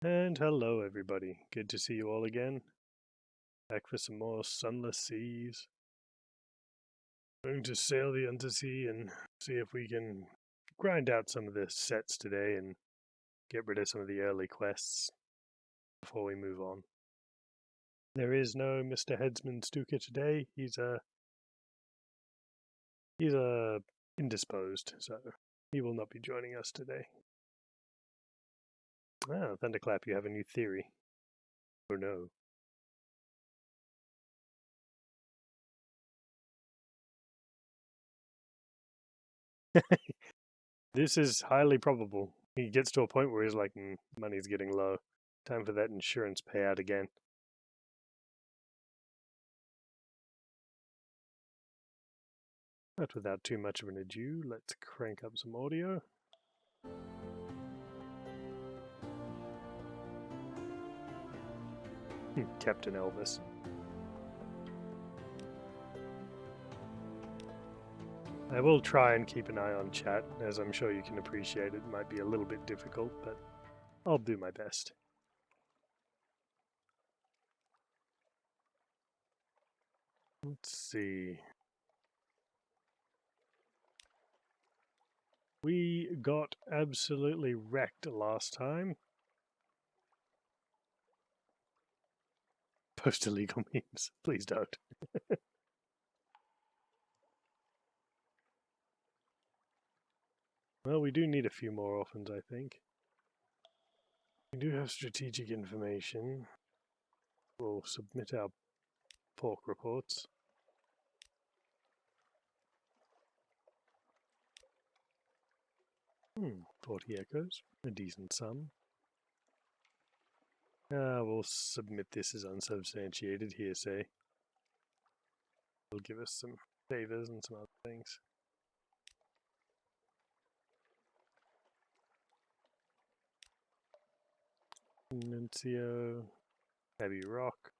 And hello, everybody. Good to see you all again. Back for some more sunless seas. Going to sail the Unterzee and see if we can grind out some of the sets today and get rid of some of the early quests before we move on. There is no Mr. Headsman Stuka today. He's indisposed, so he will not be joining us today. Ah, Thunderclap, you have a new theory. Or no? This is highly probable. He gets to a point where he's like, money's getting low. Time for that insurance payout again. But without too much of an ado, let's crank up some audio. Captain Elvis. I will try and keep an eye on chat, as I'm sure you can appreciate it might be a little bit difficult, but I'll do my best. Let's see. We got absolutely wrecked last time. Post illegal memes. Please don't. Well, we do need a few more orphans, I think. We do have strategic information. We'll submit our pork reports. 40 echoes, a decent sum. We'll submit this as unsubstantiated hearsay. It'll give us some favors and some other things. Nuncio, Abbey Rock,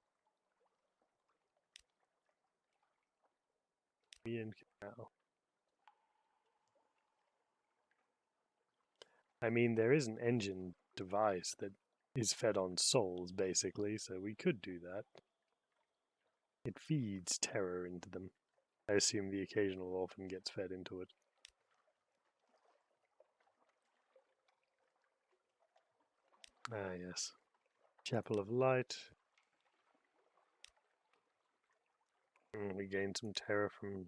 Ian Canal. I mean, there is an engine device that is fed on souls, basically, so we could do that. It feeds terror into them. I assume the occasional orphan gets fed into it. Ah, yes. Chapel of Light. We gained some terror from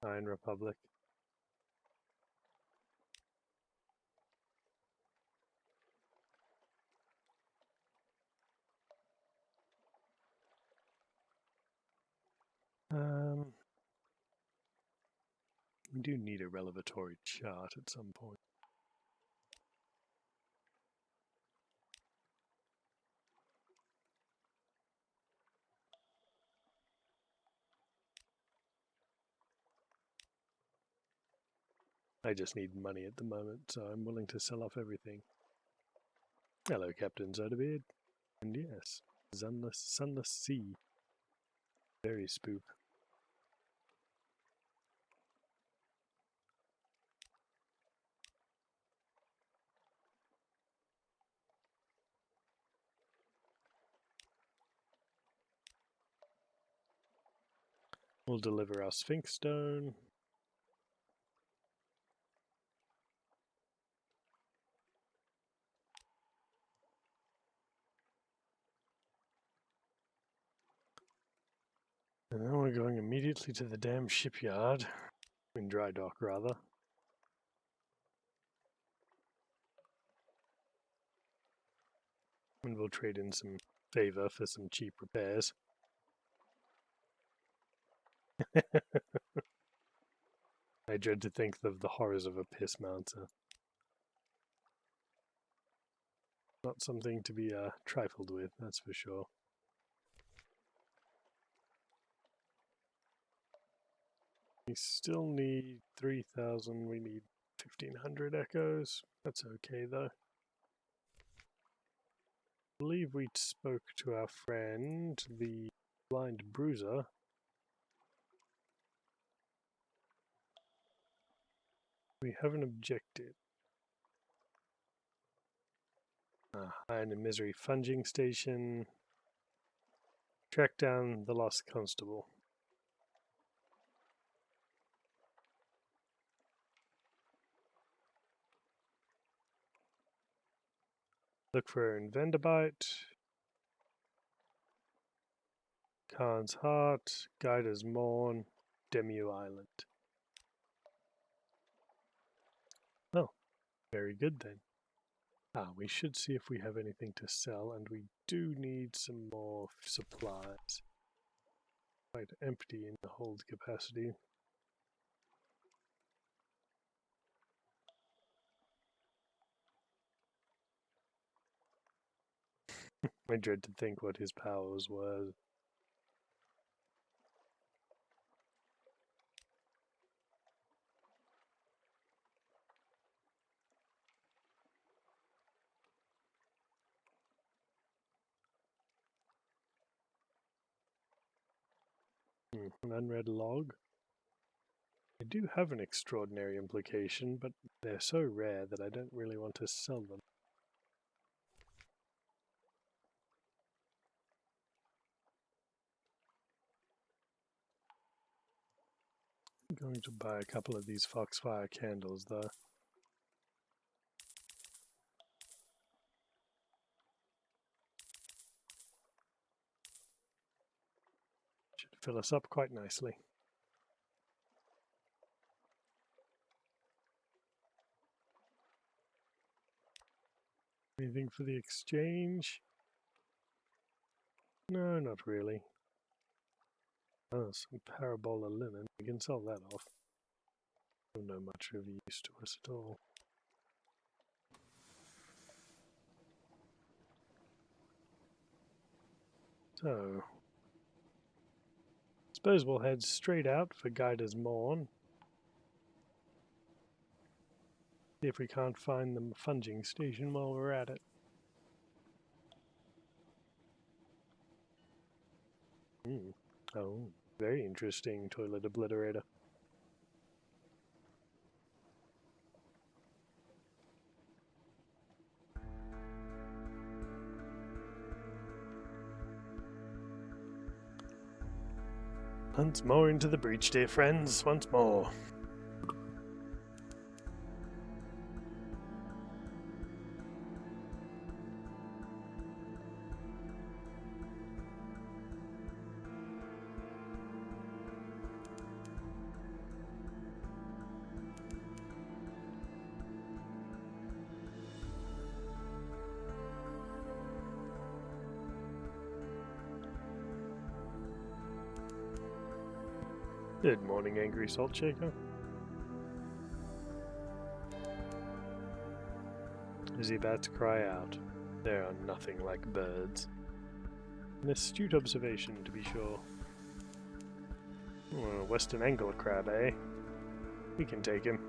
Iron Republic. We do need a revelatory chart at some point. I just need money at the moment, so I'm willing to sell off everything. Hello, Captain Zodabeard. And yes, sunless sea. Very spook. We'll deliver our Sphinx Stone. And then we're going immediately to the damn shipyard. In dry dock, rather. And we'll trade in some favor for some cheap repairs. I dread to think of the horrors of a piss mounter. Not something to be trifled with, that's for sure. We still need 3,000, we need 1,500 echoes. That's okay though. I believe we spoke to our friend, the blind bruiser. We have an objective. Iron and Misery Funging Station. Track down the lost constable. Look for Invendabite. Khan's Heart. Guider's Morn. Demu Island. Oh, very good then. We should see if we have anything to sell, and we do need some more supplies. Quite empty in the hold capacity. I dread to think what his powers were. An unread log. They do have an extraordinary implication, but they're so rare that I don't really want to sell them. I'm going to buy a couple of these foxfire candles, though. Should fill us up quite nicely. Anything for the exchange? No, not really. Oh, some parabola linen. We can sell that off. No much of use to us at all. So, suppose we'll head straight out for Guider's Morn. See if we can't find the funging station while we're at it. Oh, very interesting toilet obliterator. Once more into the breach, dear friends, once more. Good morning, Angry Salt Shaker. Is he about to cry out? There are nothing like birds. An astute observation, to be sure. Oh, Western Angler Crab, eh? We can take him.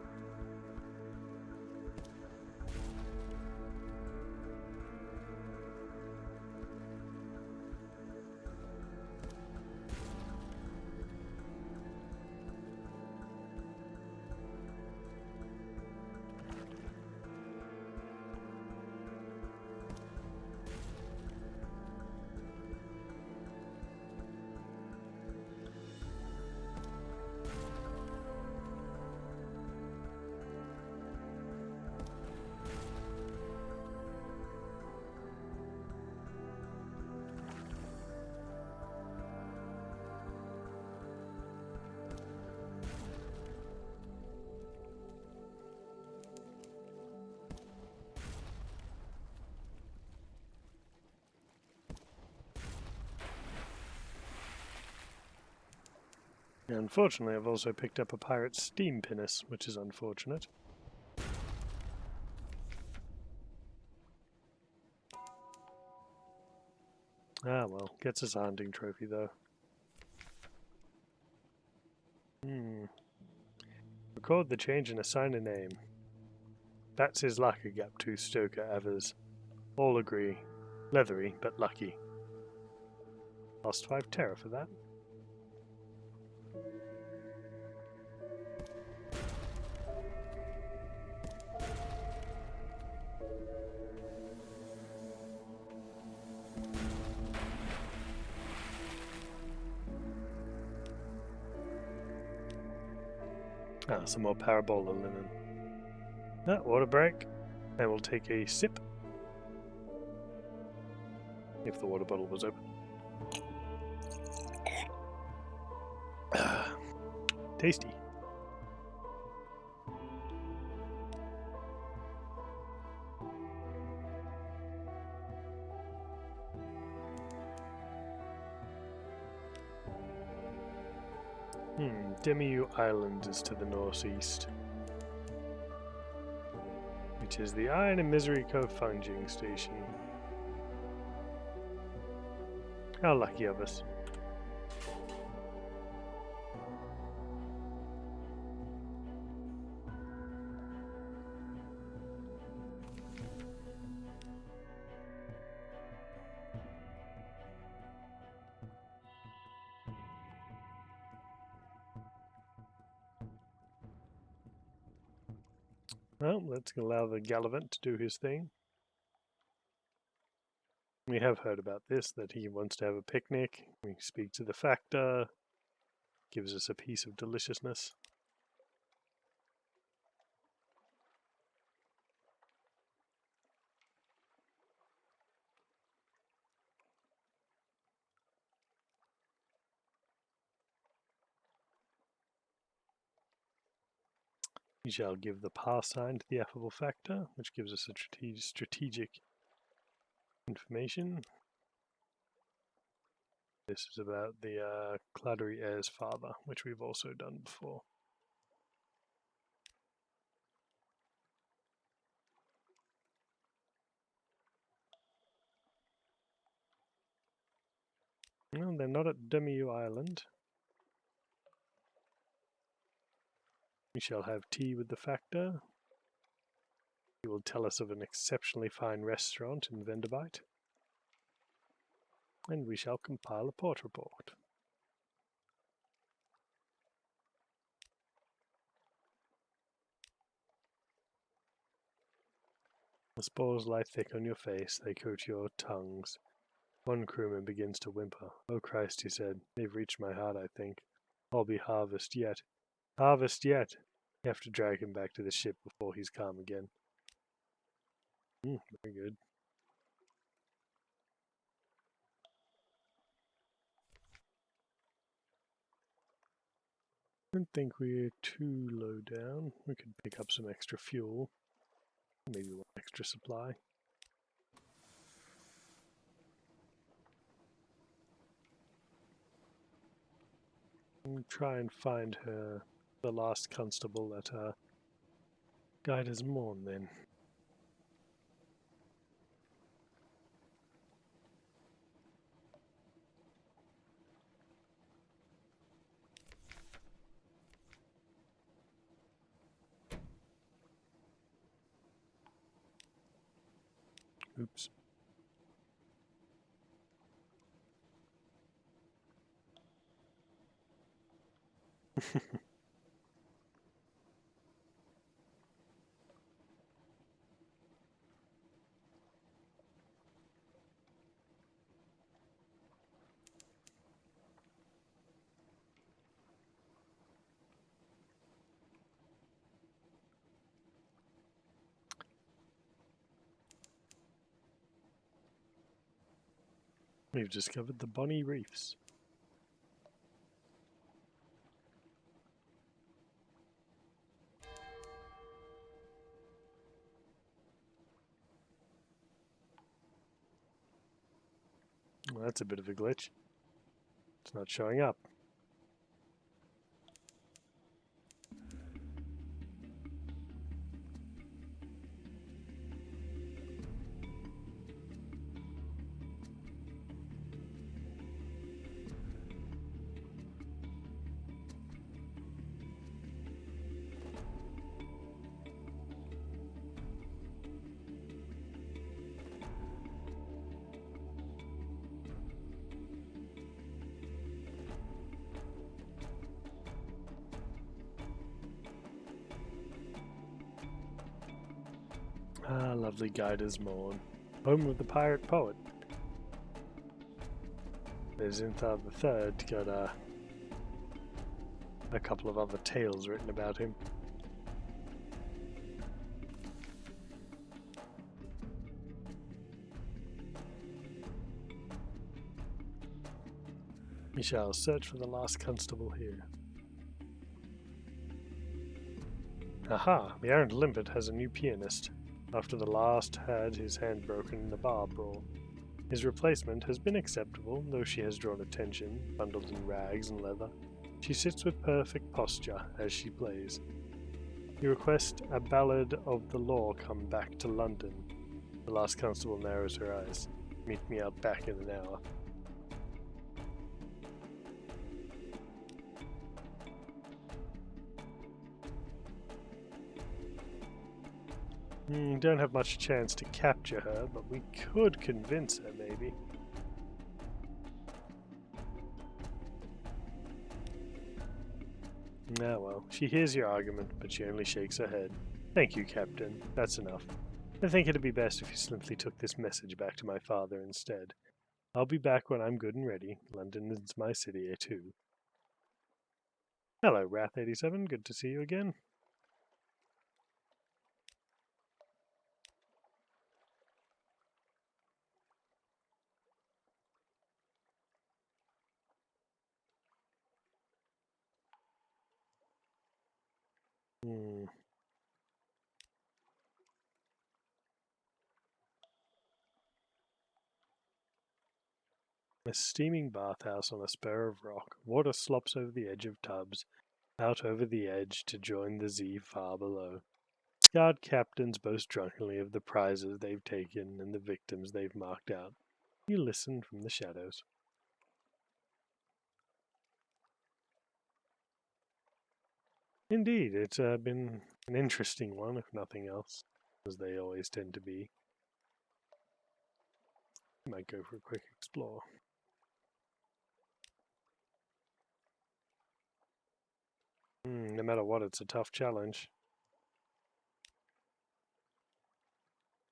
Unfortunately, I've also picked up a pirate steam pinnace, which is unfortunate. Ah well, gets us a hunting trophy though. Record the change and assign a name. That's his lucky gap to Stoker Evers. All agree. Leathery, but lucky. Lost 5 terror for that. Ah, some more parabola linen. Ah, water break. And we'll take a sip. If the water bottle was open. Tasty. Demiu Island is to the northeast, which is the Iron and Misery Cove funging station. How lucky of us. Well, let's allow the Gallivant to do his thing. We have heard about this, that he wants to have a picnic. We speak to the Factor. Gives us a piece of deliciousness. We shall give the pass sign to the affable Factor, which gives us a strategic information. This is about the Claddery Heir's father, which we've also done before. Well, they're not at Demiu Island. We shall have tea with the Factor. He will tell us of an exceptionally fine restaurant in Vendobite. And we shall compile a port report. The spores lie thick on your face, they coat your tongues. One crewman begins to whimper. Oh Christ, he said, they've reached my heart, I think. I'll be harvest yet. Harvest yet! You have to drag him back to the ship before he's calm again. Very good. I don't think we're too low down. We could pick up some extra fuel. Maybe one extra supply. And try and find her, the last constable that Guide has mourned then. Oops. We've discovered the Bonnie Reefs. Well, that's a bit of a glitch. It's not showing up. Ah, lovely Guider's Mourn, home of the pirate poet. There's Xinthar III got a couple of other tales written about him. We shall search for the last constable here. Aha! The errant limpet has a new pianist, after the last had his hand broken in the bar brawl. His replacement has been acceptable, though she has drawn attention, bundled in rags and leather. She sits with perfect posture as she plays. You request a ballad of the law come back to London. The last constable narrows her eyes. Meet me out back in an hour. Don't have much chance to capture her, but we could convince her, maybe. Ah well, she hears your argument, but she only shakes her head. Thank you, Captain. That's enough. I think it'd be best if you simply took this message back to my father instead. I'll be back when I'm good and ready. London is my city, too. Hello, Wrath87. Good to see you again. A steaming bathhouse on a spur of rock. Water slops over the edge of tubs, out over the edge to join the sea far below. Guard captains boast drunkenly of the prizes they've taken and the victims they've marked out. You listen from the shadows. Indeed, it's been an interesting one, if nothing else, as they always tend to be. Might go for a quick explore. No matter what, it's a tough challenge.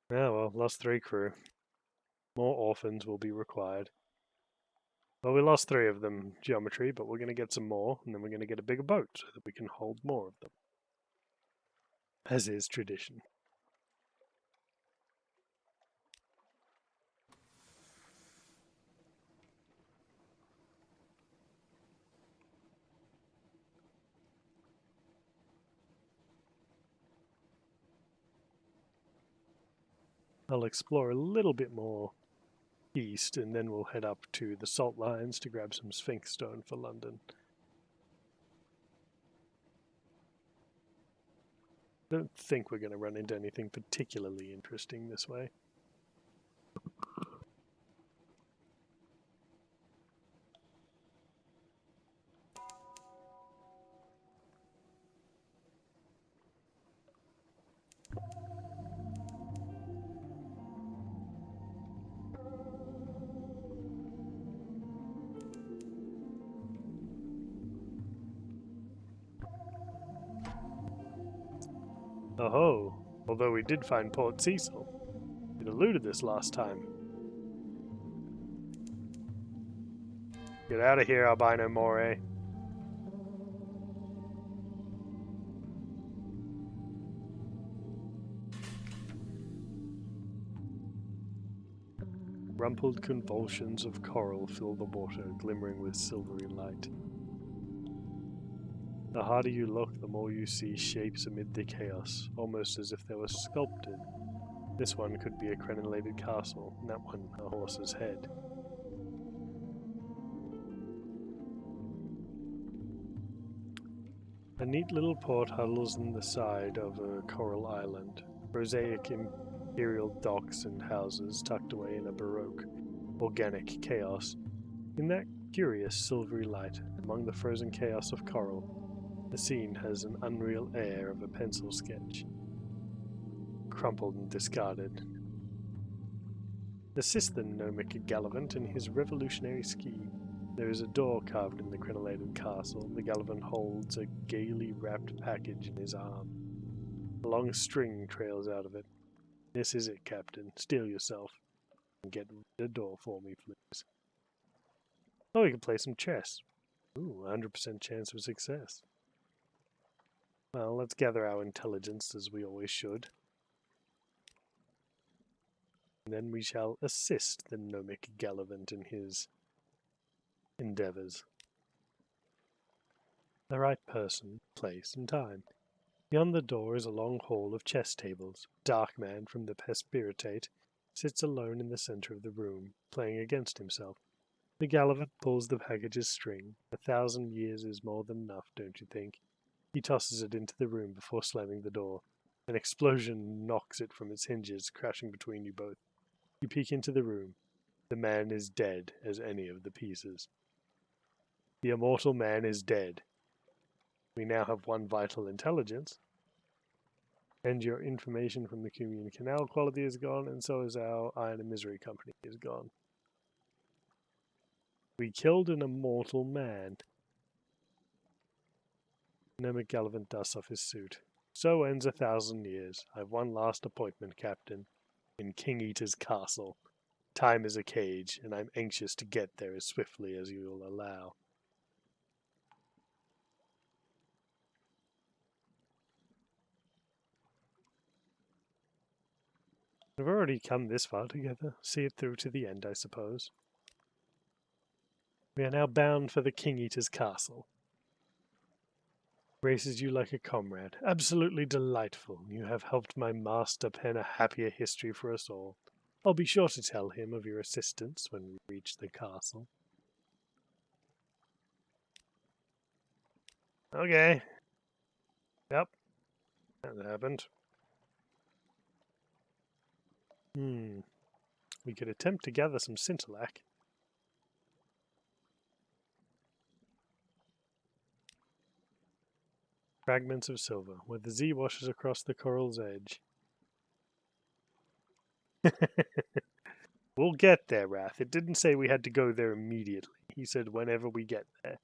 Ah well, lost 3 crew. More orphans will be required. Well, we lost 3 of them, geometry, but we're going to get some more, and then we're going to get a bigger boat so that we can hold more of them. As is tradition. I'll explore a little bit more east, and then we'll head up to the salt lines to grab some Sphinx stone for London. I don't think we're going to run into anything particularly interesting this way. Oh-ho! Although we did find Port Cecil. It eluded this last time. Get out of here, albino moray. Rumpled convulsions of coral fill the water, glimmering with silvery light. The harder you look, the more you see shapes amid the chaos, almost as if they were sculpted. This one could be a crenellated castle, and that one a horse's head. A neat little port huddles in the side of a coral island. Prosaic imperial docks and houses tucked away in a baroque, organic chaos. In that curious silvery light, among the frozen chaos of coral, the scene has an unreal air of a pencil sketch. Crumpled and discarded. Assist the gnomic gallivant in his revolutionary scheme. There is a door carved in the crenellated castle. The gallivant holds a gaily wrapped package in his arm. A long string trails out of it. This is it, Captain. Steel yourself. And get the door for me, please. Oh, we can play some chess. Ooh, 100% chance of success. Well, let's gather our intelligence as we always should. And then we shall assist the gnomic Gallivant in his endeavours. The right person, place, and time. Beyond the door is a long hall of chess tables. Dark man from the Pespiritate sits alone in the centre of the room, playing against himself. The Gallivant pulls the package's string. 1,000 years is more than enough, don't you think? He tosses it into the room before slamming the door. An explosion knocks it from its hinges, crashing between you both. You peek into the room. The man is dead as any of the pieces. The immortal man is dead. We now have one vital intelligence. And your information from the Cumean Canal quality is gone, and so is our Iron and Misery Company is gone. We killed an immortal man. Gnomic Gallivant dusts off his suit. So ends 1,000 years. I've one last appointment, Captain, in King Eater's castle. Time is a cage, and I'm anxious to get there as swiftly as you will allow. We've already come this far together. See it through to the end, I suppose. We are now bound for the King Eater's castle. Races you like a comrade. Absolutely delightful. You have helped my master pen a happier history for us all. I'll be sure to tell him of your assistance when we reach the castle. Okay. Yep. That happened. We could attempt to gather some scintillac. Fragments of silver, where the Z washes across the coral's edge. We'll get there, Wrath. It didn't say we had to go there immediately. He said whenever we get there.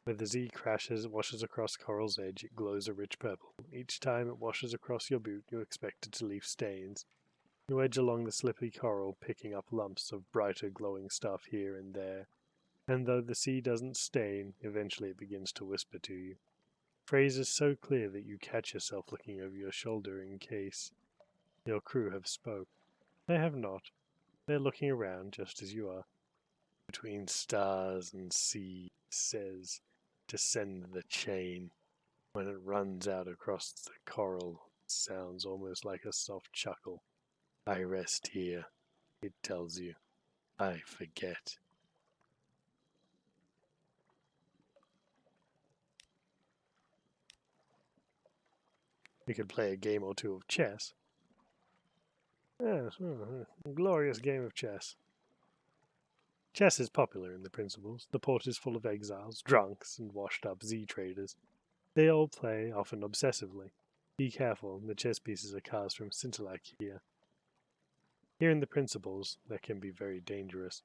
Where the Z washes across coral's edge, it glows a rich purple. Each time it washes across your boot, you expect it to leave stains. You edge along the slippy coral, picking up lumps of brighter glowing stuff here and there. And though the sea doesn't stain, eventually it begins to whisper to you. Phrases so clear that you catch yourself looking over your shoulder in case your crew have spoke. They have not. They're looking around just as you are. Between stars and sea, says, descend the chain. When it runs out across the coral, it sounds almost like a soft chuckle. I rest here, it tells you. I forget. We could play a game or two of chess. Yes, a glorious game of chess. Chess is popular in the Principles. The port is full of exiles, drunks, and washed-up Z-traders. They all play, often obsessively. Be careful, the chess pieces are carved from scintillac here. Here in the Principles, that can be very dangerous.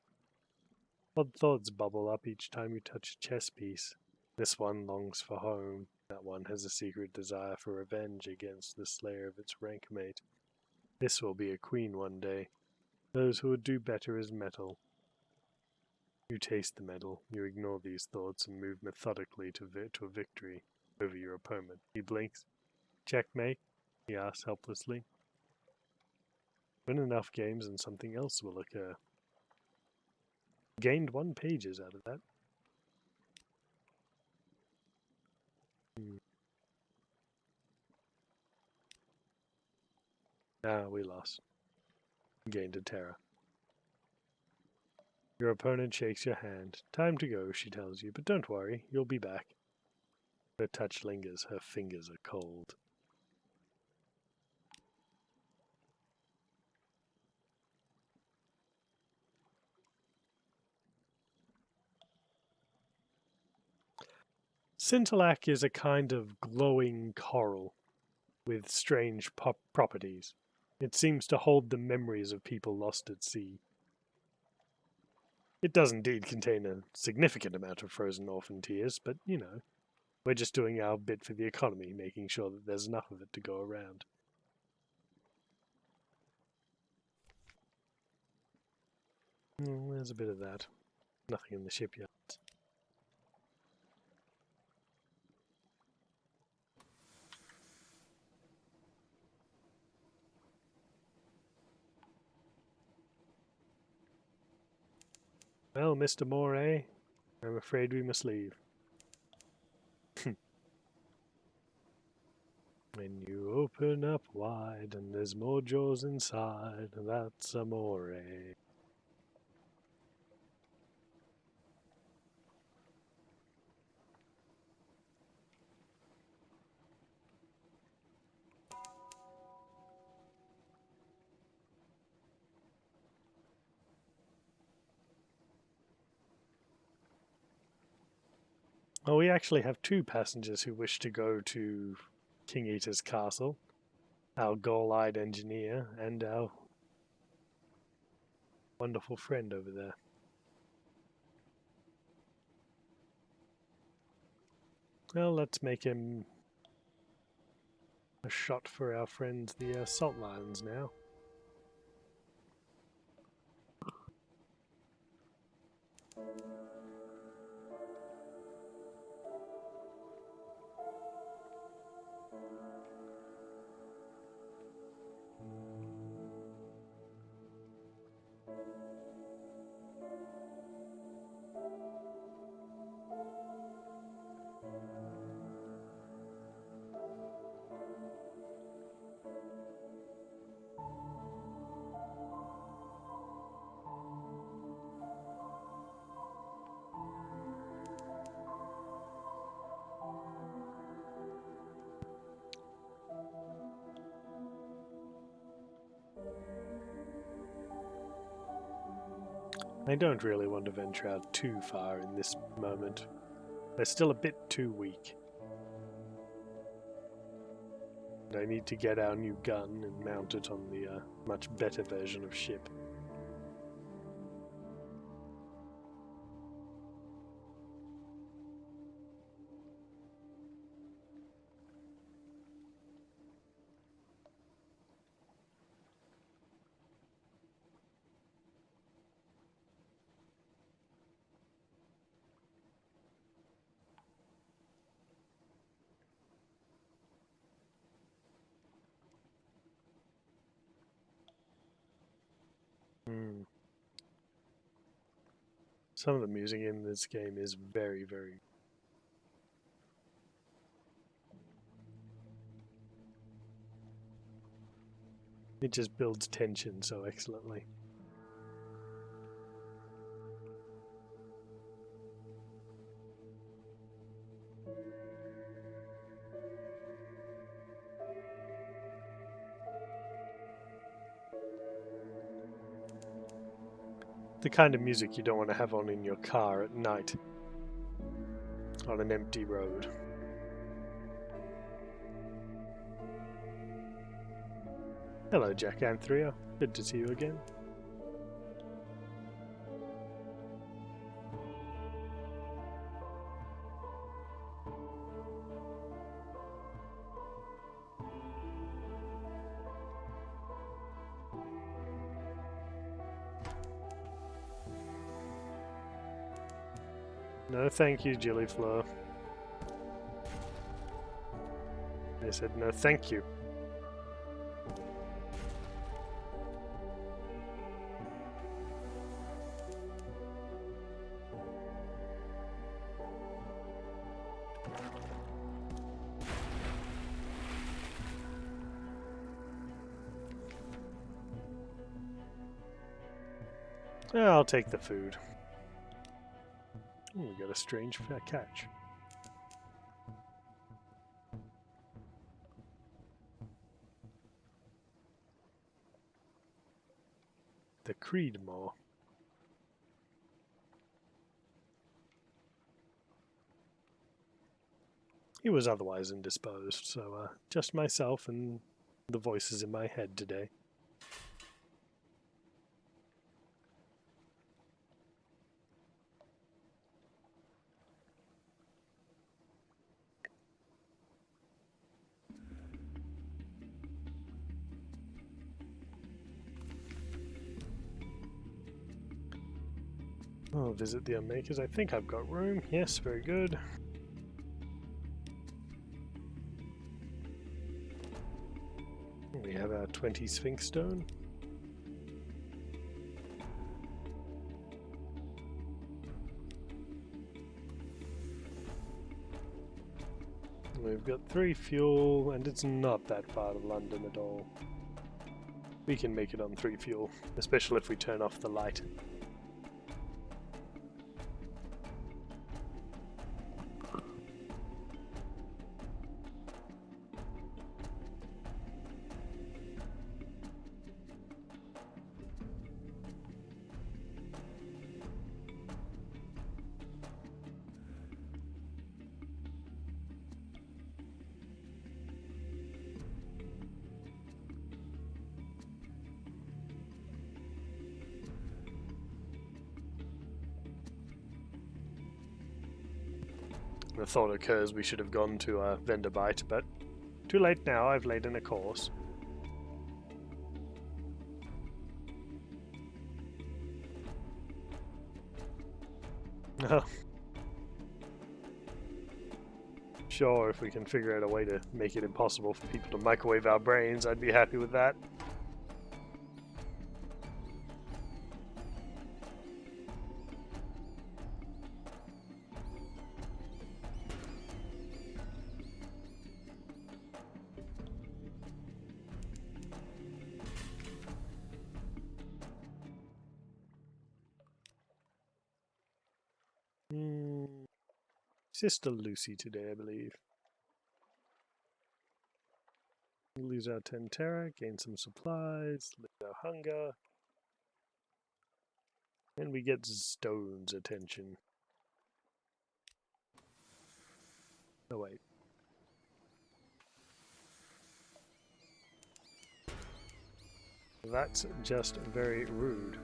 Odd thoughts bubble up each time you touch a chess piece. This one longs for home. That one has a secret desire for revenge against the slayer of its rank mate. This will be a queen one day. Those who would do better as metal. You taste the metal. You ignore these thoughts and move methodically to a victory over your opponent. He blinks. Checkmate? He asks helplessly. Win enough games and something else will occur. Gained 1 pages out of that. We lost. Gained a terror. Your opponent shakes your hand. Time to go, she tells you, but don't worry, you'll be back. Her touch lingers, her fingers are cold. Scintillac is a kind of glowing coral with strange properties. It seems to hold the memories of people lost at sea. It does indeed contain a significant amount of frozen orphan tears, but, you know, we're just doing our bit for the economy, making sure that there's enough of it to go around. There's a bit of that. Nothing in the shipyard. Well, Mr. Moray, I'm afraid we must leave. When you open up wide and there's more jaws inside, that's amore. Well, we actually have two passengers who wish to go to King Eater's castle. Our goal-eyed engineer and our wonderful friend over there. Well, let's make him a shot for our friends, the Salt Lions, now. I don't really want to venture out too far in this moment. They're still a bit too weak. And I need to get our new gun and mount it on the much better version of ship. Some of the music in this game is very, very... It just builds tension so excellently. The kind of music you don't want to have on in your car at night on an empty road. Hello, Jack Anthria. Good to see you again. No, thank you, Gillyfleur. I said no, thank you. I'll take the food. We got a strange catch. The Creedmoor. He was otherwise indisposed, so just myself and the voices in my head today. I'll visit the unmakers. I think I've got room. Yes, very good. We have our 20 Sphinx stone. We've got 3 fuel, and it's not that far to London at all. We can make it on 3 fuel, especially if we turn off the light. The thought occurs we should have gone to a vendor bite, but too late now. I've laid in a course. Sure, if we can figure out a way to make it impossible for people to microwave our brains, I'd be happy with that. Sister Lucy today, I believe. We'll lose our 10 terra, gain some supplies, lose our hunger. And we get Stone's attention. Oh wait. That's just very rude.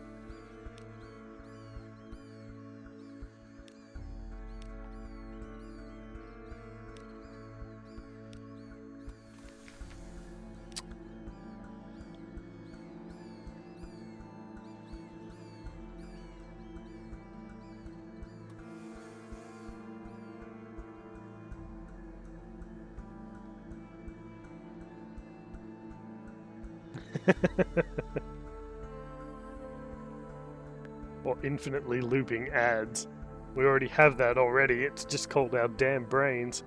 Or infinitely looping ads. We already have that already, it's just called our damn brains.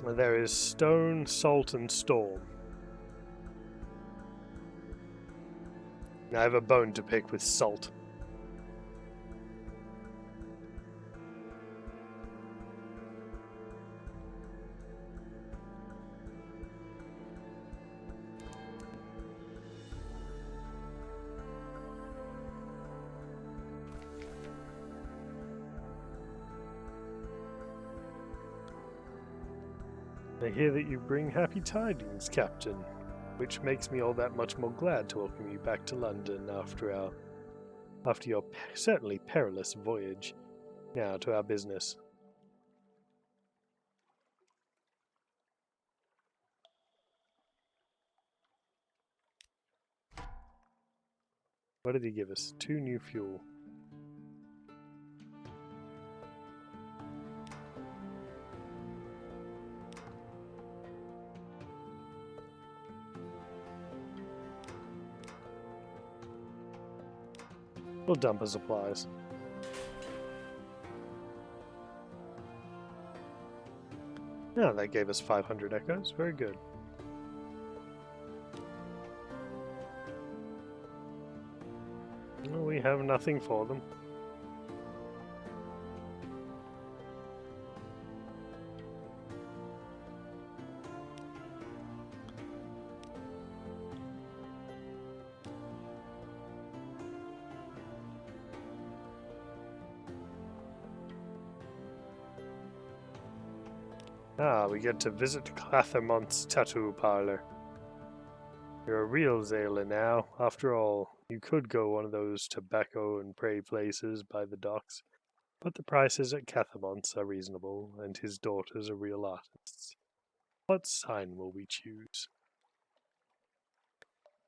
There is stone, salt, and storm. I have a bone to pick with salt. I hear that you bring happy tidings, Captain, which makes me all that much more glad to welcome you back to London after your certainly perilous voyage. Now to our business. What did he give us? 2 new fuel. We'll dump our supplies. Yeah, that gave us 500 echoes. Very good. Well, we have nothing for them. Ah, we get to visit Clathermont's tattoo parlor. You're a real Zayla now. After all, you could go one of those tobacco and prey places by the docks, but the prices at Cathamont's are reasonable, and his daughters are real artists. What sign will we choose?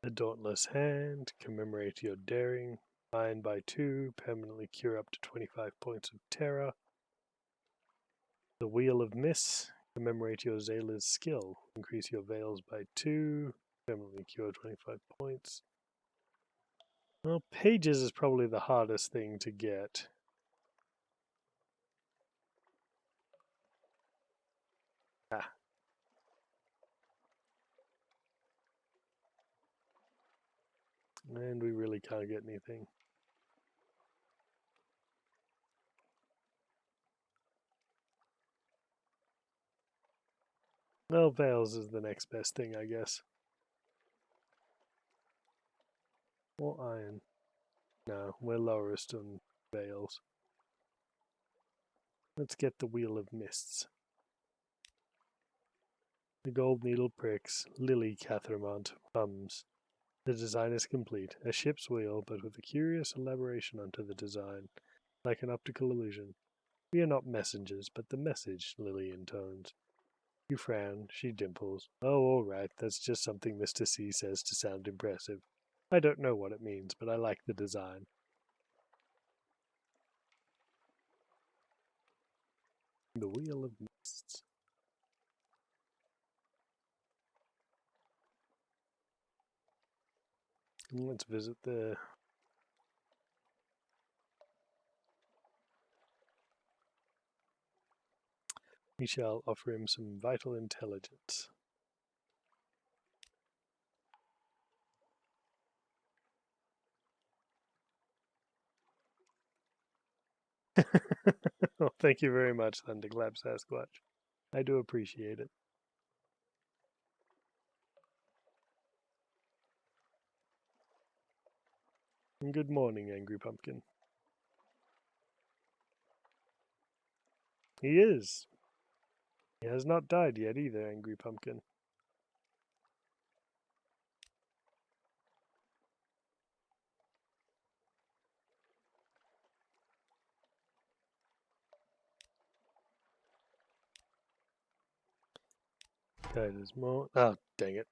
The Dauntless Hand, commemorate your daring. Bind by 2, permanently cure up to 25 points of terror. The Wheel of Miss, commemorate your Zayla's skill. Increase your veils by 2, permanently cure 25 points. Well, pages is probably the hardest thing to get. Ah. And we really can't get anything. Well, veils is the next best thing, I guess. Or iron. No, we're lowest on veils. Let's get the Wheel of Mists. The gold needle pricks. Lily Cathermont hums. The design is complete. A ship's wheel, but with a curious elaboration onto the design, like an optical illusion. We are not messengers, but the message, Lily intones. You frown. She dimples. Oh, all right. That's just something Mr. C says to sound impressive. I don't know what it means, but I like the design. The Wheel of Mists. Let's visit the... We shall offer him some vital intelligence. Well, thank you very much, Thunderclap Sasquatch. I do appreciate it. And good morning, Angry Pumpkin. He is. He has not died yet either, Angry Pumpkin. There's more. Oh, dang it.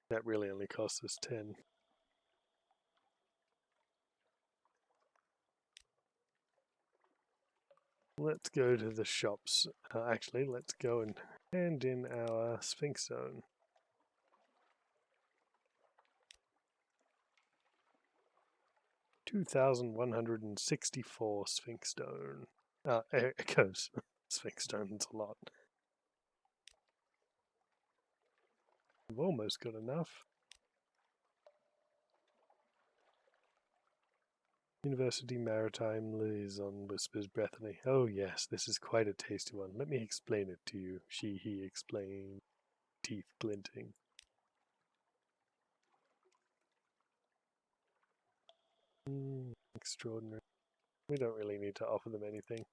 That really only cost us 10. Let's go to the shops. Actually, let's go and hand in our Sphinx Stone. 2,164 Sphinx Stone. Echoes. Sphinx Stone's a lot. We've almost got enough. University Maritime Liaison, whispers Bethany. Oh yes, this is quite a tasty one. Let me explain it to you, he explained, teeth glinting. Extraordinary. We don't really need to offer them anything.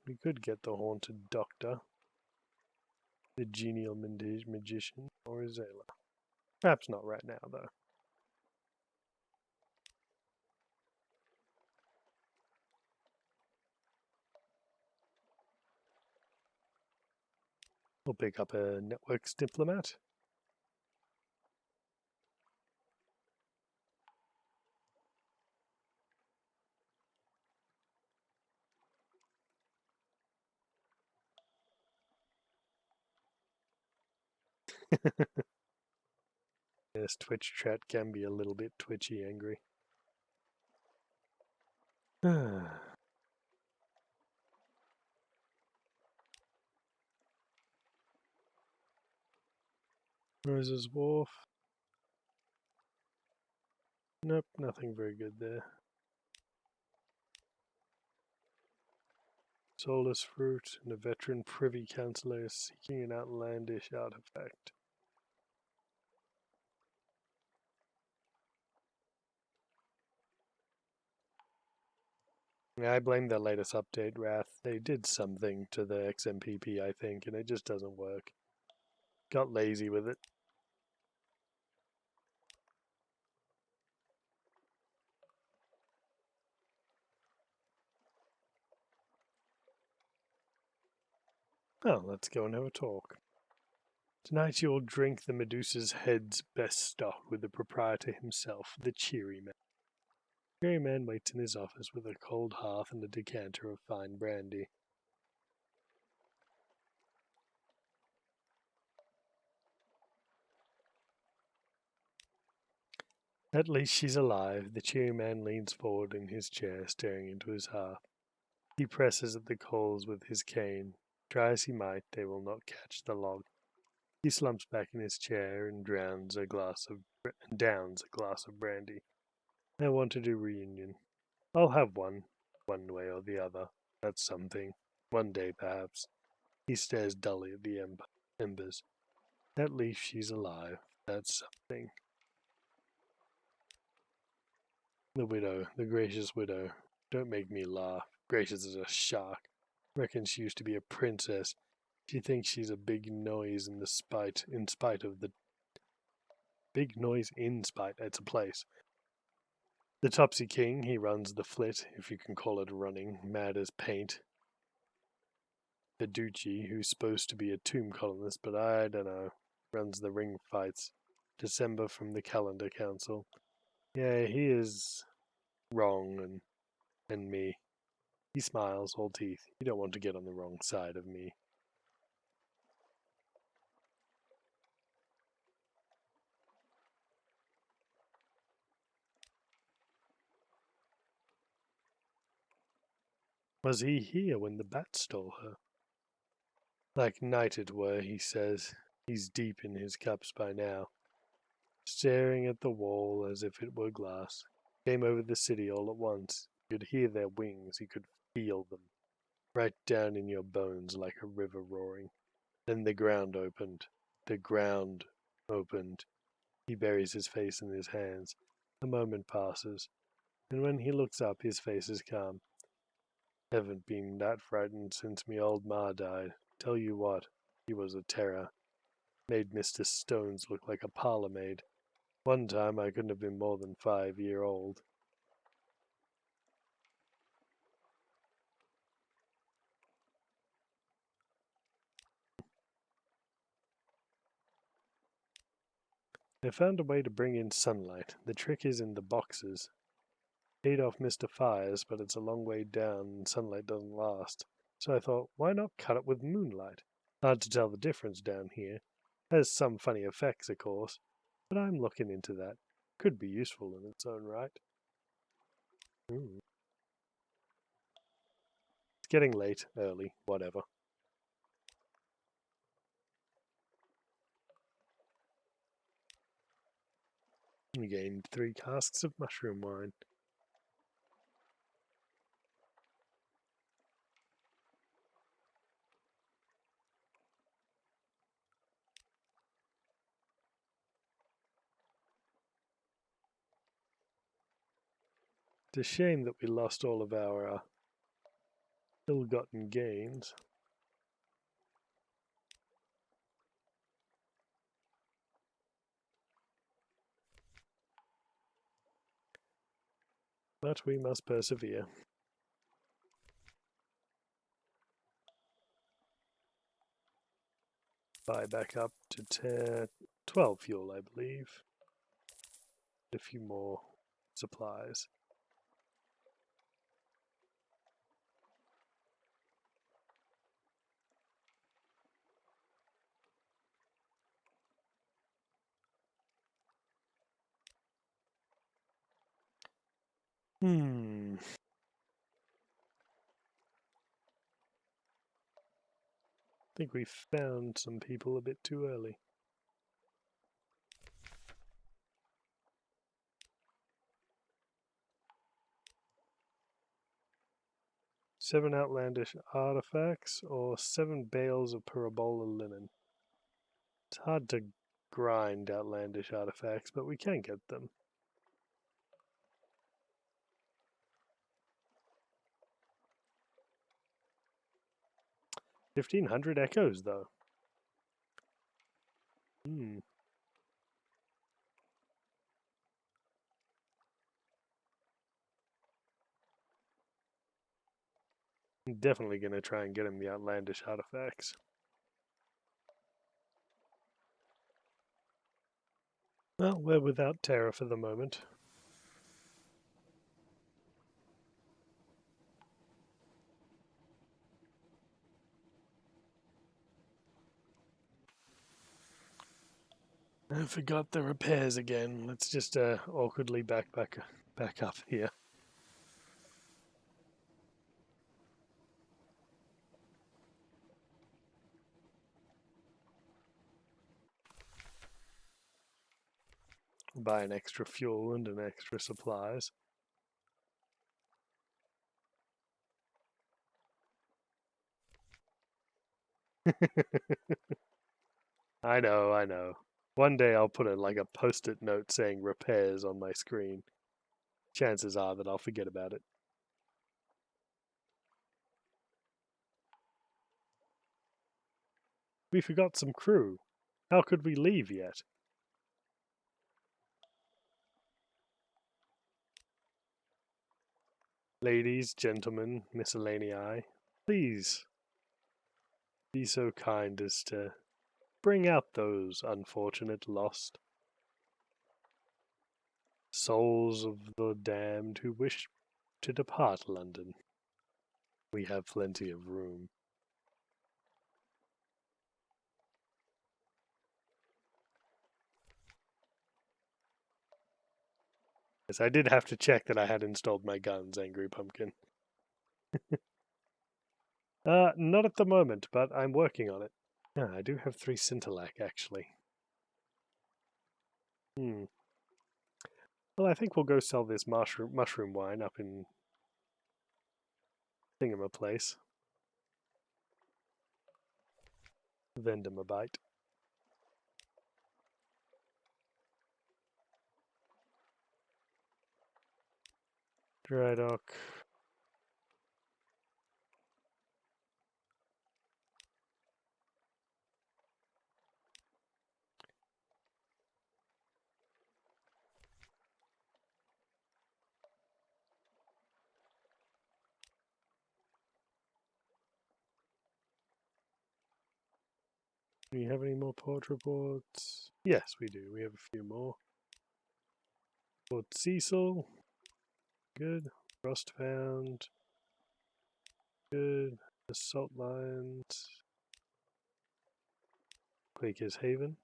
We could get the Haunted Doctor, the Genial Magician, or Azela. Perhaps not right now, though. We'll pick up a Networks Diplomat. Yes, Twitch chat can be a little bit twitchy angry. Rose's Wharf. Nope, nothing very good there. soulless fruit, and a veteran privy councillor seeking an outlandish artifact. I blame their latest update, Wrath. They did something to the XMPP, I think, and it just doesn't work. Got lazy with it. Oh, let's go and have a talk. Tonight you'll drink the Medusa's head's best stock with the proprietor himself, the cheery man. The cheery man waits in his office with a cold hearth and a decanter of fine brandy. At least she's alive. The cheery man leans forward in his chair, staring into his hearth. He presses at the coals with his cane. Try as he might, they will not catch the log. He slumps back in his chair and downs a glass of brandy. I want to do reunion. I'll have one way or the other. That's something. One day, perhaps. He stares dully at the embers. At least she's alive. That's something. The widow, the gracious widow. Don't make me laugh. Gracious as a shark. Reckons she used to be a princess. She thinks she's a big noise in spite of the big noise in spite. It's a place. The Topsy King, he runs the flit, if you can call it running, mad as paint. Beducci, who's supposed to be a tomb colonist, but I don't know, runs the ring fights. December from the Calendar Council. Yeah, he is wrong, and me. He smiles, all teeth. You don't want to get on the wrong side of me. Was he here when the bat stole her? Like night it were, he says. He's deep in his cups by now. Staring at the wall as if it were glass. Came over the city all at once. You could hear their wings, you could feel them. Right down in your bones like a river roaring. Then the ground opened. The ground opened. He buries his face in his hands. A moment passes. And when he looks up, his face is calm. Haven't been that frightened since me old ma died. Tell you what, he was a terror. Made Mr. Stones look like a parlour maid. One time I couldn't have been more than 5 year old. I found a way to bring in sunlight. The trick is in the boxes. Paid off Mr. Fires, but it's a long way down and sunlight doesn't last. So I thought, why not cut it with moonlight? Hard to tell the difference down here. Has some funny effects, of course, but I'm looking into that. Could be useful in its own right. It's getting late, early, whatever. We gained 3 casks of mushroom wine. It's a shame that we lost all of our ill-gotten gains. But we must persevere. Buy back up to 12 fuel, I believe. A few more supplies. I think we found some people a bit too early. 7 outlandish artifacts or 7 bales of parabola linen. It's hard to grind outlandish artifacts, but we can get them. 1,500 echoes, though. I'm definitely going to try and get him the outlandish artifacts. Well, we're without terror for the moment. I forgot the repairs again. Let's just awkwardly back up here. Buy an extra fuel and an extra supplies. I know. One day I'll put like a post-it note saying repairs on my screen. Chances are that I'll forget about it. We forgot some crew. How could we leave yet? Ladies, gentlemen, miscellaneae, please be so kind as to bring out those unfortunate lost souls of the damned who wish to depart London. We have plenty of room. Yes, I did have to check that I had installed my guns, Angry Pumpkin. Not at the moment, but I'm working on it. Yeah, I do have 3 Scintillac, actually. Well, I think we'll go sell this mushroom wine up in Thingamaplace. Vend him a bite. Dry dock. Do we have any more port reports? Yes, we do. We have a few more. Port Cecil. Good. Frost found. Good. Assault lines. Quaker's Haven.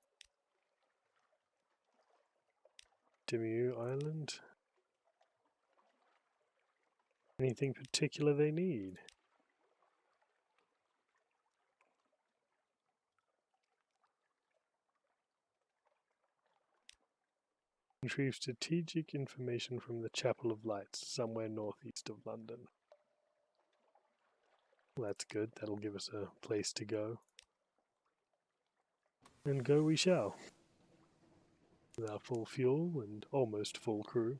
Dimu Island. Anything particular they need? Retrieve strategic information from the Chapel of Lights, somewhere northeast of London. Well, that's good. That'll give us a place to go. And go we shall. With our full fuel and almost full crew.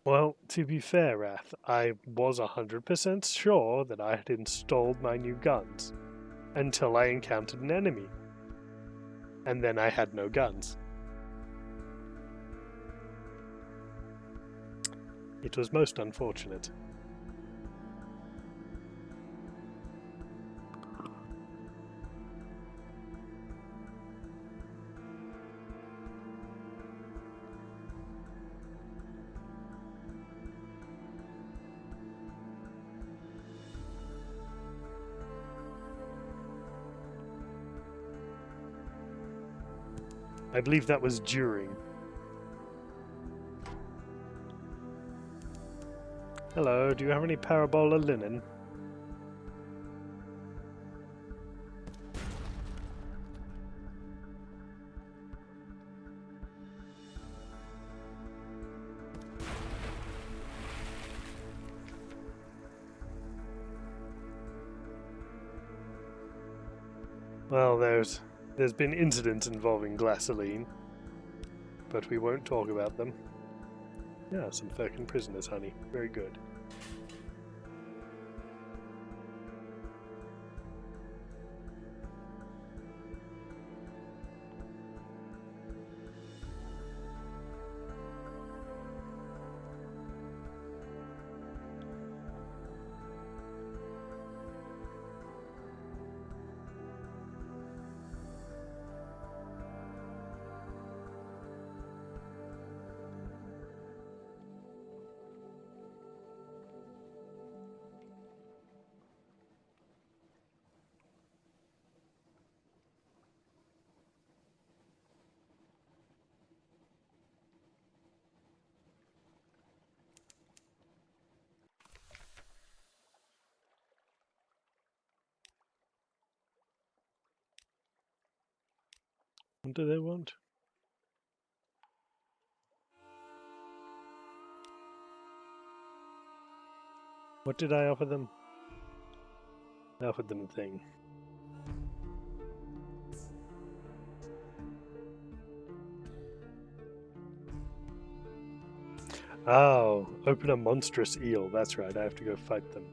Well, to be fair, Wrath, I was 100% sure that I had installed my new guns until I encountered an enemy. And then I had no guns. It was most unfortunate. I believe that was during. Hello, do you have any parabola linen? Well, there's been incidents involving Glaceline, but we won't talk about them. Yeah, some Firkin prisoners, honey. Very good. What do they want? What did I offer them? I offered them a thing. Oh, open a monstrous eel. That's right, I have to go fight them.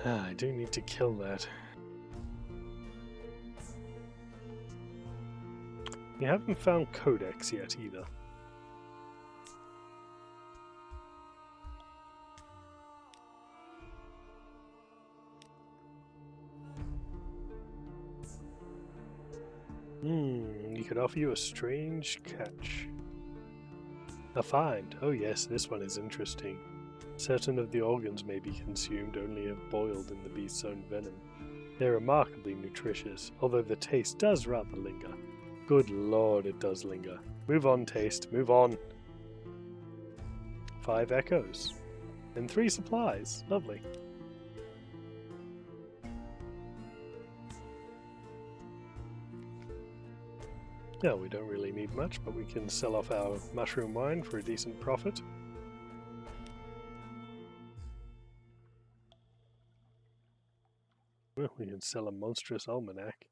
I do need to kill that. You haven't found Codex yet either. He could offer you a strange catch. A find. Oh yes, this one is interesting. Certain of the organs may be consumed only if boiled in the beast's own venom. They're remarkably nutritious, although the taste does rather linger. Good lord, it does linger. Move on, taste. Move on. 5 echoes. And 3 supplies. Lovely. Yeah, we don't really need much, but we can sell off our mushroom wine for a decent profit. Well, we can sell a monstrous almanac.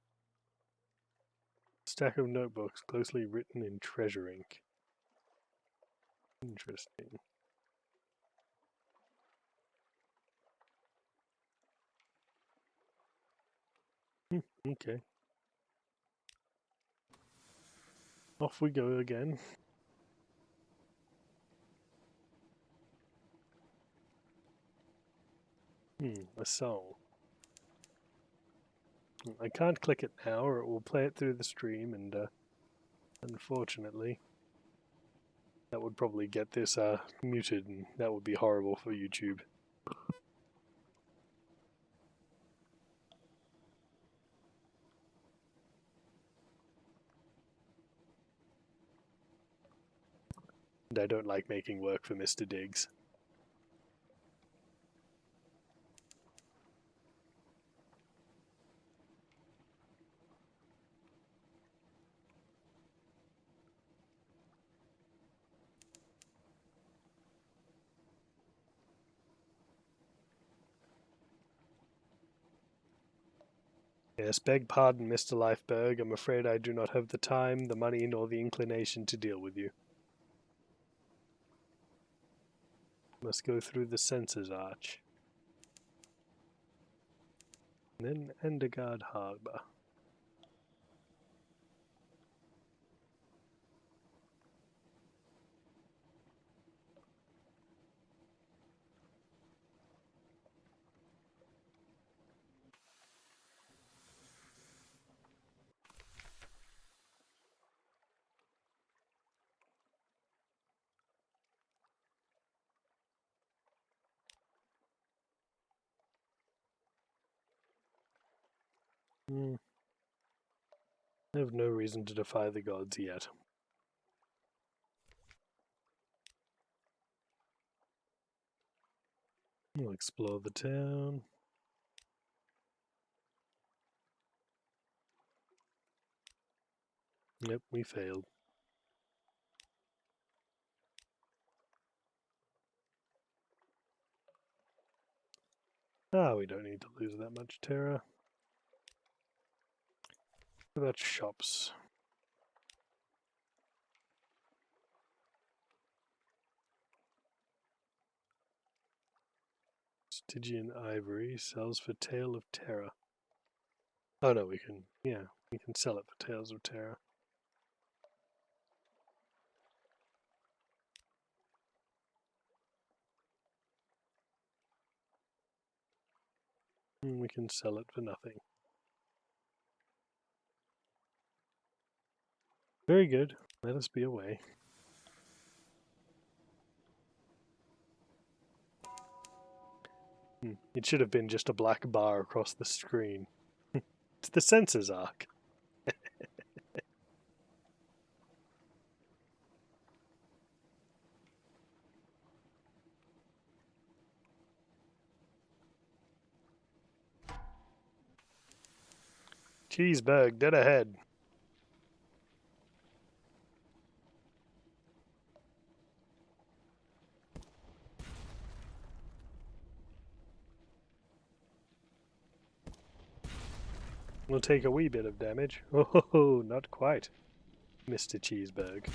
Stack of notebooks closely written in treasure ink. Interesting. Okay. Off we go again. A song. I can't click it now or it will play it through the stream, and unfortunately that would probably get this muted, and that would be horrible for YouTube. And I don't like making work for Mr. Diggs. Yes, beg pardon, Mr. Leifberg. I'm afraid I do not have the time, the money, nor the inclination to deal with you. Must go through the Censors Arch. And then Endegard Harbour. I have no reason to defy the gods yet. We'll explore the town. Yep, we failed. Ah, we don't need to lose that much terror. What about shops? Stygian ivory sells for Tale of Terror. Oh no, we can, yeah, we can sell it for Tales of Terror. And we can sell it for nothing. Very good. Let us be away. It should have been just a black bar across the screen. It's the sensors arc. Cheeseburg, dead ahead. We'll take a wee bit of damage. Oh, not quite, Mr. Cheeseburg.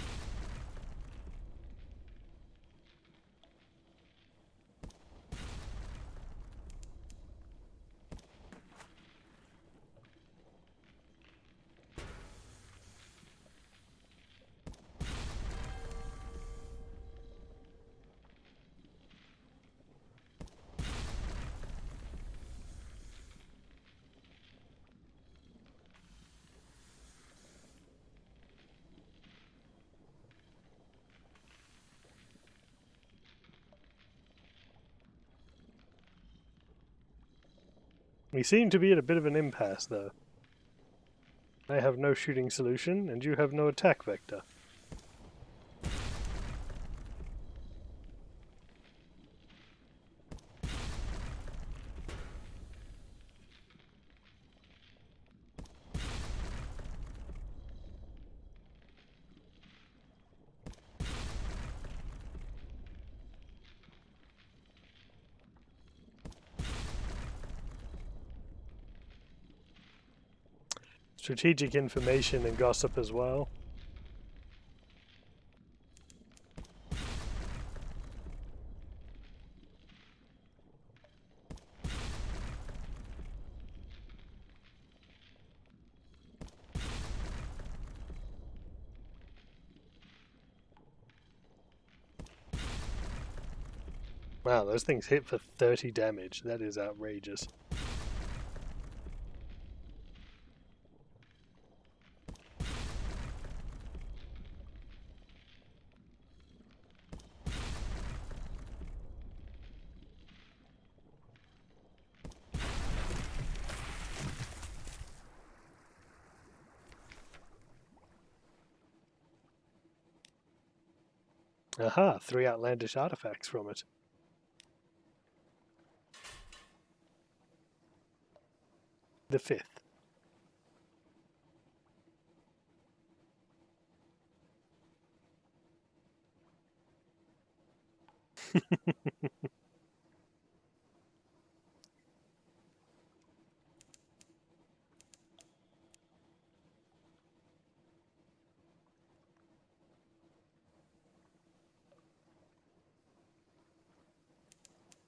We seem to be at a bit of an impasse, though. I have no shooting solution, and you have no attack vector. Strategic information and gossip as well. Wow, those things hit for 30 damage. That is outrageous. Aha, 3 outlandish artifacts from it. The 5th.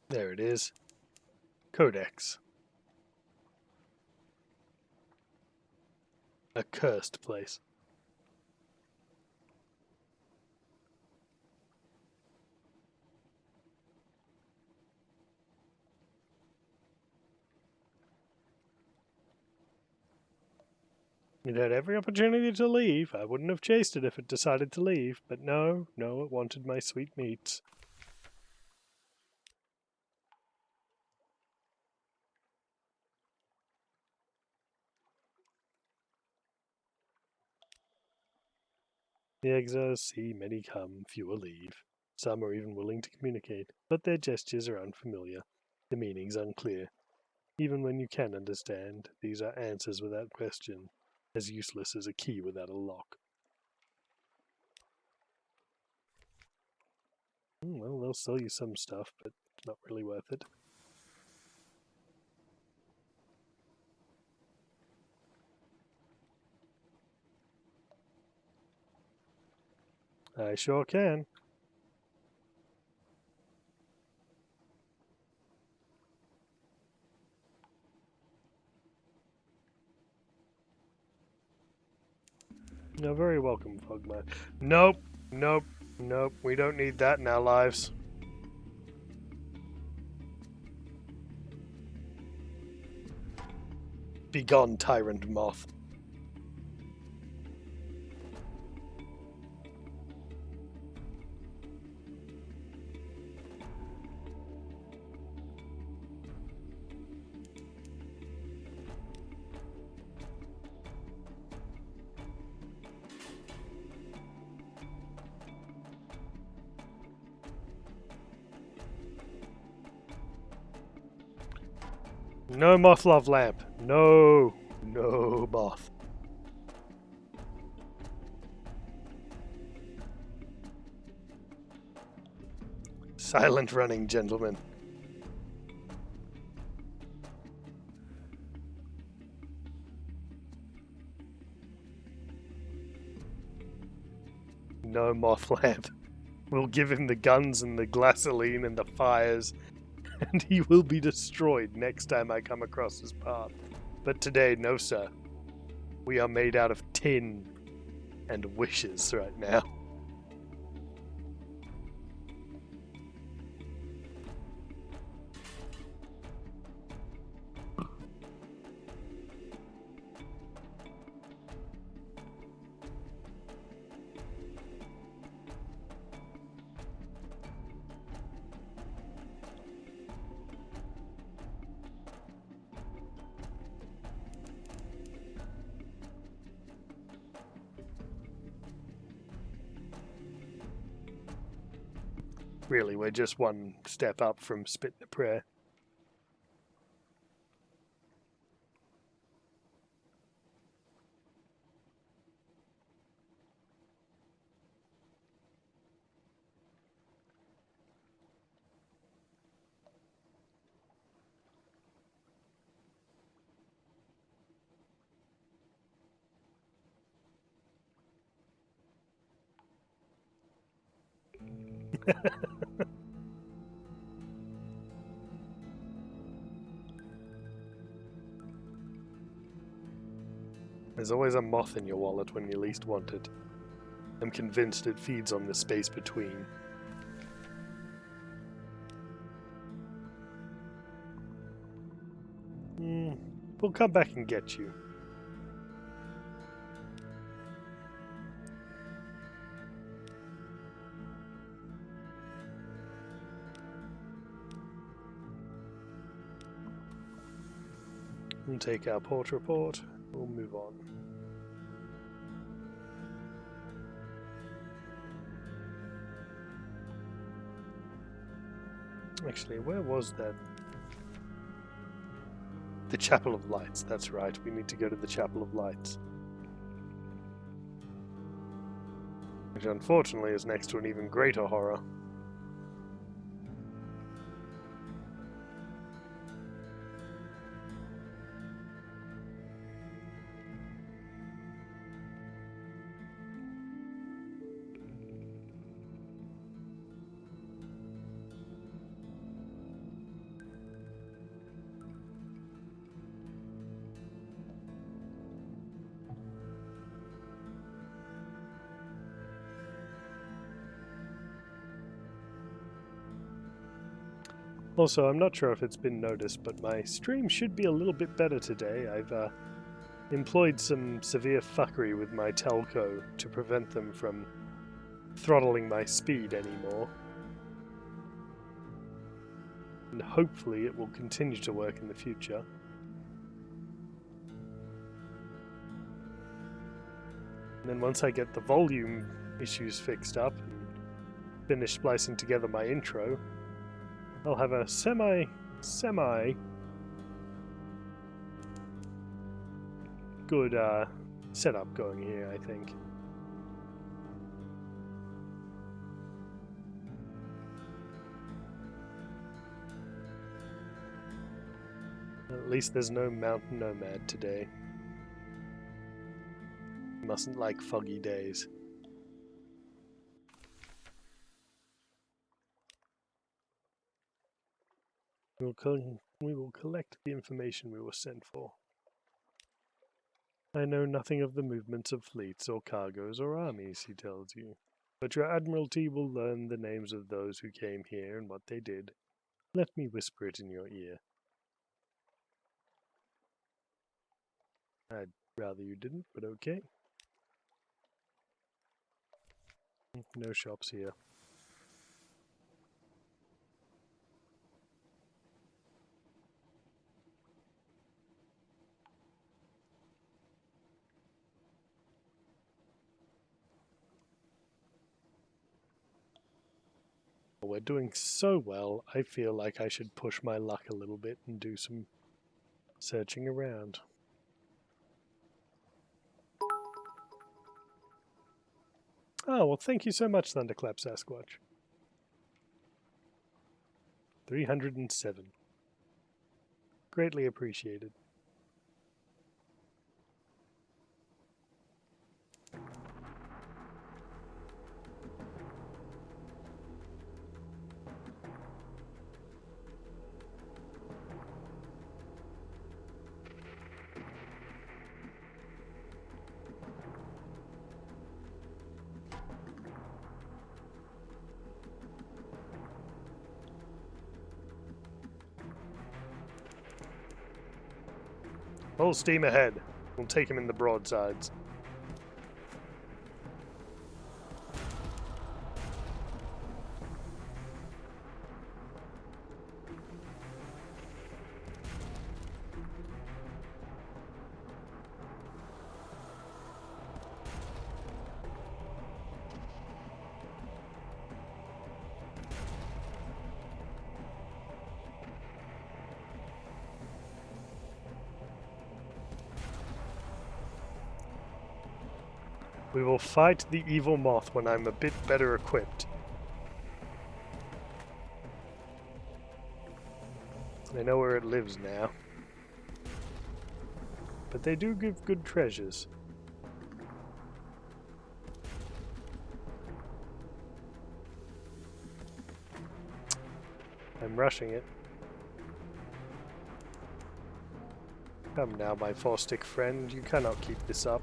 There it is. Codex. A cursed place. It had every opportunity to leave. I wouldn't have chased it if it decided to leave, but no, it wanted my sweetmeats. The exiles see many come, fewer leave. Some are even willing to communicate, but their gestures are unfamiliar. The meaning's unclear. Even when you can understand, these are answers without question, as useless as a key without a lock. Well, they'll sell you some stuff, but not really worth it. I sure can. You're very welcome, Fogman. Nope, nope, nope. We don't need that in our lives. Begone, tyrant moth. No moth love lamp. No. No moth. Silent running, gentlemen. No moth lamp. We'll give him the guns and the gasoline and the fires, and he will be destroyed next time I come across his path. But today, no sir. We are made out of tin and wishes right now. Really, we're just one step up from spitting a prayer. There's always a moth in your wallet when you least want it. I'm convinced it feeds on the space between. We'll come back and get you. We'll take our port report. We'll move on. Actually, where was that? The Chapel of Lights, that's right. We need to go to the Chapel of Lights. Which unfortunately is next to an even greater horror. Also, I'm not sure if it's been noticed, but my stream should be a little bit better today. I've employed some severe fuckery with my telco to prevent them from throttling my speed anymore. And hopefully it will continue to work in the future. And then once I get the volume issues fixed up and finish splicing together my intro, I'll have a semi good setup going here, I think. At least there's no mountain nomad today. Mustn't like foggy days. We will collect the information we were sent for. I know nothing of the movements of fleets or cargoes or armies, he tells you. But your admiralty will learn the names of those who came here and what they did. Let me whisper it in your ear. I'd rather you didn't, but okay. No shops here. We're doing so well, I feel like I should push my luck a little bit and do some searching around. Oh, well, thank you so much, Thunderclap Sasquatch. 307. Greatly appreciated. Full steam ahead. We'll take him in the broadsides. We will fight the evil moth when I'm a bit better equipped. I know where it lives now. But they do give good treasures. I'm rushing it. Come now, my four-stick friend, you cannot keep this up.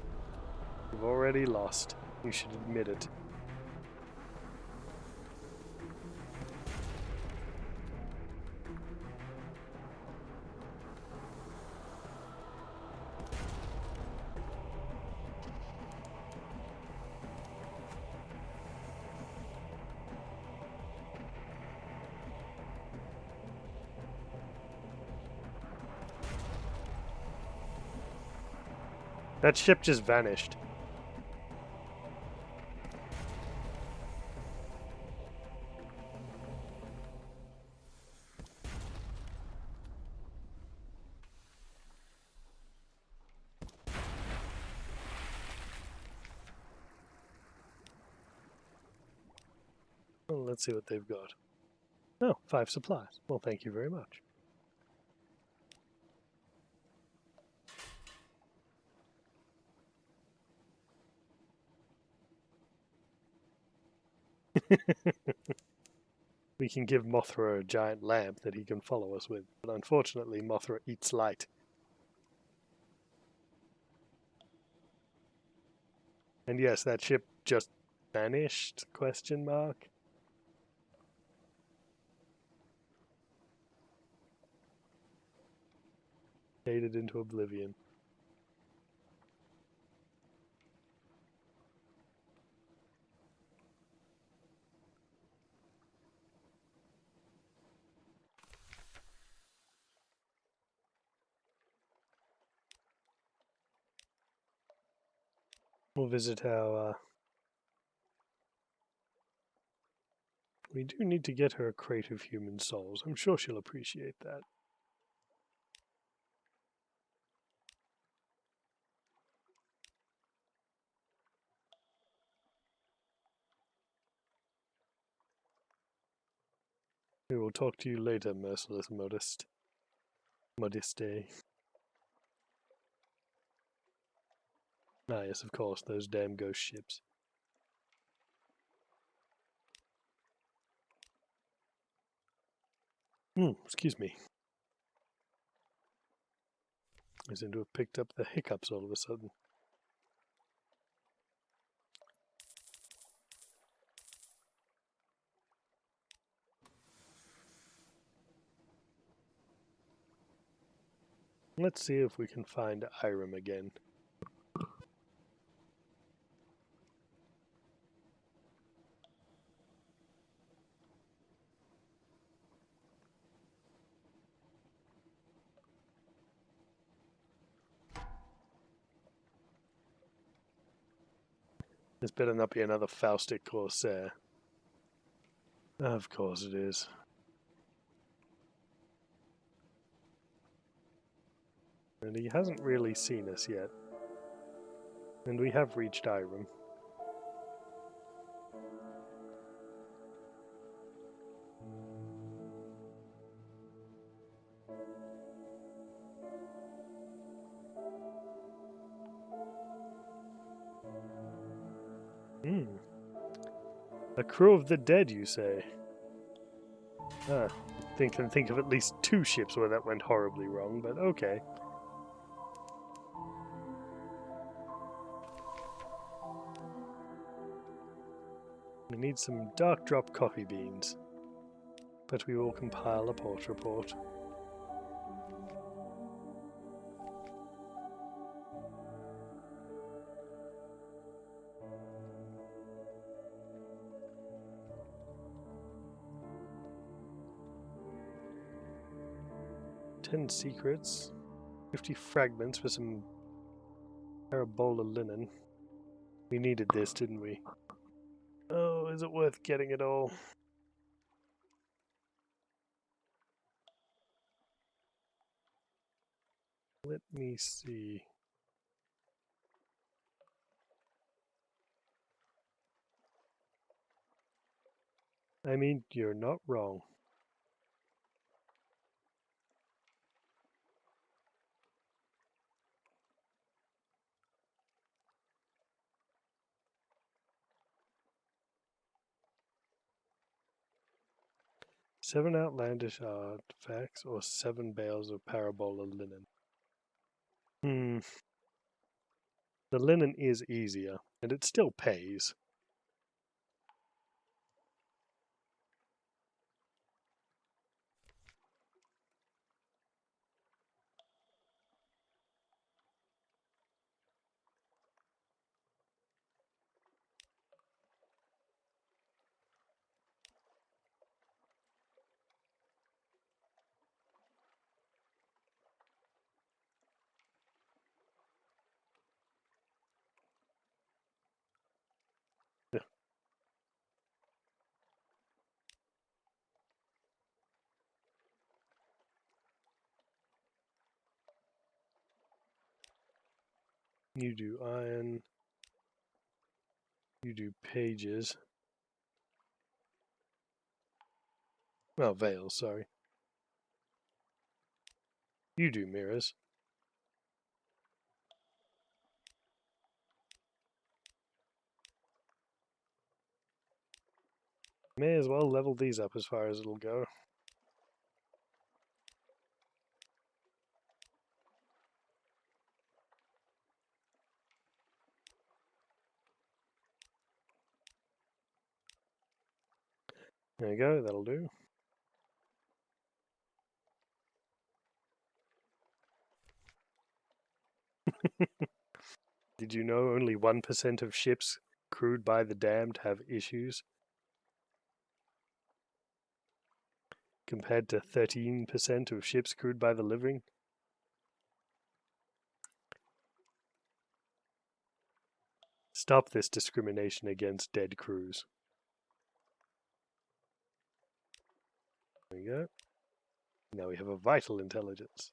You've already lost. You should admit it. That ship just vanished. Well, let's see what they've got. Oh, 5 supplies. Well, thank you very much. We can give Mothra a giant lamp that he can follow us with, but unfortunately Mothra eats light. And yes, that ship just vanished, question mark. Faded into oblivion. We'll visit how We do need to get her a crate of human souls. I'm sure she'll appreciate that. We will talk to you later, merciless modiste. Ah, yes, of course, those damn ghost ships. Excuse me. I seem to have picked up the hiccups all of a sudden. Let's see if we can find Irem again. This better not be another Faustic Corsair. Of course it is. And he hasn't really seen us yet. And we have reached Irem. A crew of the dead, you say? Ah, I can think of at least 2 ships where that went horribly wrong, but okay. We need some dark drop coffee beans. But we will compile a port report. "10 secrets, 50 fragments for some parabola linen." We needed this, didn't we? Oh, is it worth getting it all? Let me see. I mean, you're not wrong. "7 outlandish artifacts or 7 bales of parabola linen." The linen is easier, and it still pays. You do iron. You do pages. Well, veils, sorry. You do mirrors. May as well level these up as far as it'll go. There you go, that'll do. Did you know only 1% of ships crewed by the damned have issues? Compared to 13% of ships crewed by the living? Stop this discrimination against dead crews. There we go. Now we have a vital intelligence,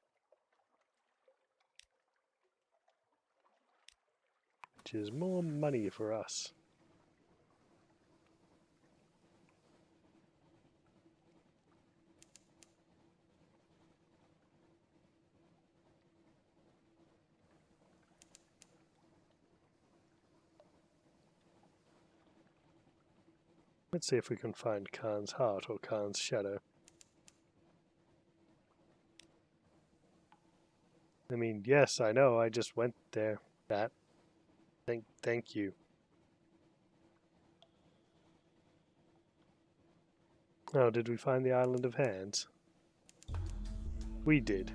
which is more money for us. Let's see if we can find Khan's heart or Khan's shadow. I mean, yes, I know, I just went there. That. Thank you. Oh, did we find the Island of Hands? We did.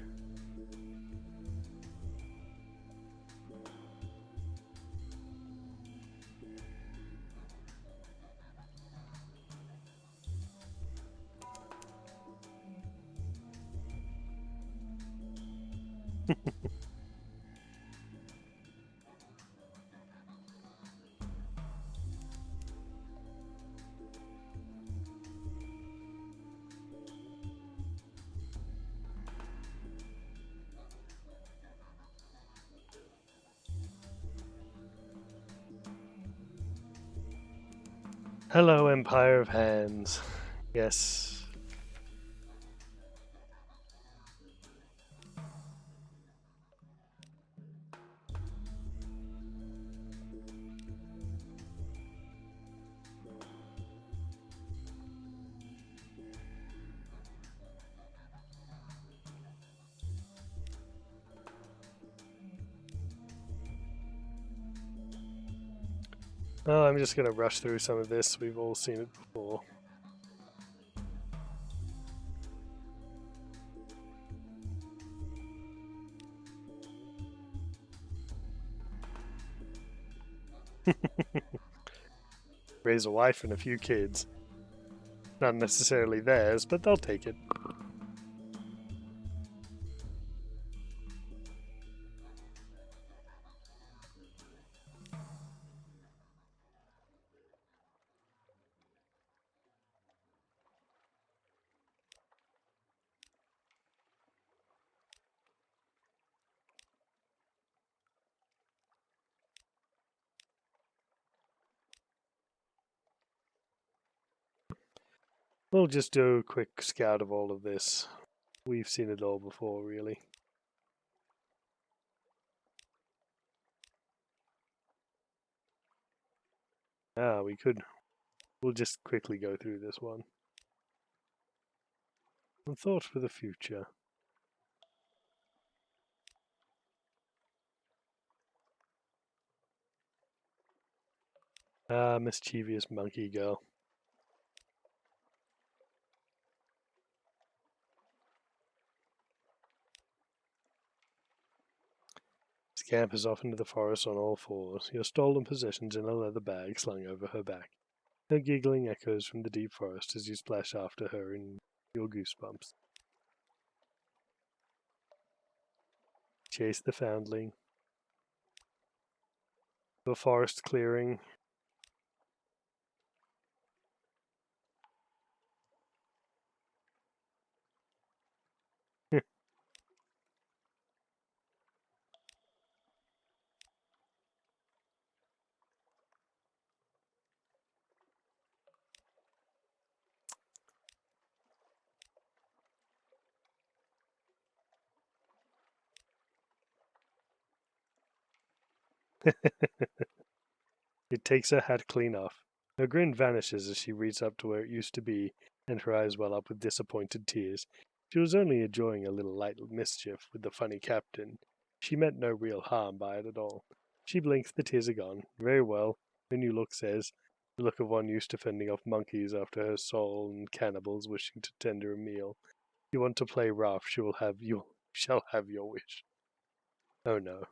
Hello, Empire of Hands. Yes. Oh, I'm just going to rush through some of this. We've all seen it before. Raise a wife and a few kids. Not necessarily theirs, but they'll take it. We'll just do a quick scout of all of this. We've seen it all before, really. Ah, we could. We'll just quickly go through this one. A thought for the future. Ah, mischievous monkey girl. Scampers off into the forest on all fours, your stolen possessions in a leather bag slung over her back. Her giggling echoes from the deep forest as you splash after her in your goosebumps. Chase the foundling. The forest clearing. It takes her hat clean off. Her grin vanishes as she reaches up to where it used to be, and her eyes well up with disappointed tears. She was only enjoying a little light mischief with the funny captain. She meant no real harm by it at all. She blinks, the tears are gone. Very well, her new look says, the look of one used to fending off monkeys after her soul and cannibals wishing to tender a meal. You want to play rough, you shall have your wish. Oh no.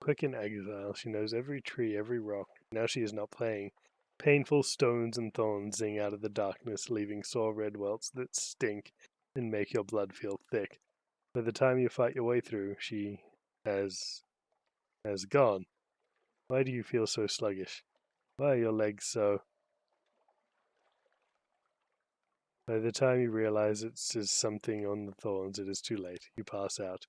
Quick in exile, she knows every tree, every rock. Now she is not playing. Painful stones and thorns zing out of the darkness, leaving sore red welts that stink and make your blood feel thick. By the time you fight your way through, she has gone. Why do you feel so sluggish? Why are your legs so... By the time you realize it's something on the thorns, it is too late. You pass out.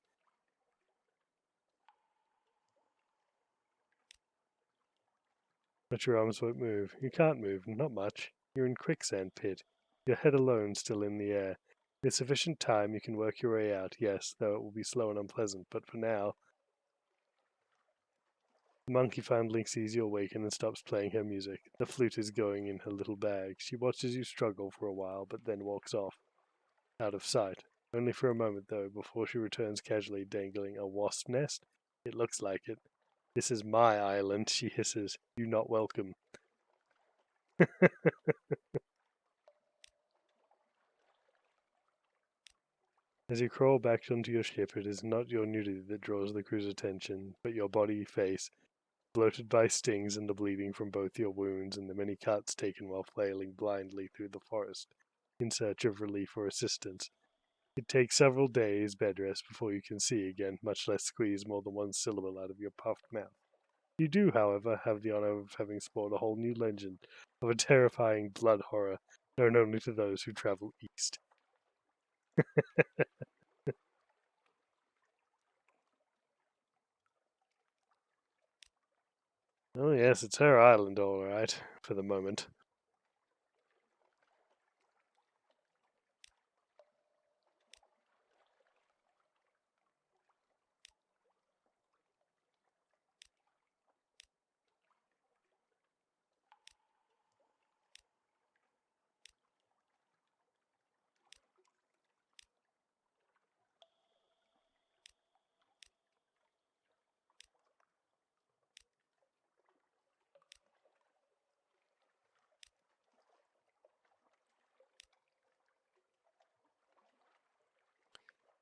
But your arms won't move. You can't move, not much. You're in quicksand pit. Your head alone still in the air. With sufficient time, you can work your way out, yes, though it will be slow and unpleasant, but for now... The monkey finally sees you awaken and stops playing her music. The flute is going in her little bag. She watches you struggle for a while, but then walks off. Out of sight. Only for a moment, though, before she returns casually dangling a wasp nest. It looks like it. This is my island, she hisses. You not welcome. As you crawl back onto your ship, it is not your nudity that draws the crew's attention, but your body face, bloated by stings and the bleeding from both your wounds and the many cuts taken while flailing blindly through the forest in search of relief or assistance. It takes several days bed rest before you can see again, much less squeeze more than one syllable out of your puffed mouth. You do, however, have the honor of having spawned a whole new legend of a terrifying blood horror known only to those who travel east. Oh yes, it's her island all right, for the moment.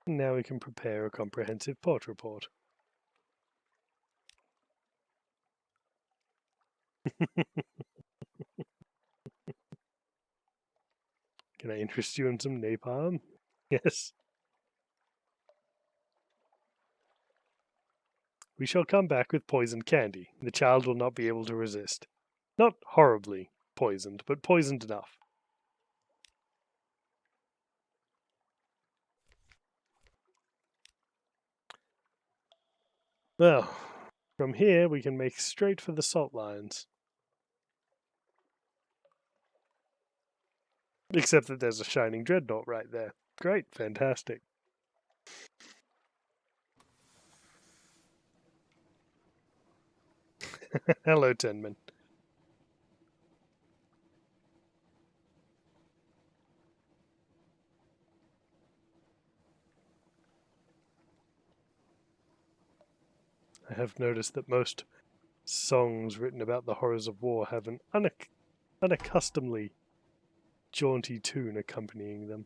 Now we can prepare a comprehensive port report. Can I interest you in some napalm? Yes. We shall come back with poisoned candy. The child will not be able to resist. Not horribly poisoned, but poisoned enough. Well, from here we can make straight for the salt lines. Except that there's a shining dreadnought right there. Great, fantastic. Hello, Tenman. I have noticed that most songs written about the horrors of war have an unaccustomedly jaunty tune accompanying them.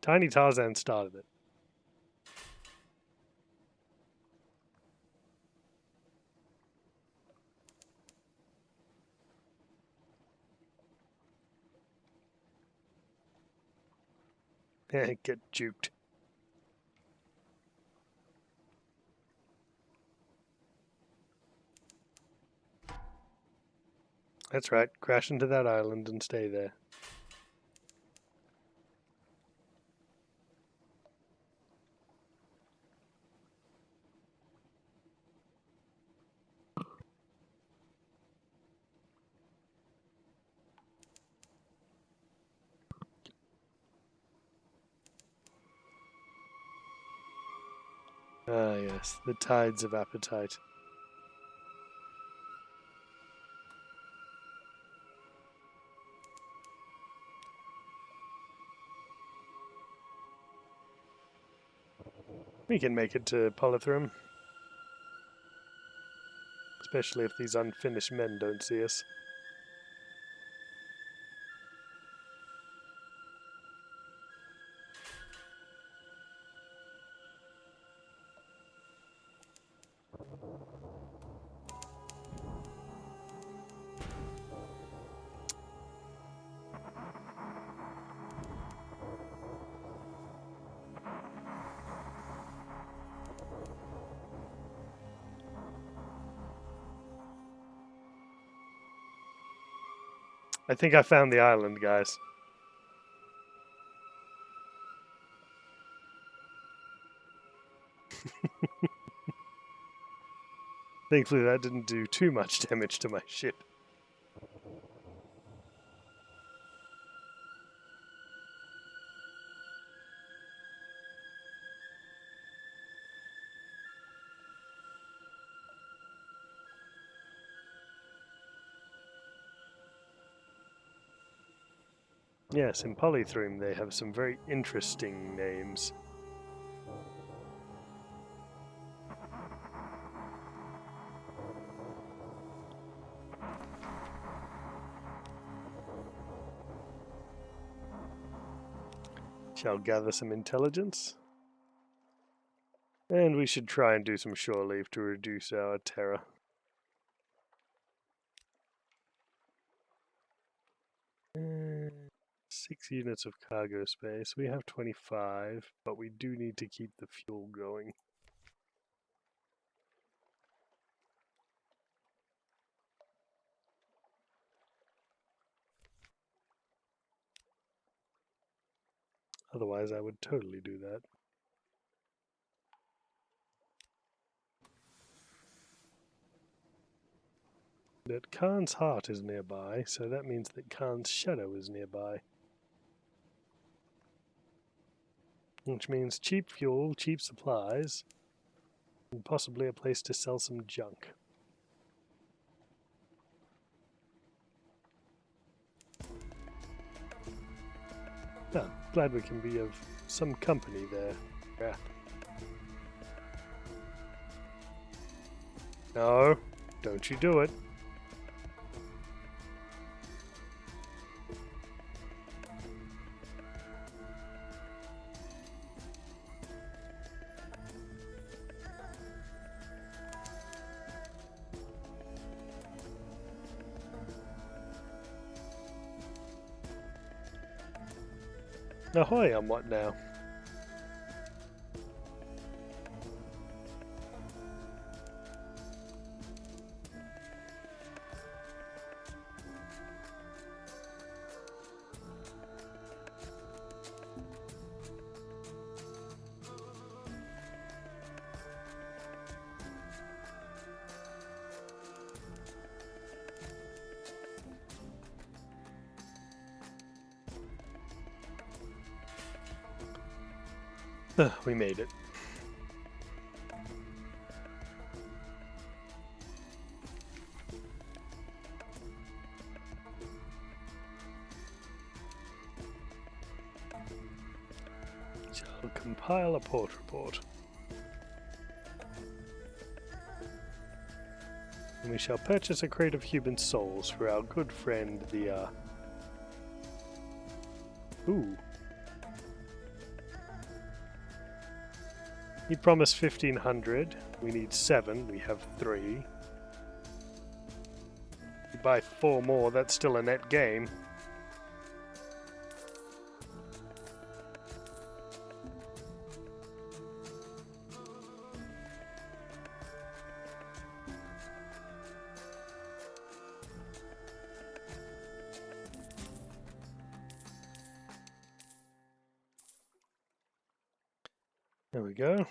Tiny Tarzan started it. Get juked. That's right, crash into that island and stay there. Ah, yes, the tides of appetite. We can make it to Polythrum. Especially if these unfinished men don't see us. I think I found the island, guys. Thankfully that didn't do too much damage to my ship. Yes, in Polythreme they have some very interesting names. Shall gather some intelligence. And we should try and do some shore leave to reduce our terror. Uh, 6 units of cargo space. We have 25, but we do need to keep the fuel going. Otherwise, I would totally do that. But Khan's Heart is nearby, so that means that Khan's Shadow is nearby. Which means cheap fuel, cheap supplies, and possibly a place to sell some junk. Oh, glad we can be of some company there. Yeah. No, don't you do it. Ahoy on what now? We made it. Shall compile a port report. And we shall purchase a crate of human souls for our good friend the Ooh. He promised 1,500. We need 7. We have 3. You buy 4 more, that's still a net gain. There we go.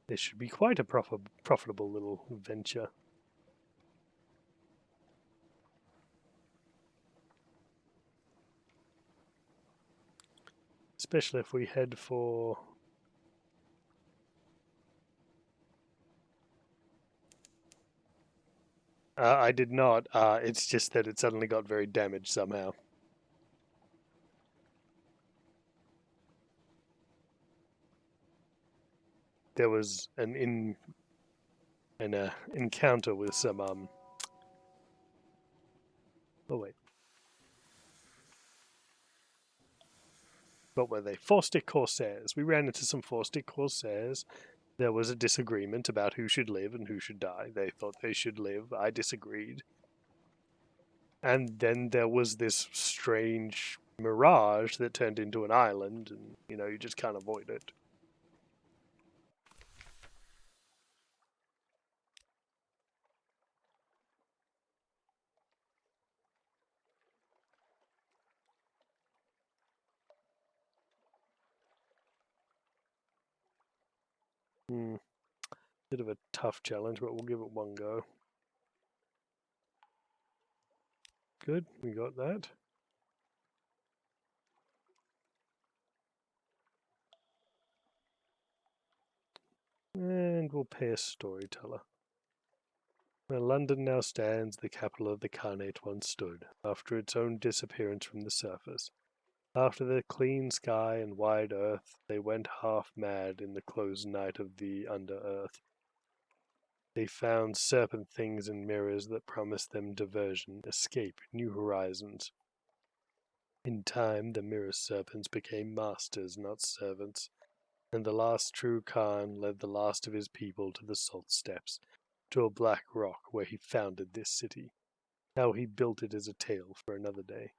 This should be quite a profitable little venture. Especially if we head for... I did not. It's just that it suddenly got very damaged somehow. There was an encounter with some oh wait, what were they? Four-stick corsairs. We ran into some four-stick corsairs. There was a disagreement about who should live and who should die. They thought they should live. I disagreed. And then there was this strange mirage that turned into an island, and you just can't avoid it. Bit of a tough challenge, but we'll give it one go. Good, we got that. And we'll pay a storyteller. Where London now stands, the capital of the Khanate once stood, after its own disappearance from the surface. After the clean sky and wide earth, they went half mad in the closed night of the under-earth. They found serpent things and mirrors that promised them diversion, escape, new horizons. In time, the mirror serpents became masters, not servants, and the last true Khan led the last of his people to the salt steppes, to a black rock where he founded this city. How he built it is a tale for another day.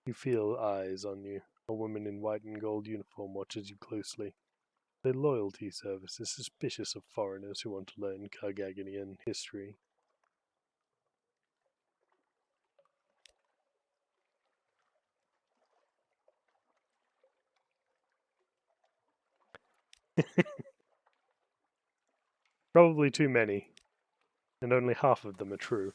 You feel eyes on you. A woman in white and gold uniform watches you closely. The loyalty service is suspicious of foreigners who want to learn Kargaginian history. Probably too many, and only half of them are true.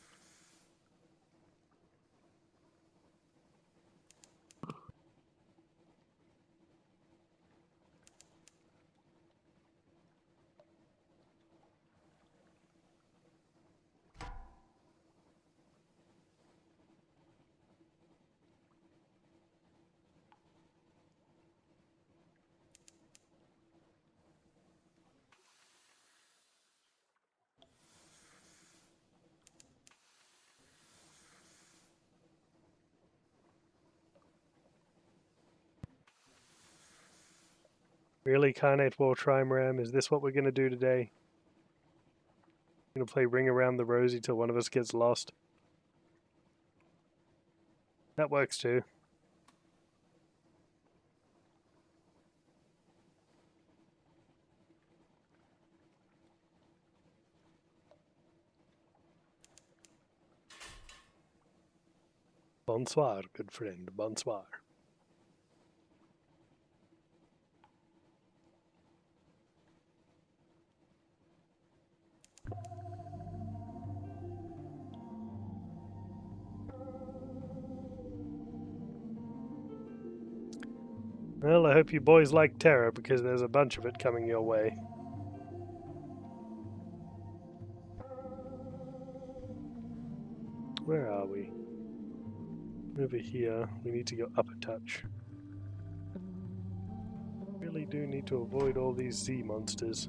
Really, Khanate War Trimaram? Is this what we're going to do today? Going to play Ring Around the Rosie till one of us gets lost? That works too. Bonsoir, good friend, bonsoir. Well, I hope you boys like terror, because there's a bunch of it coming your way. Where are we? Over here. We need to go up a touch. Really do need to avoid all these Z monsters.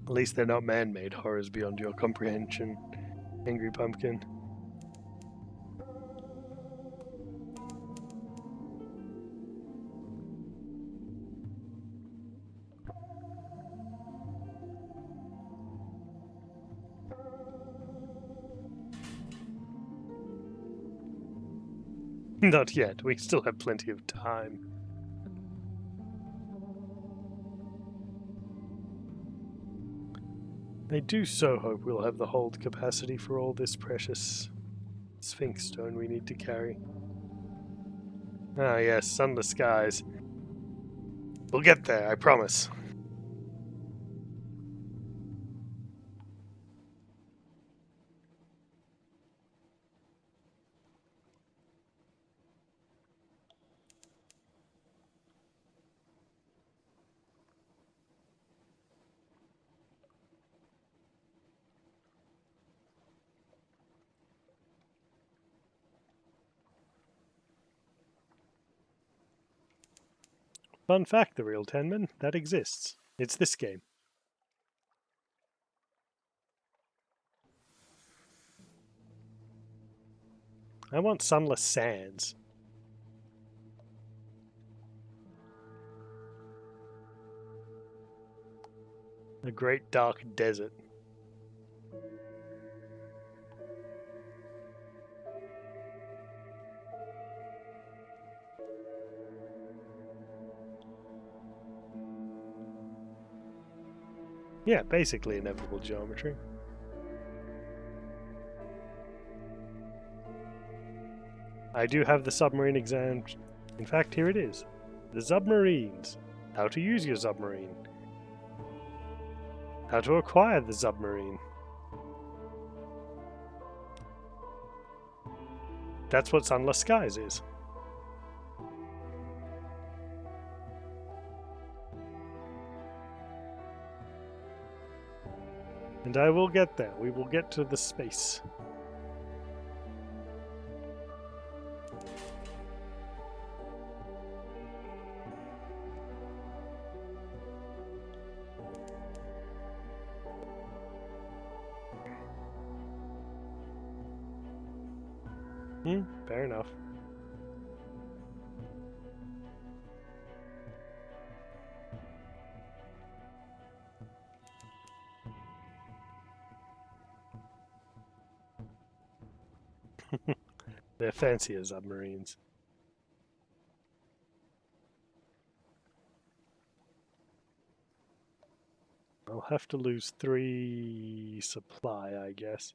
At least they're not man-made horrors beyond your comprehension, Angry Pumpkin. Not yet, we still have plenty of time. I do so hope we'll have the hold capacity for all this precious Sphinx stone we need to carry. Ah yes, sunless skies. We'll get there, I promise. Fun fact, the real Tenman, that exists. It's this game. I want sunless sands. A great dark desert. Yeah, basically inevitable geometry. I do have the submarine exam. In fact, here it is. The submarines. How to use your submarine. How to acquire the submarine. That's what Sunless Skies is. And I will get there. We will get to the space. Fair enough. They're fancier submarines. I'll have to lose 3 supply, I guess.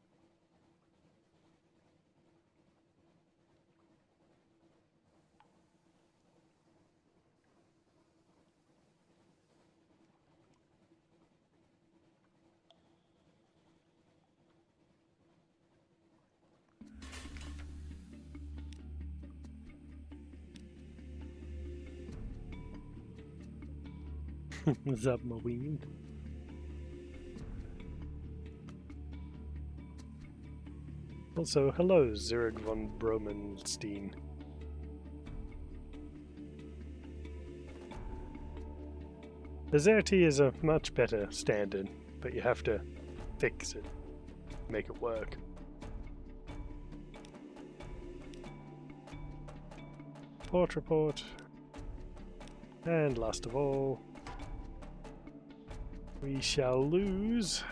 Submarine. Also, hello, Zurich von Bromenstein. Azerty is a much better standard, but you have to fix it, make it work. Port report. And last of all, we shall lose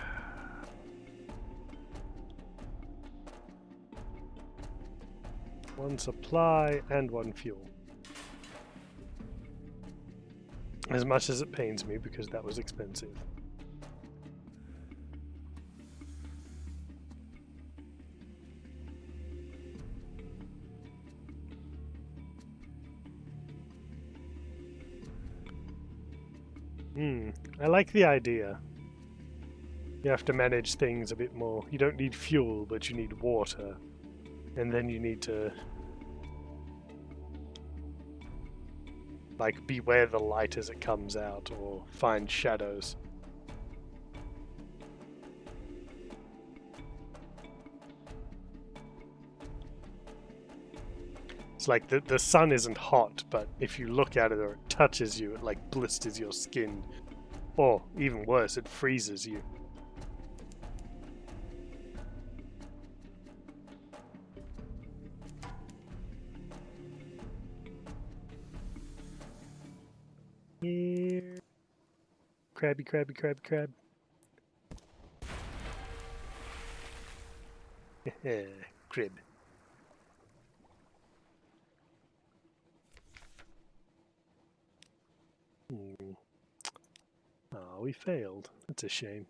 one supply and 1 fuel. As much as it pains me, because that was expensive. I like the idea. You have to manage things a bit more. You don't need fuel, but you need water. And then you need to, like, beware the light as it comes out, or find shadows. It's like the sun isn't hot, but if you look at it or it touches you, it like blisters your skin. Or, even worse, it freezes you. Here. Crabby, crabby, crabby, crab. Crib. Oh, we failed. That's a shame.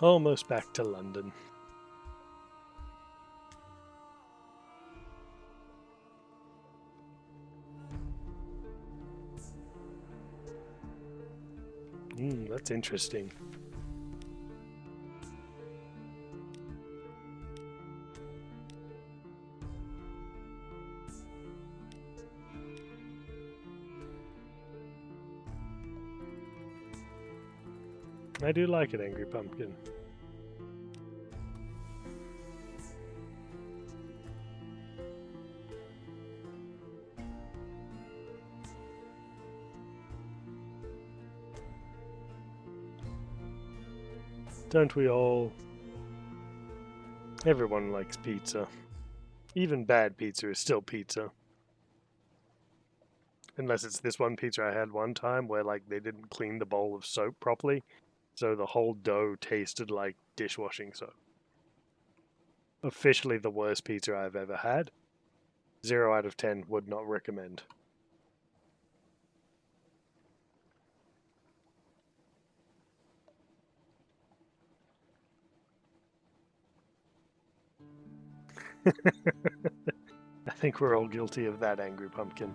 Almost back to London. That's interesting. I do like it, Angry Pumpkin. Don't we all? Everyone likes pizza. Even bad pizza is still pizza. Unless it's this one pizza I had one time where like they didn't clean the bowl of soap properly, so the whole dough tasted like dishwashing soap. Officially the worst pizza I've ever had. 0 out of 10, would not recommend. I think we're all guilty of that, Angry Pumpkin.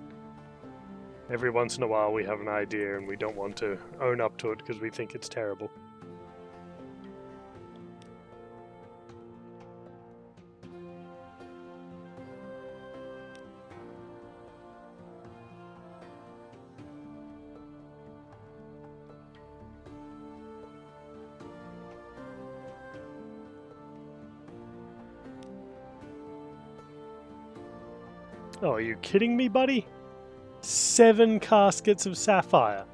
Every once in a while we have an idea and we don't want to own up to it because we think it's terrible. Oh, are you kidding me, buddy? 7 caskets of sapphire.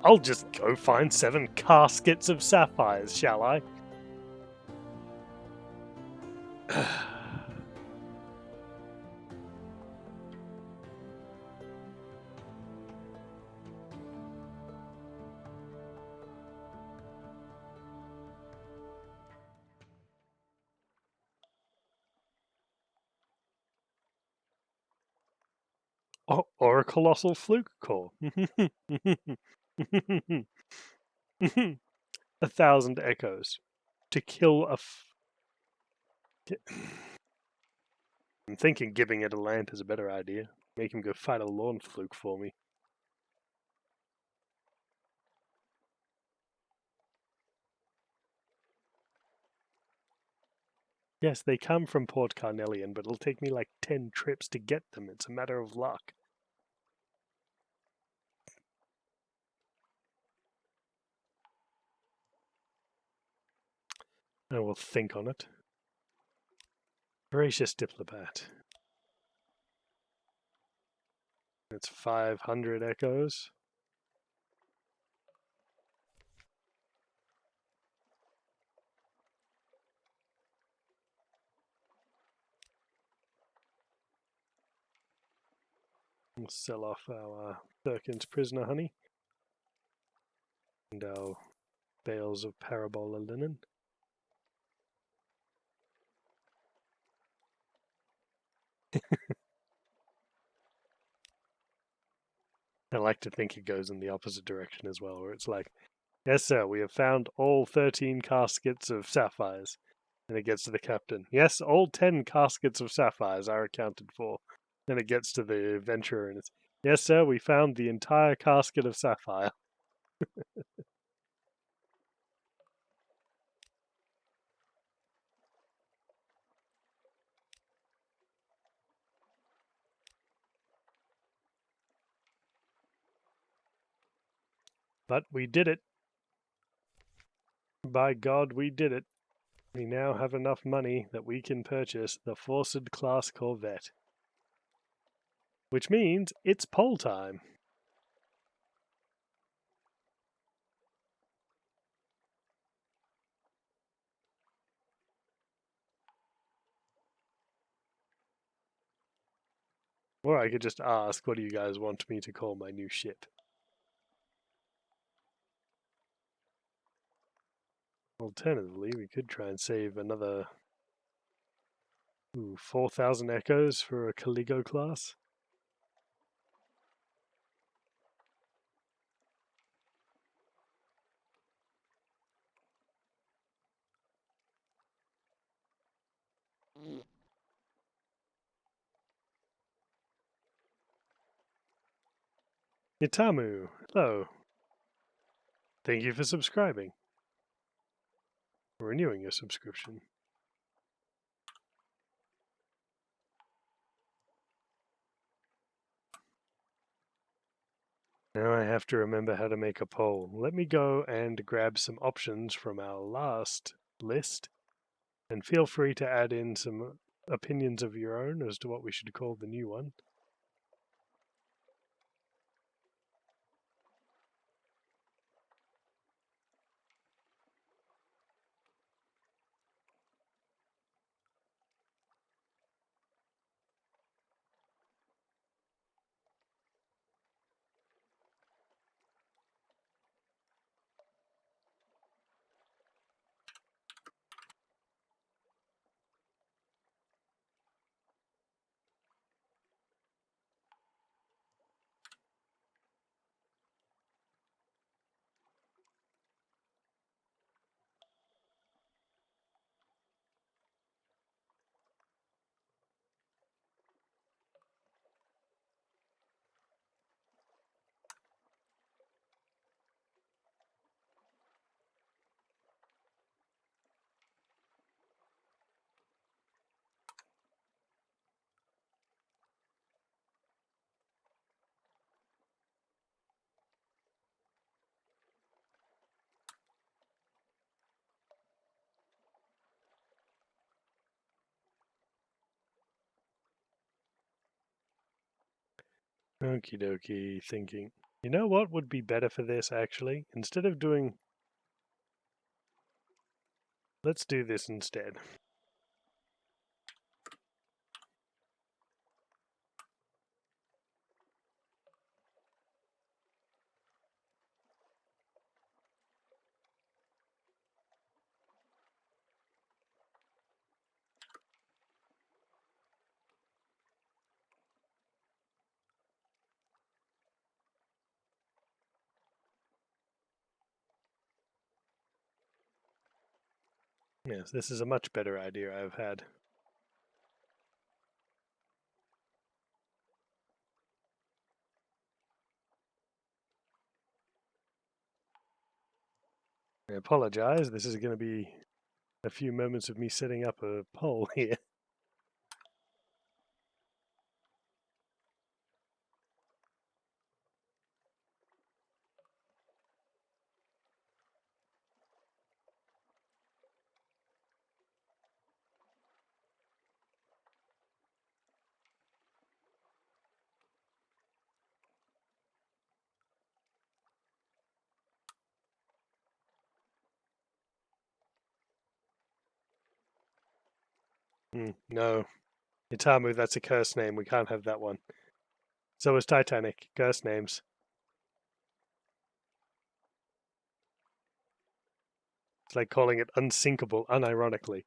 I'll just go find 7 caskets of sapphires, shall I? Or a colossal fluke core. 1,000 echoes to kill a. I'm thinking giving it a land is a better idea. Make him go fight a lawn fluke for me. Yes, they come from Port Carnelian, but it'll take me like 10 trips to get them. It's a matter of luck. I will think on it. Gracious diplomat. It's 500 echoes. We'll sell off our Birkin's prisoner honey and our bales of parabola linen. I like to think it goes in the opposite direction as well, where it's like, yes, sir, we have found all 13 caskets of sapphires. And it gets to the captain. Yes, all 10 caskets of sapphires are accounted for. Then it gets to the adventurer and it's, yes, sir, we found the entire casket of sapphire. But we did it. By God, we did it. We now have enough money that we can purchase the Forced Class Corvette. Which means it's poll time. Or I could just ask, what do you guys want me to call my new ship? Alternatively, we could try and save another 4,000 echoes for a Caligo class. Itamu, hello. Thank you for subscribing. Renewing your subscription. Now I have to remember how to make a poll. Let me go and grab some options from our last list, and feel free to add in some opinions of your own as to what we should call the new one. Okie dokie, thinking. You know what would be better for this, actually? Instead of doing... Let's do this instead. Yes, this is a much better idea I've had. I apologize, this is going to be a few moments of me setting up a poll here. No. Itamu, that's a curse name. We can't have that one. So is Titanic. Curse names. It's like calling it unsinkable, unironically.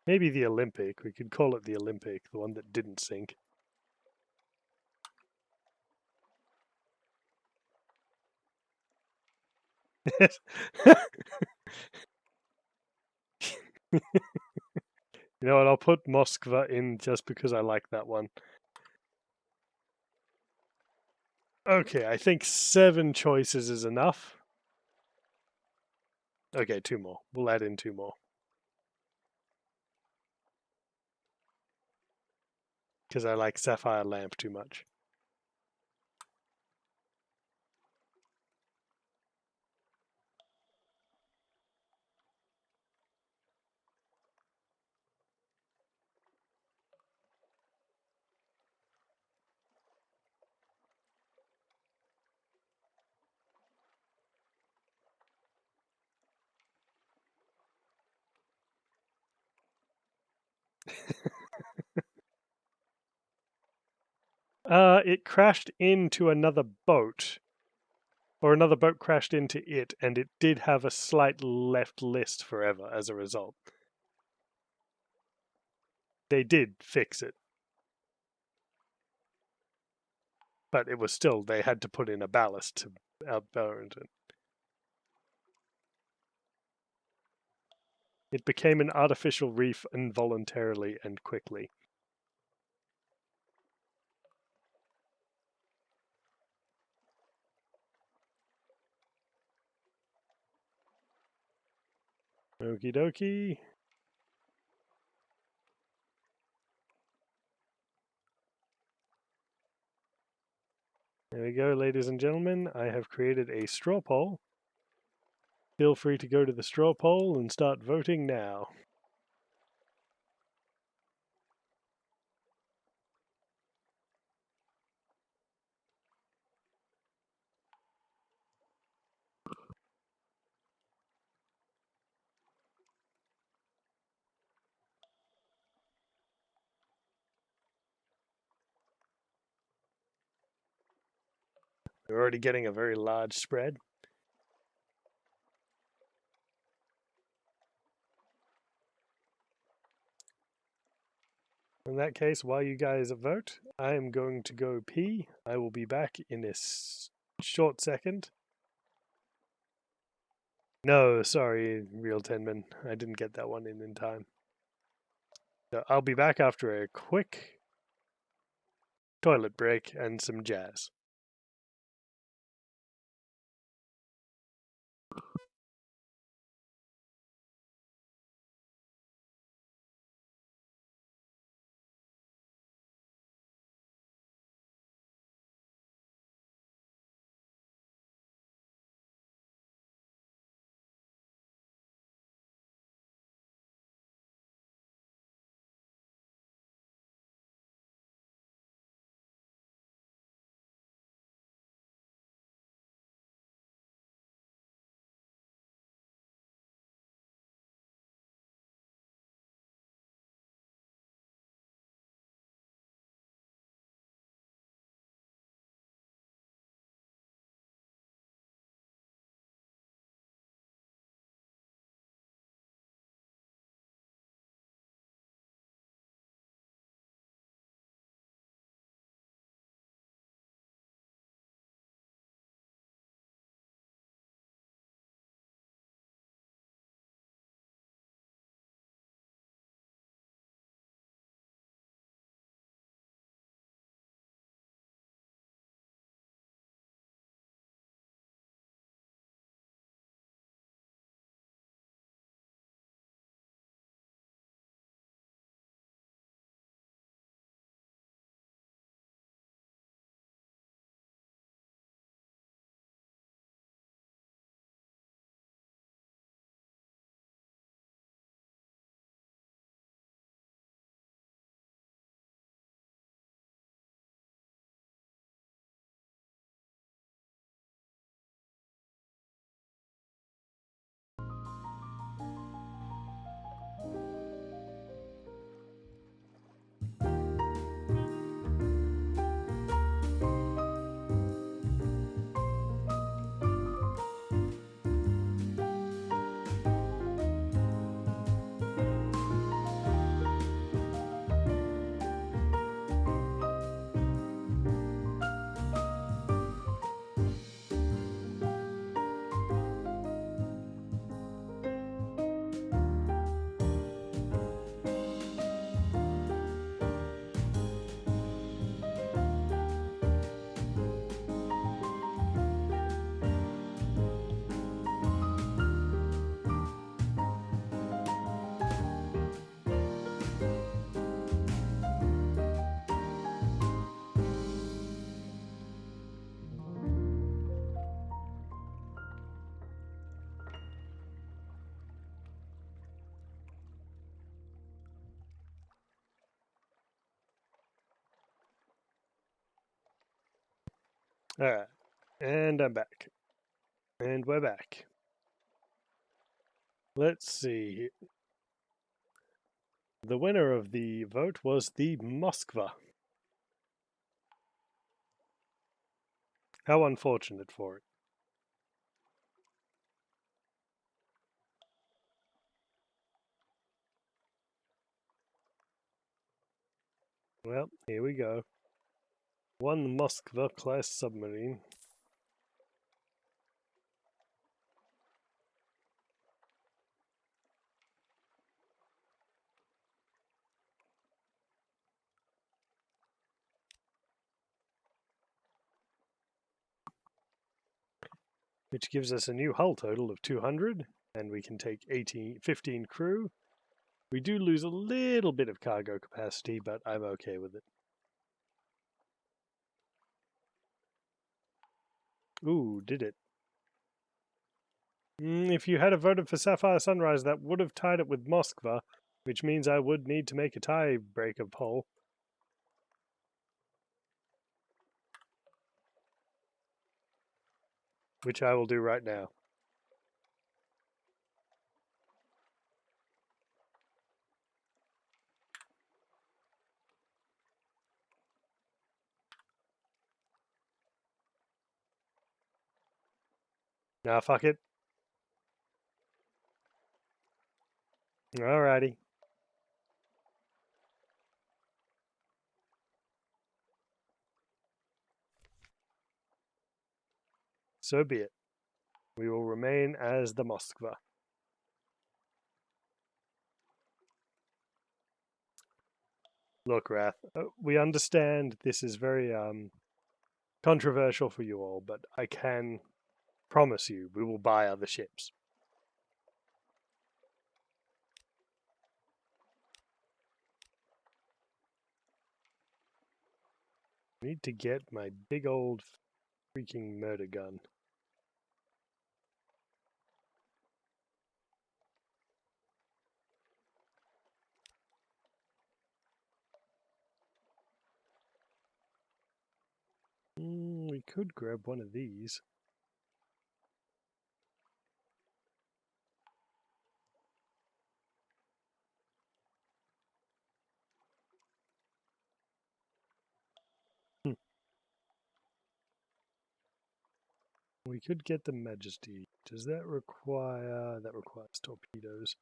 Maybe the Olympic. We could call it the Olympic, the one that didn't sink. You know what? I'll put Moskva in just because I like that one. Okay, I think 7 choices is enough. Okay, 2 more. We'll add in 2 more. Because I like Sapphire Lamp too much. It crashed into another boat. Or another boat crashed into it, and it did have a slight left list forever as a result. They did fix it. But it was still, they had to put in a ballast to outbalance it. It became an artificial reef involuntarily and quickly. Okie dokie. There we go, ladies and gentlemen. I have created a straw poll. Feel free to go to the straw poll and start voting now. We're already getting a very large spread. In that case, while you guys vote, I am going to go pee. I will be back in a short second. No, sorry, Real Tenman. I didn't get that one in time. So I'll be back after a quick toilet break and some jazz. Alright, and I'm back. And we're back. Let's see. The winner of the vote was the Moskva. How unfortunate for it. Well, here we go. One Moskva class submarine. Which gives us a new hull total of 200. and we can take 15 crew. We do lose a little bit of cargo capacity, but I'm okay with it. Ooh, did it? If you had voted for Sapphire Sunrise, that would have tied it with Moskva, which means I would need to make a tiebreaker poll. Which I will do right now. Nah, fuck it. Alrighty. So be it. We will remain as the Moskva. Look, Wrath, we understand this is very controversial for you all, but I can promise you we will buy other ships. I need to get my big old freaking murder gun. We could grab one of these. We could get the Majesty. Does that require... That requires torpedoes.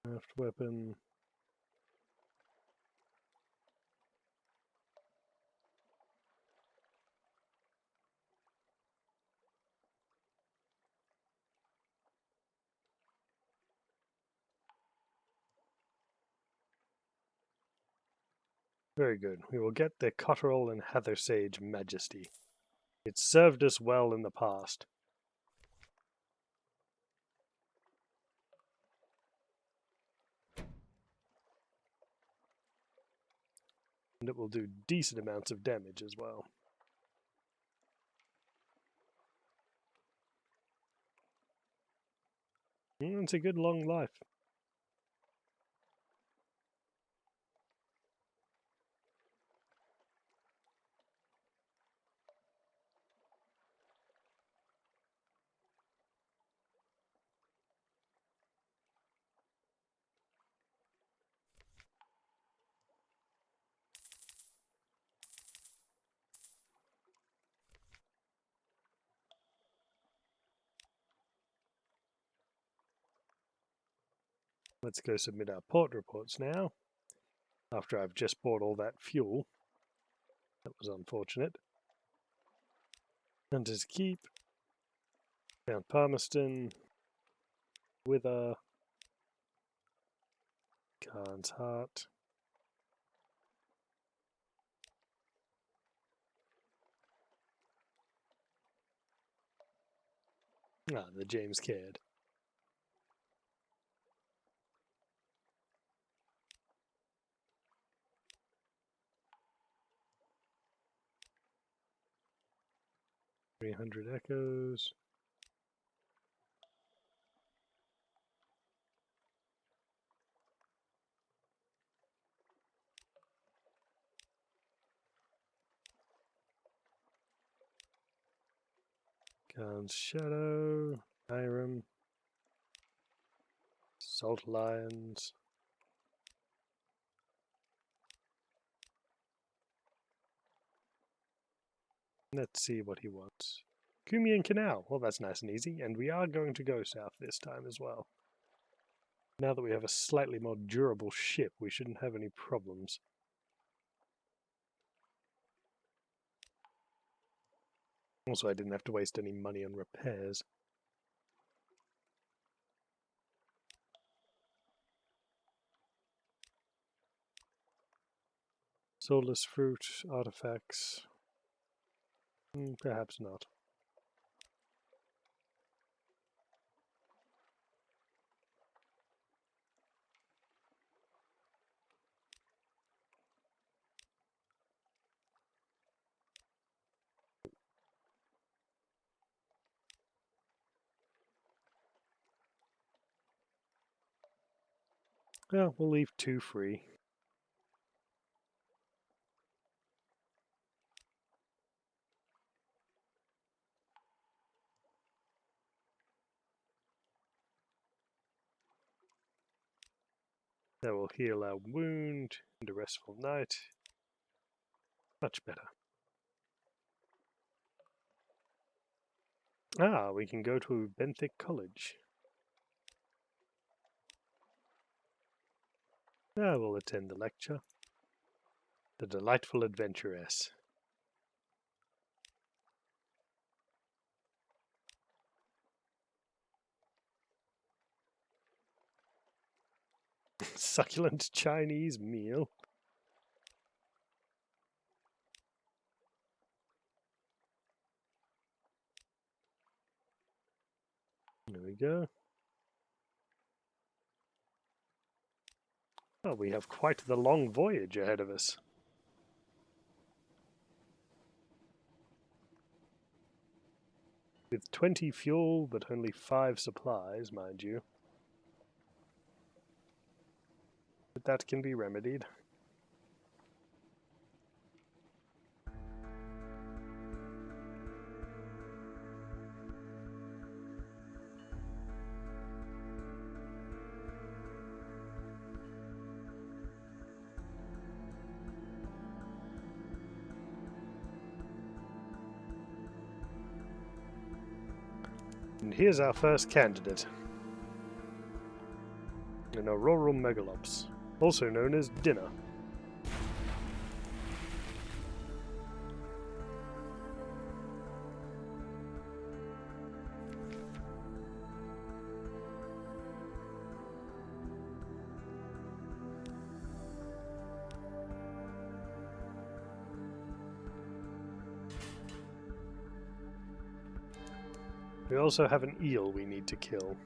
Aft weapon. Very good. We will get the Cotterell and Heathersage Majesty. It served us well in the past. And it will do decent amounts of damage as well. It's a good long life. Let's go submit our port reports now. After I've just bought all that fuel. That was unfortunate. Hunter's Keep. Mount Palmerston. Wither. Khan's Heart. Ah, the James Caird. $300 echoes. Khan's Shadow. Hiram. Salt Lions. Let's see what he wants. Cumian Canal. Well, that's nice and easy. And we are going to go south this time as well. Now that we have a slightly more durable ship, we shouldn't have any problems. Also, I didn't have to waste any money on repairs. Soulless fruit, artifacts. Perhaps not. Well, we'll leave 2 free. That will heal our wound and a restful night. Much better. Ah, we can go to Benthic College. I will attend the lecture. The Delightful Adventuress. Succulent Chinese meal. There we go. Oh, we have quite the long voyage ahead of us. With 20 fuel, but only 5 supplies, mind you. But that can be remedied. And here's our first candidate. An auroral megalops, also known as dinner. We also have an eel we need to kill.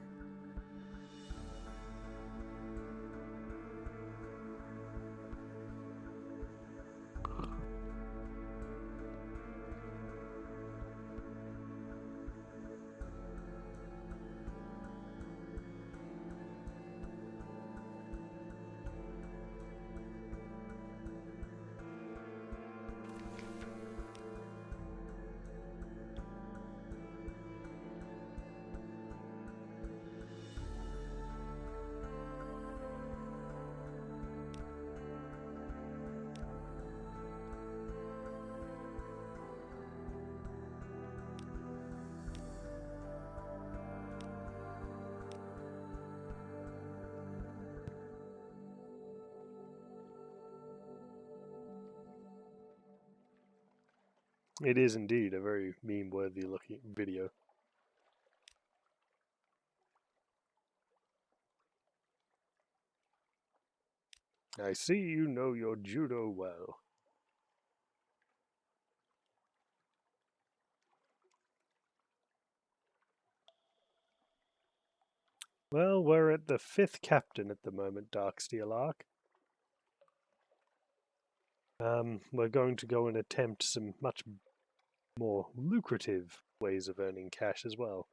It is indeed a very meme-worthy looking video. I see you know your judo well. Well, we're at the 5th captain at the moment, Darksteel Arc. We're going to go and attempt some much more lucrative ways of earning cash as well.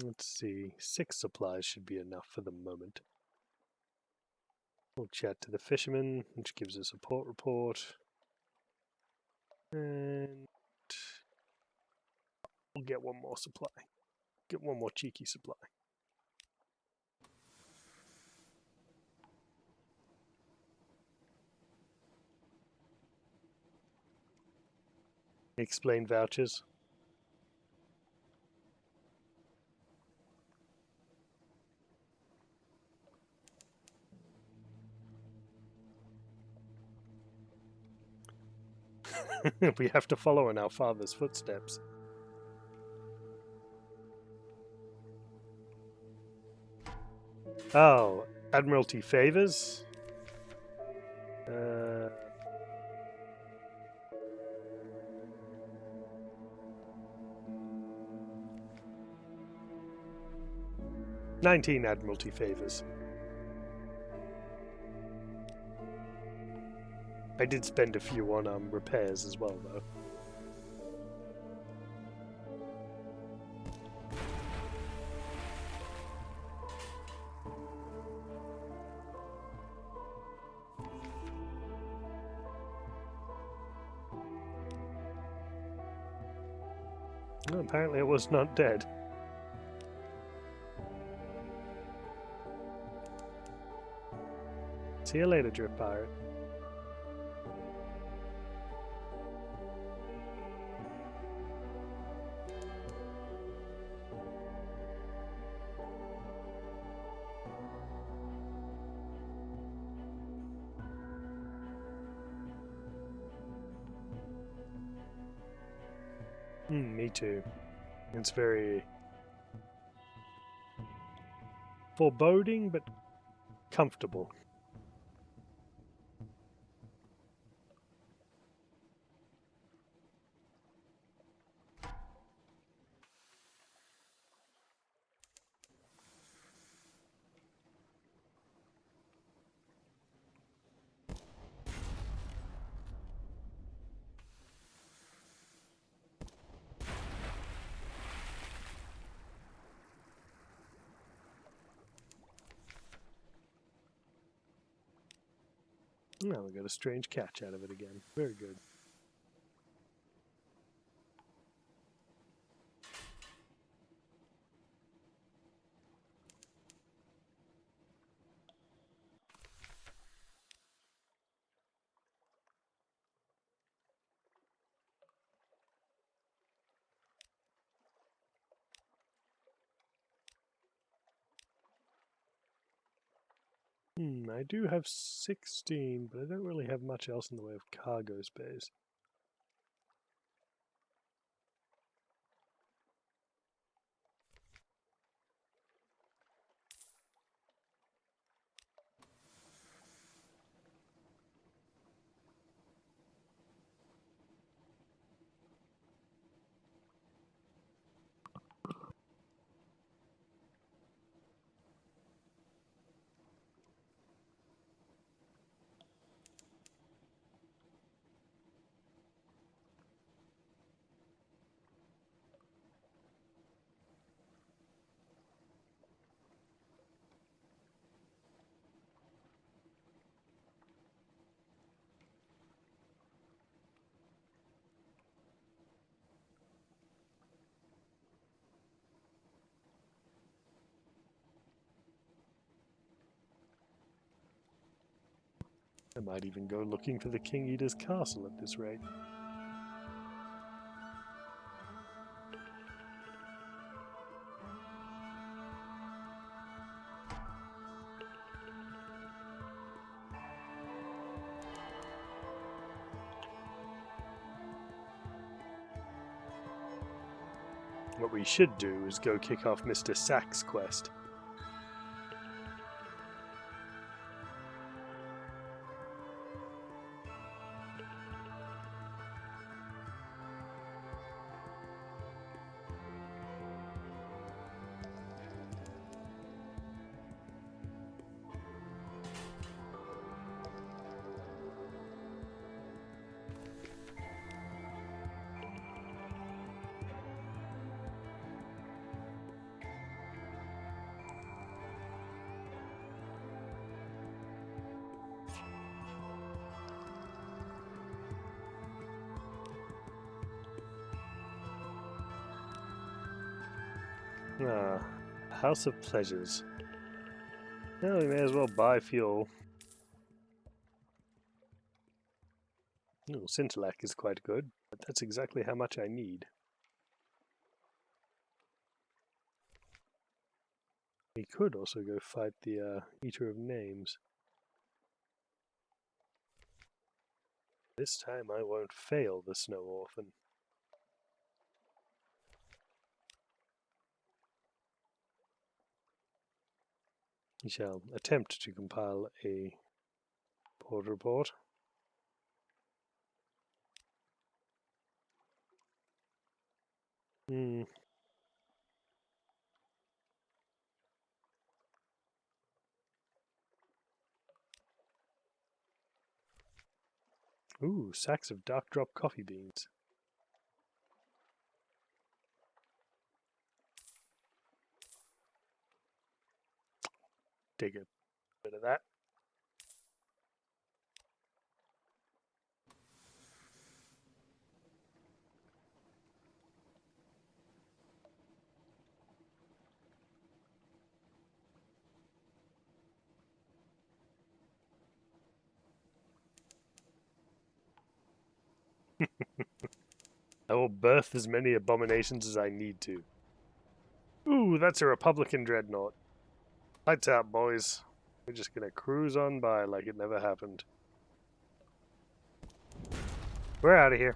Let's see, 6 supplies should be enough for the moment. We'll chat to the fisherman, which gives us a port report. And we'll get one more supply. Get one more cheeky supply. Explain vouchers. We have to follow in our father's footsteps. Oh, Admiralty favors. 19 Admiralty favors. I did spend a few on repairs as well, though. Well, apparently it was not dead. See you later, Drip Pirate. Me too. It's very foreboding, but comfortable. Now we got a strange catch out of it again. Very good. I do have 16, but I don't really have much else in the way of cargo space. I might even go looking for the King Eater's castle at this rate. What we should do is go kick off Mr. Sack's quest. House of Pleasures. Well, we may as well buy fuel. Scintillac is quite good, but that's exactly how much I need. We could also go fight the Eater of Names. This time I won't fail the Snow Orphan. We shall attempt to compile a port report. Ooh, sacks of dark drop coffee beans. Take a bit of that. I will birth as many abominations as I need to. Ooh, that's a Republican dreadnought. Lights out, boys. We're just gonna cruise on by like it never happened. We're out of here.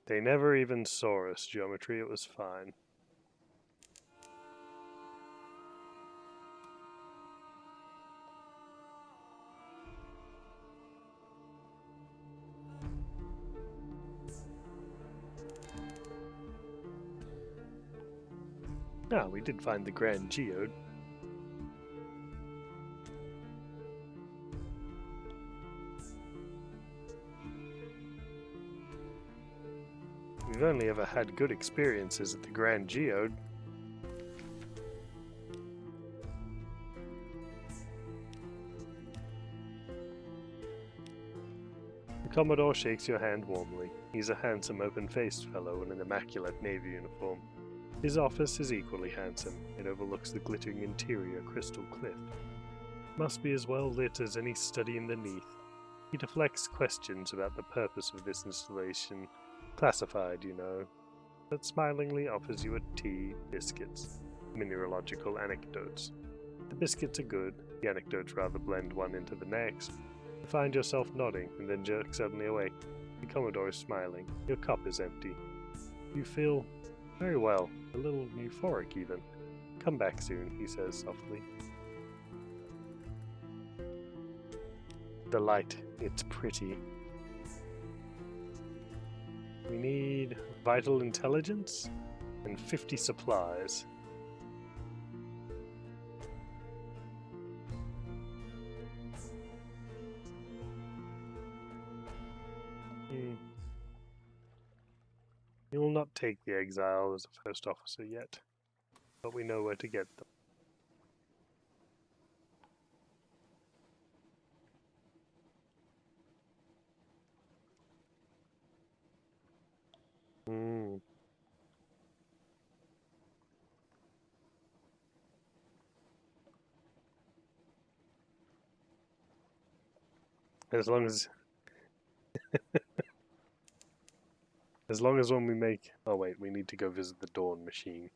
They never even saw us, Geometry. It was fine. Ah, we did find the Grand Geode. We've only ever had good experiences at the Grand Geode. The Commodore shakes your hand warmly. He's a handsome, open-faced fellow in an immaculate Navy uniform. His office is equally handsome. It overlooks the glittering interior crystal cliff. Must be as well lit as any study underneath. He deflects questions about the purpose of this installation. Classified, you know. But smilingly offers you a tea, biscuits, mineralogical anecdotes. The biscuits are good, the anecdotes rather blend one into the next. You find yourself nodding and then jerk suddenly awake. The Commodore is smiling. Your cup is empty. You feel very well, a little euphoric even. Come back soon, he says softly. The light, it's pretty. We need vital intelligence and 50 supplies. You will not take the exile as a first officer yet, but we know where to get them. As long as when we make... Oh wait, we need to go visit the Dawn machine.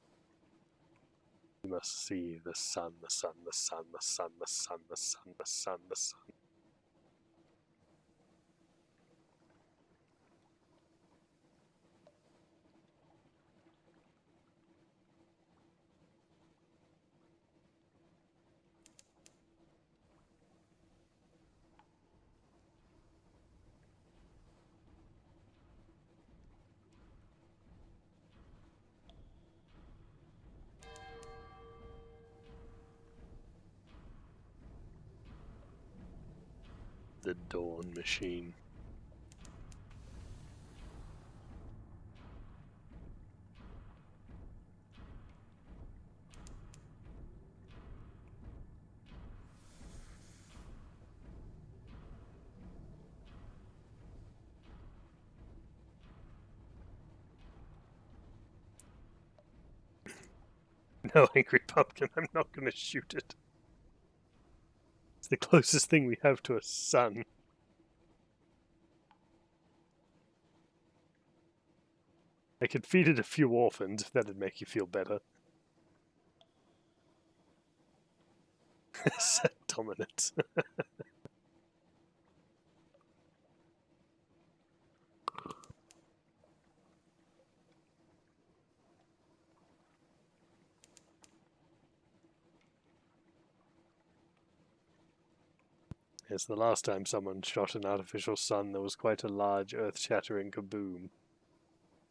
We must see the sun, the sun, the sun, the sun, the sun, the sun, the sun, the sun. The Dawn machine. No, Angry Pumpkin, I'm not going to shoot it. It's the closest thing we have to a sun. I could feed it a few orphans if that'd make you feel better. Set dominance. Yes, the last time someone shot an artificial sun, there was quite a large earth-shattering kaboom,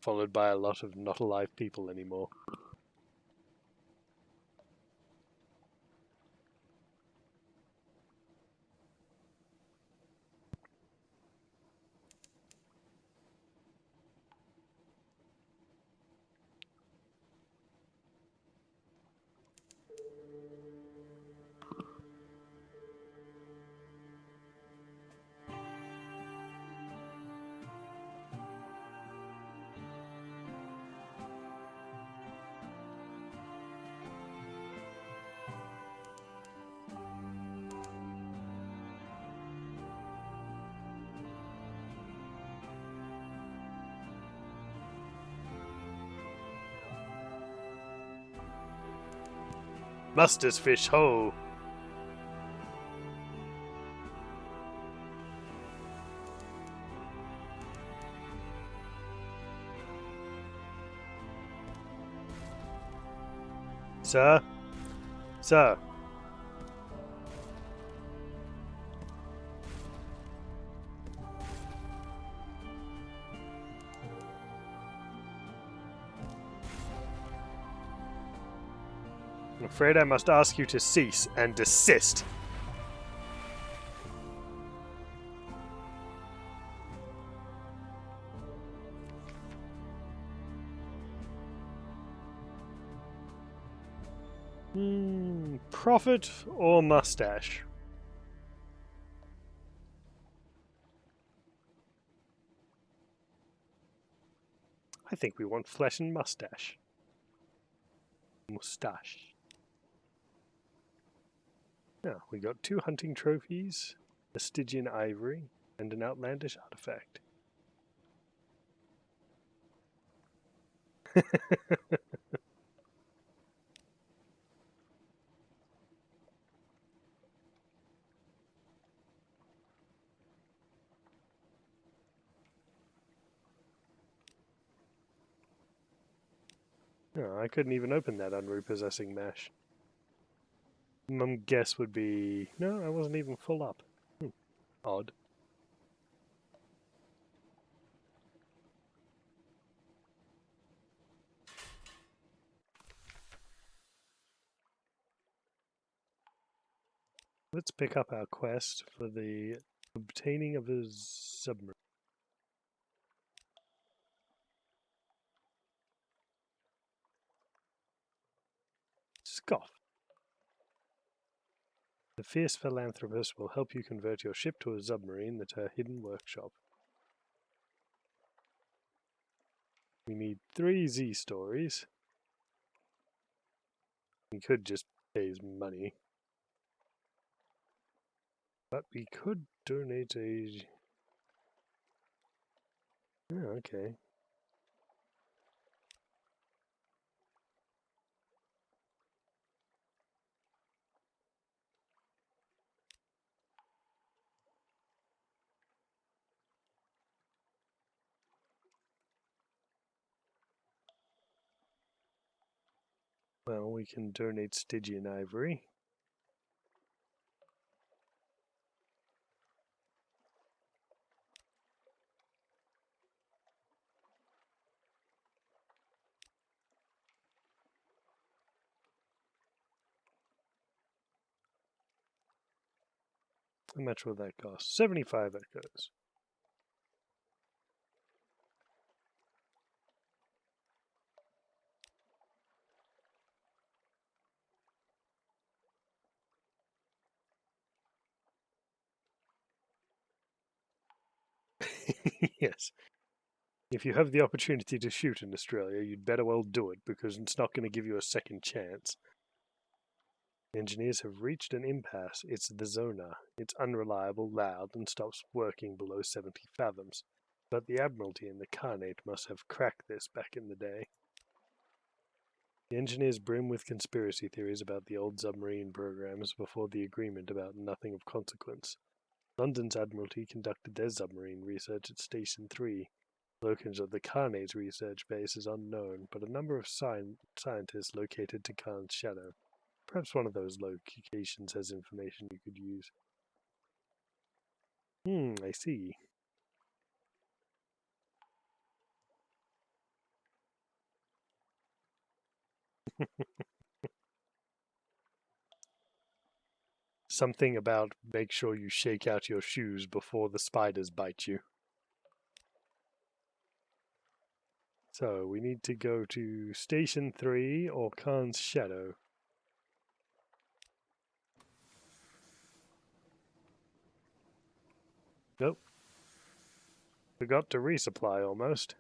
followed by a lot of not alive people anymore. Muster's fish, ho! Sir? Sir? I'm afraid I must ask you to cease and desist. Profit or mustache? I think we want flesh and mustache. Mustache. Now, we got 2 hunting trophies, a Stygian ivory, and an outlandish artifact. No, I couldn't even open that unrepossessing mash. My guess would be... No, I wasn't even full up. Odd. Let's pick up our quest for the obtaining of a submarine. Scoff. The fierce philanthropist will help you convert your ship to a submarine at her hidden workshop. We need 3 Z stories. We could just pay his money. But we could donate a... Oh, okay. Well, we can donate Stygian ivory. How much will that cost? 75 echoes. Yes. If you have the opportunity to shoot in Australia, you'd better well do it, because it's not going to give you a second chance. Engineers have reached an impasse. It's the Zona. It's unreliable, loud, and stops working below 70 fathoms. But the Admiralty and the Khanate must have cracked this back in the day. The engineers brim with conspiracy theories about the old submarine programs before the agreement about nothing of consequence. London's Admiralty conducted their submarine research at Station 3. Locations of the Khanate research base is unknown, but a number of scientists located to Khan's shadow. Perhaps one of those locations has information you could use. I see. Something about make sure you shake out your shoes before the spiders bite you. So we need to go to Station 3 or Khan's Shadow. Nope. Forgot to resupply almost.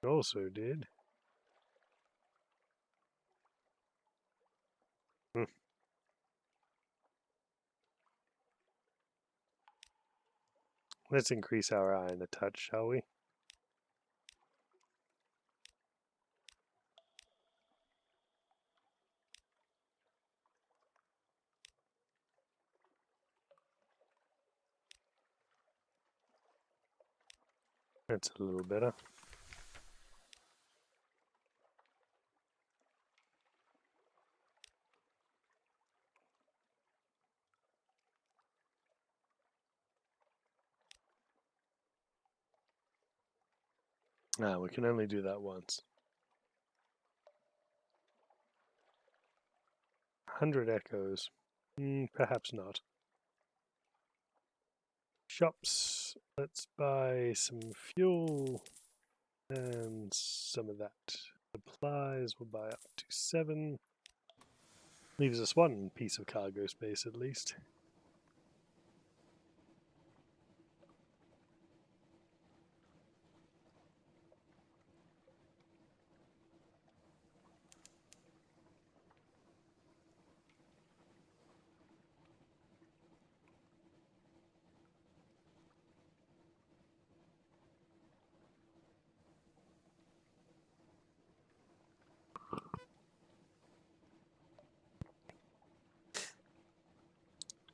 Also did. Let's increase our iron a touch, shall we? That's a little better. Ah, we can only do that once. 100 echoes. Perhaps not. Shops. Let's buy some fuel and some of that. Supplies we'll buy up to 7. Leaves us 1 piece of cargo space at least.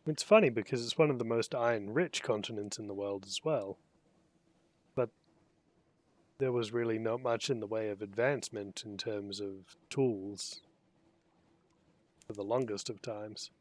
It's funny because it's one of the most iron-rich continents in the world as well. But there was really not much in the way of advancement in terms of tools for the longest of times.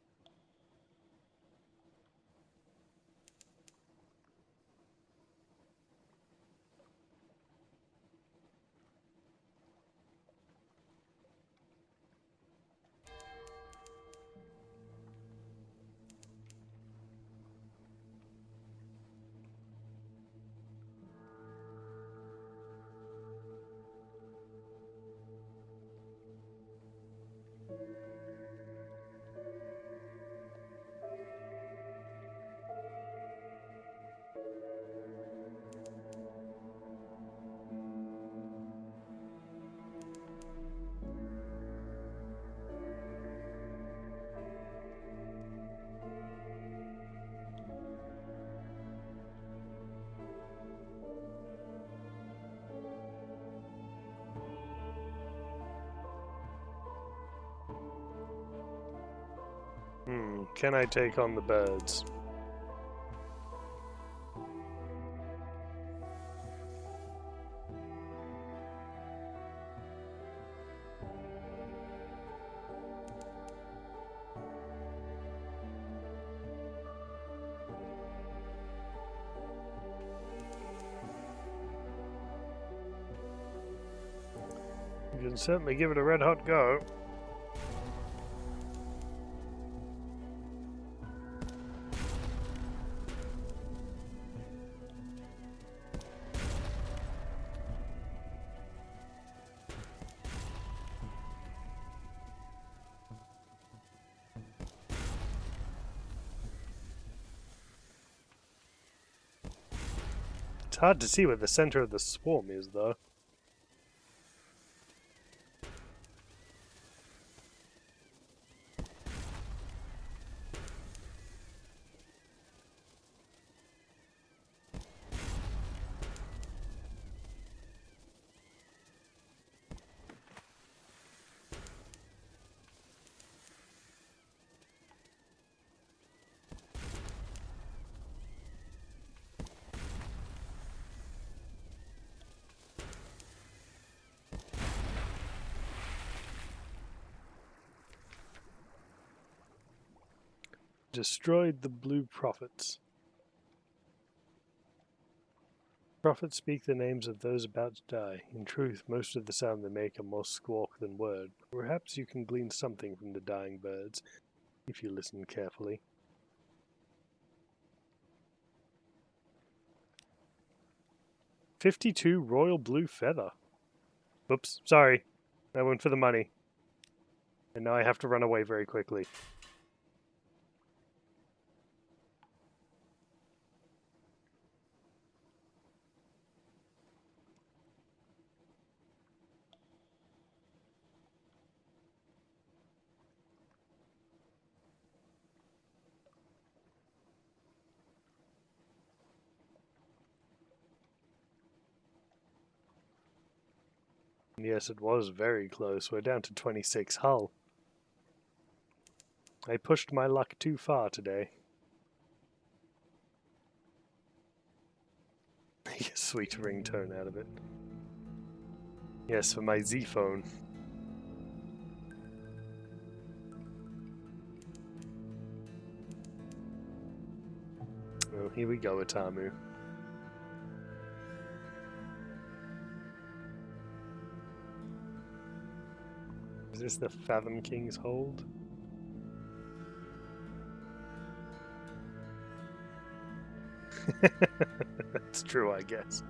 Can I take on the birds? You can certainly give it a red hot go. It's hard to see where the center of the swarm is, though. destroyed the blue prophets. Prophets speak the names of those about to die. In truth, most of the sound they make are more squawk than word. Perhaps you can glean something from the dying birds, if you listen carefully. $52 royal blue feather. Oops, sorry. I went for the money. And now I have to run away very quickly. Yes, it was very close. We're down to 26 hull. I pushed my luck too far today. Make a sweet ringtone out of it. Yes, for my Z phone. Oh, here we go, Atamu. Is this the Fathom King's hold? That's true, I guess.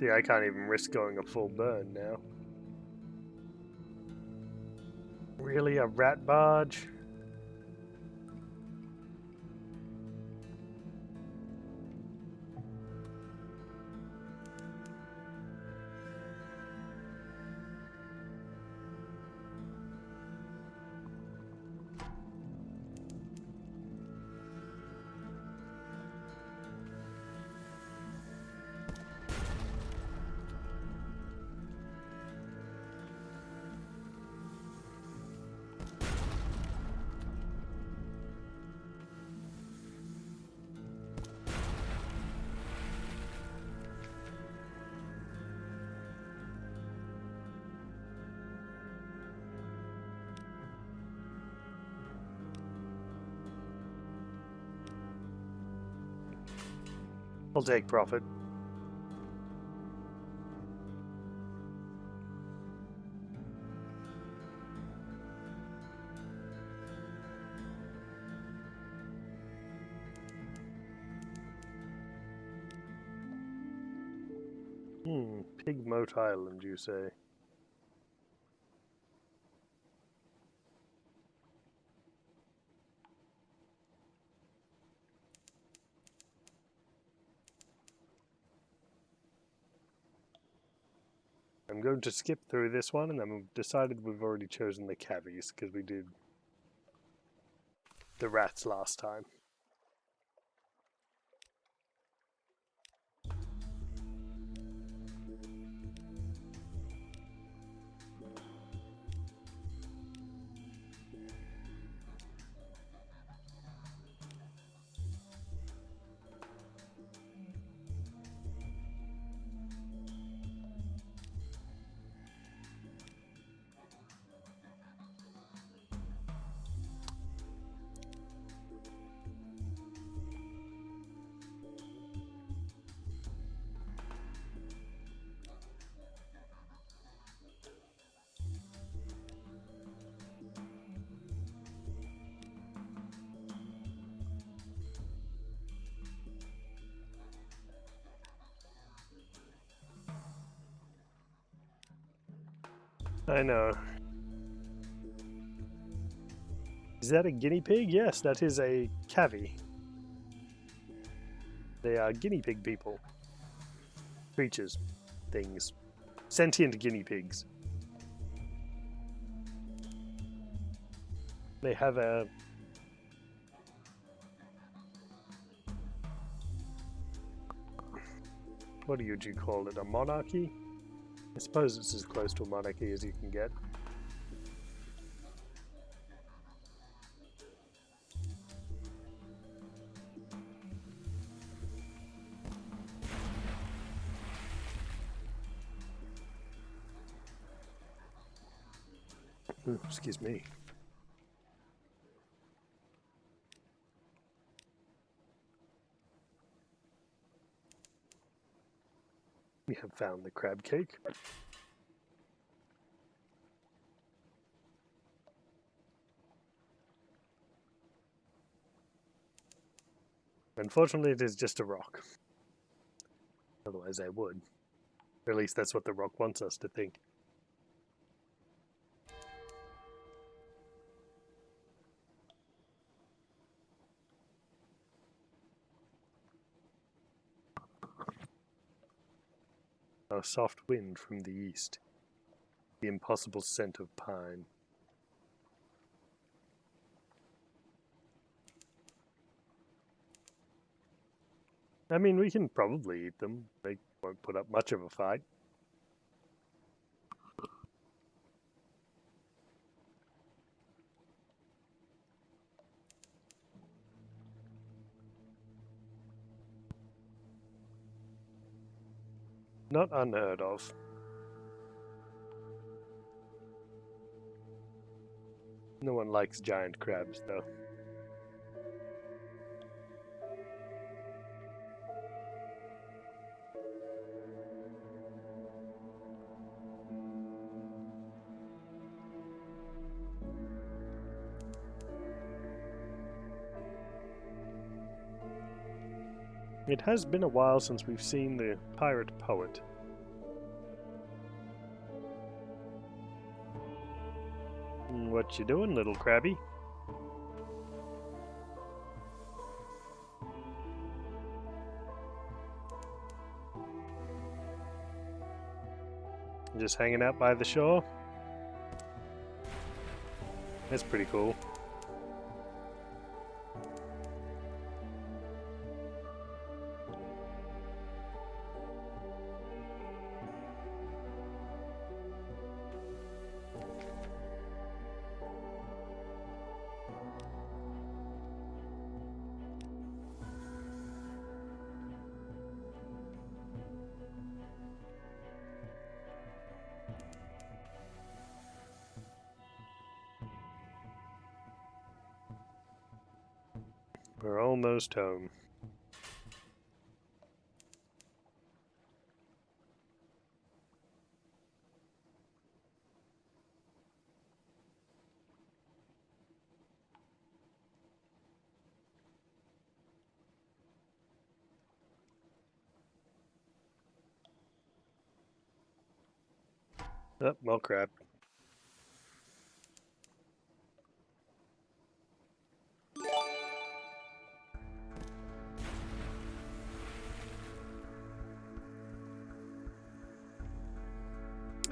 See, I can't even risk going a full burn now. Really, a rat barge? I'll take profit. Pig Moat Island, you say? I'm going to skip through this one, and then we've decided we've already chosen the cavies, because we did the rats last time. I know. Is that a guinea pig? Yes, that is a cavy. They are guinea pig people. Creatures. Things. Sentient guinea pigs. They have a... what do you call it? A monarchy? I suppose it's as close to a monarchy as you can get. Ooh, excuse me. We have found the crab cake. Unfortunately, it is just a rock. Otherwise, I would. Or at least that's what the rock wants us to think. A soft wind from the east. The impossible scent of pine. I mean, we can probably eat them. They won't put up much of a fight. Not unheard of. No one likes giant crabs, though. It has been a while since we've seen the pirate poet. What you doing, little crabby? Just hanging out by the shore? That's pretty cool. We're almost home. Oh, more crab.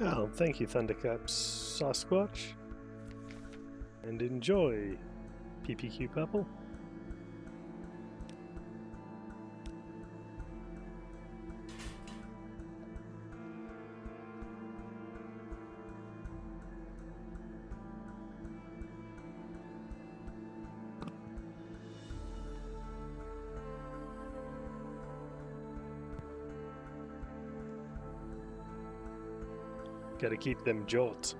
Oh, thank you, Thundercap Sasquatch. And enjoy, PPQ Purple. Gotta keep them jolts.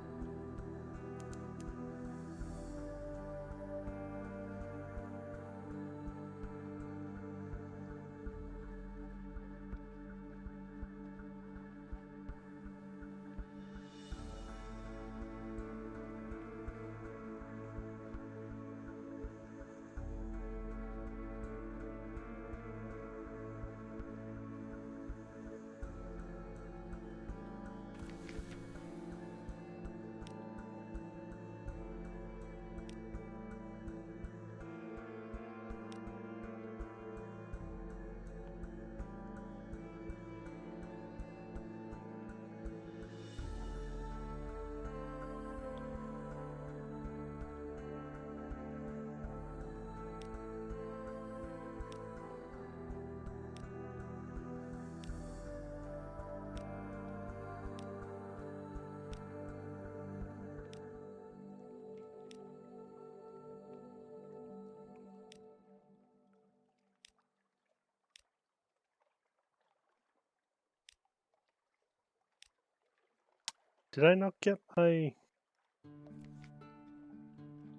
Did I not get my...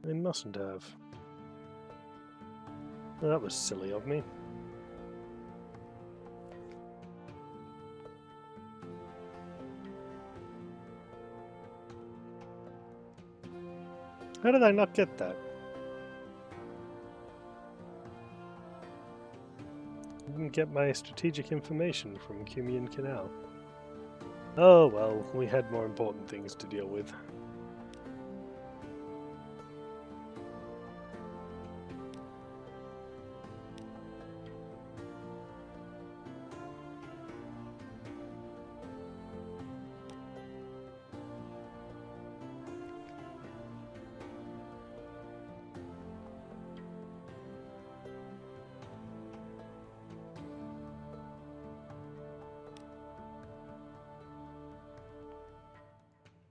I mustn't have. Well, that was silly of me. How did I not get that? I didn't get my strategic information from Cumian Canal. Oh well, we had more important things to deal with.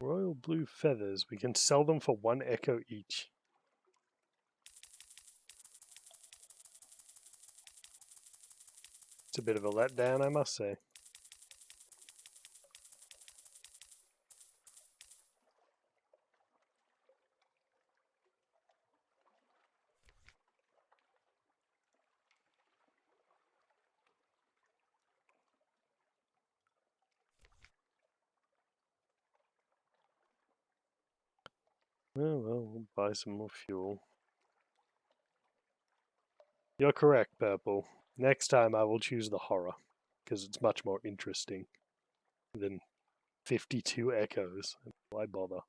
Royal blue feathers. We can sell them for 1 echo each. It's a bit of a letdown, I must say. Oh well, we'll buy some more fuel. You're correct, Purple. Next time I will choose the horror, because it's much more interesting than 52 echoes. Why bother?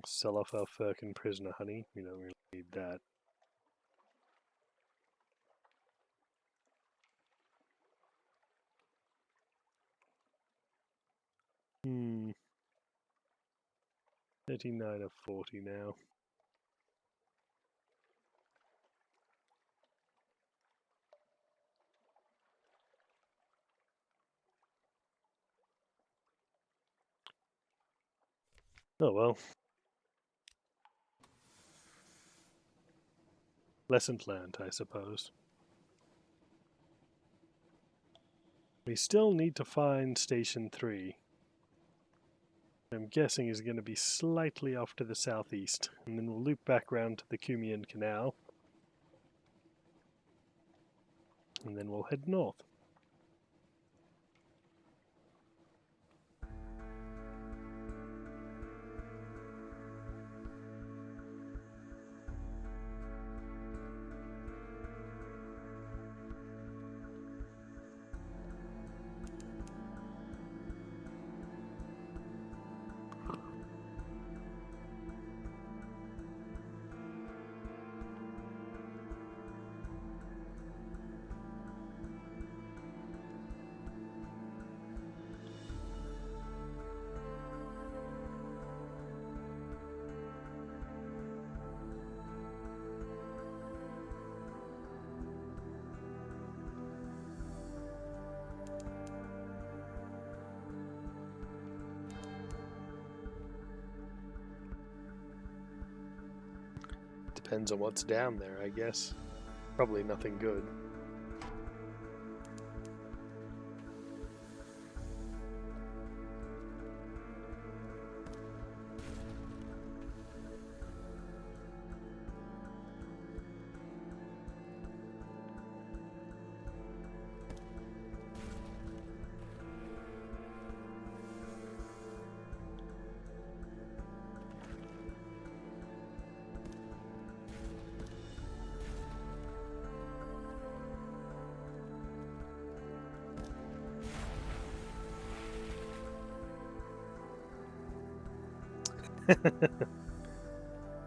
Sell off our Firkin prisoner honey. We don't really need that. 39 of 40 now. Oh well. Lesson learned, I suppose. We still need to find Station 3. I'm guessing is going to be slightly off to the southeast, and then we'll loop back round to the Cumian Canal, and then we'll head north. Depends on what's down there, I guess. Probably nothing good.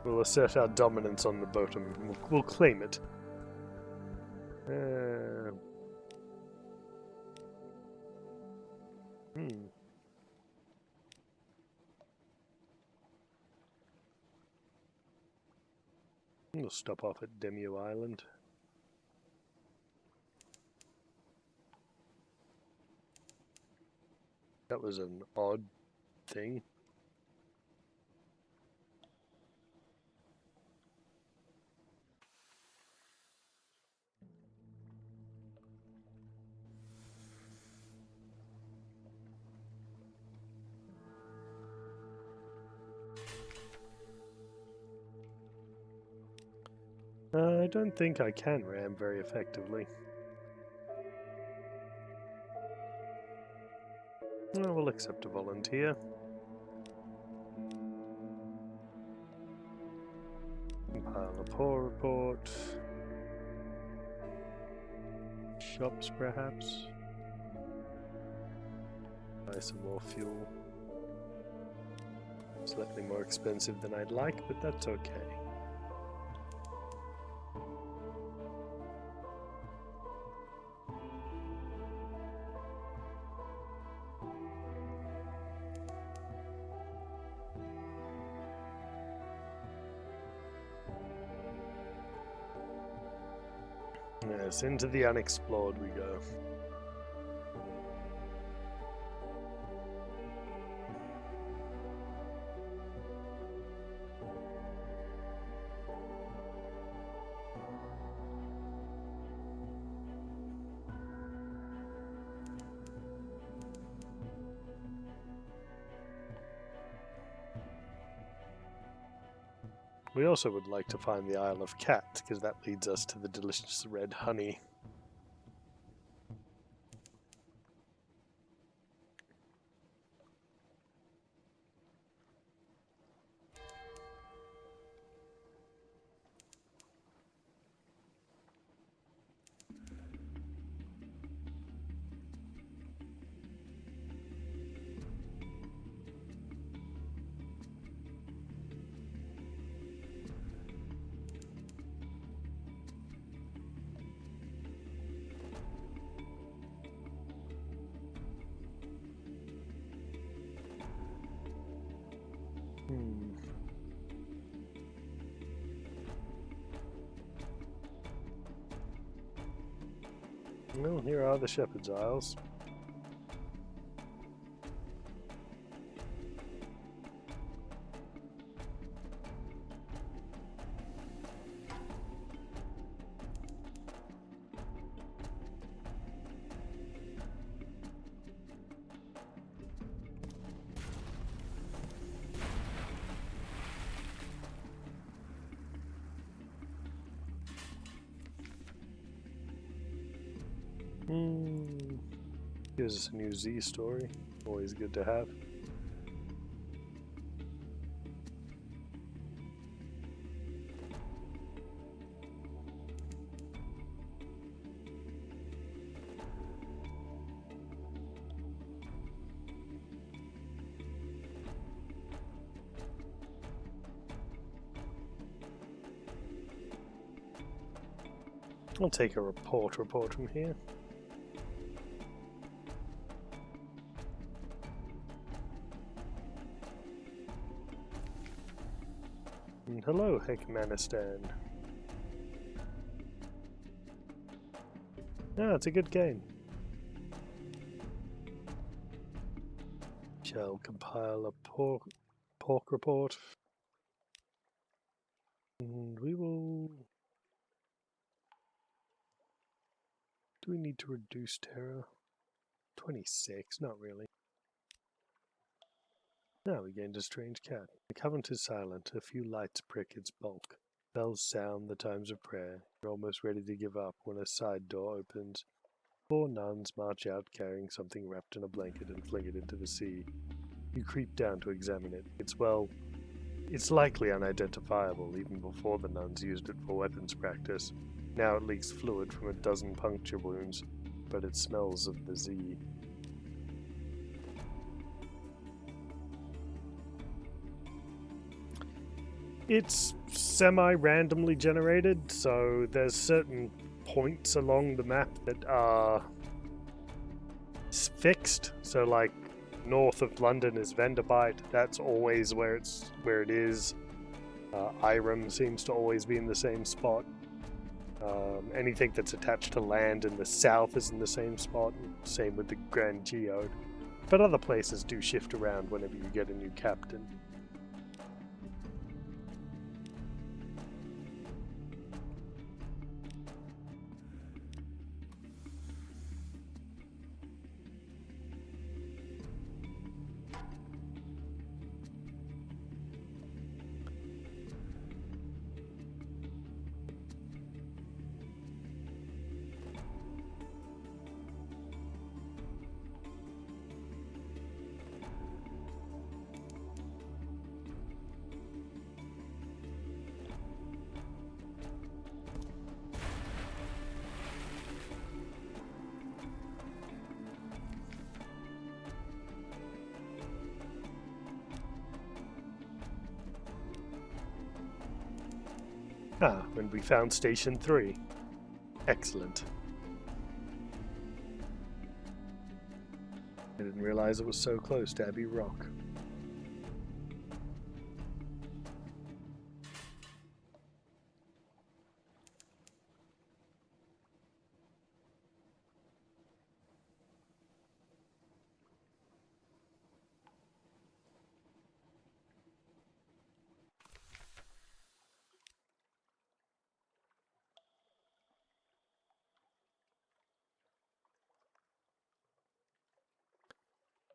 We'll assert our dominance on the bottom. We'll claim it. We'll stop off at Demio Island. That was an odd thing. I don't think I can ram very effectively. I will accept a volunteer. Compile a poor report. Shops, perhaps. Buy some more fuel. Slightly more expensive than I'd like, but that's okay. Yes, into the unexplored we go. We also would like to find the Isle of Cat, because that leads us to the delicious red honey. Well, here are the Shepherd's Isles. Gives us a new Z story. Always good to have. I'll take a report from here. And hello, Heckmanistan. Ah, it's a good game. Shall compile a pork report. And we will... Do we need to reduce terror? 26, not really. Now we gained a strange cat. The Covenant is silent, a few lights prick its bulk. Bells sound the times of prayer. You're almost ready to give up when a side door opens. 4 nuns march out carrying something wrapped in a blanket and fling it into the sea. You creep down to examine it. It's likely unidentifiable even before the nuns used it for weapons practice. Now it leaks fluid from a dozen puncture wounds, but it smells of the Z. It's semi-randomly generated, so there's certain points along the map that are fixed. So like north of London is Vanderbilt, that's always where it is. Irem seems to always be in the same spot. Anything that's attached to land in the south is in the same spot. Same with the Grand Geode. But other places do shift around whenever you get a new captain. Ah, and we found Station 3. Excellent. I didn't realize it was so close to Abbey Rock.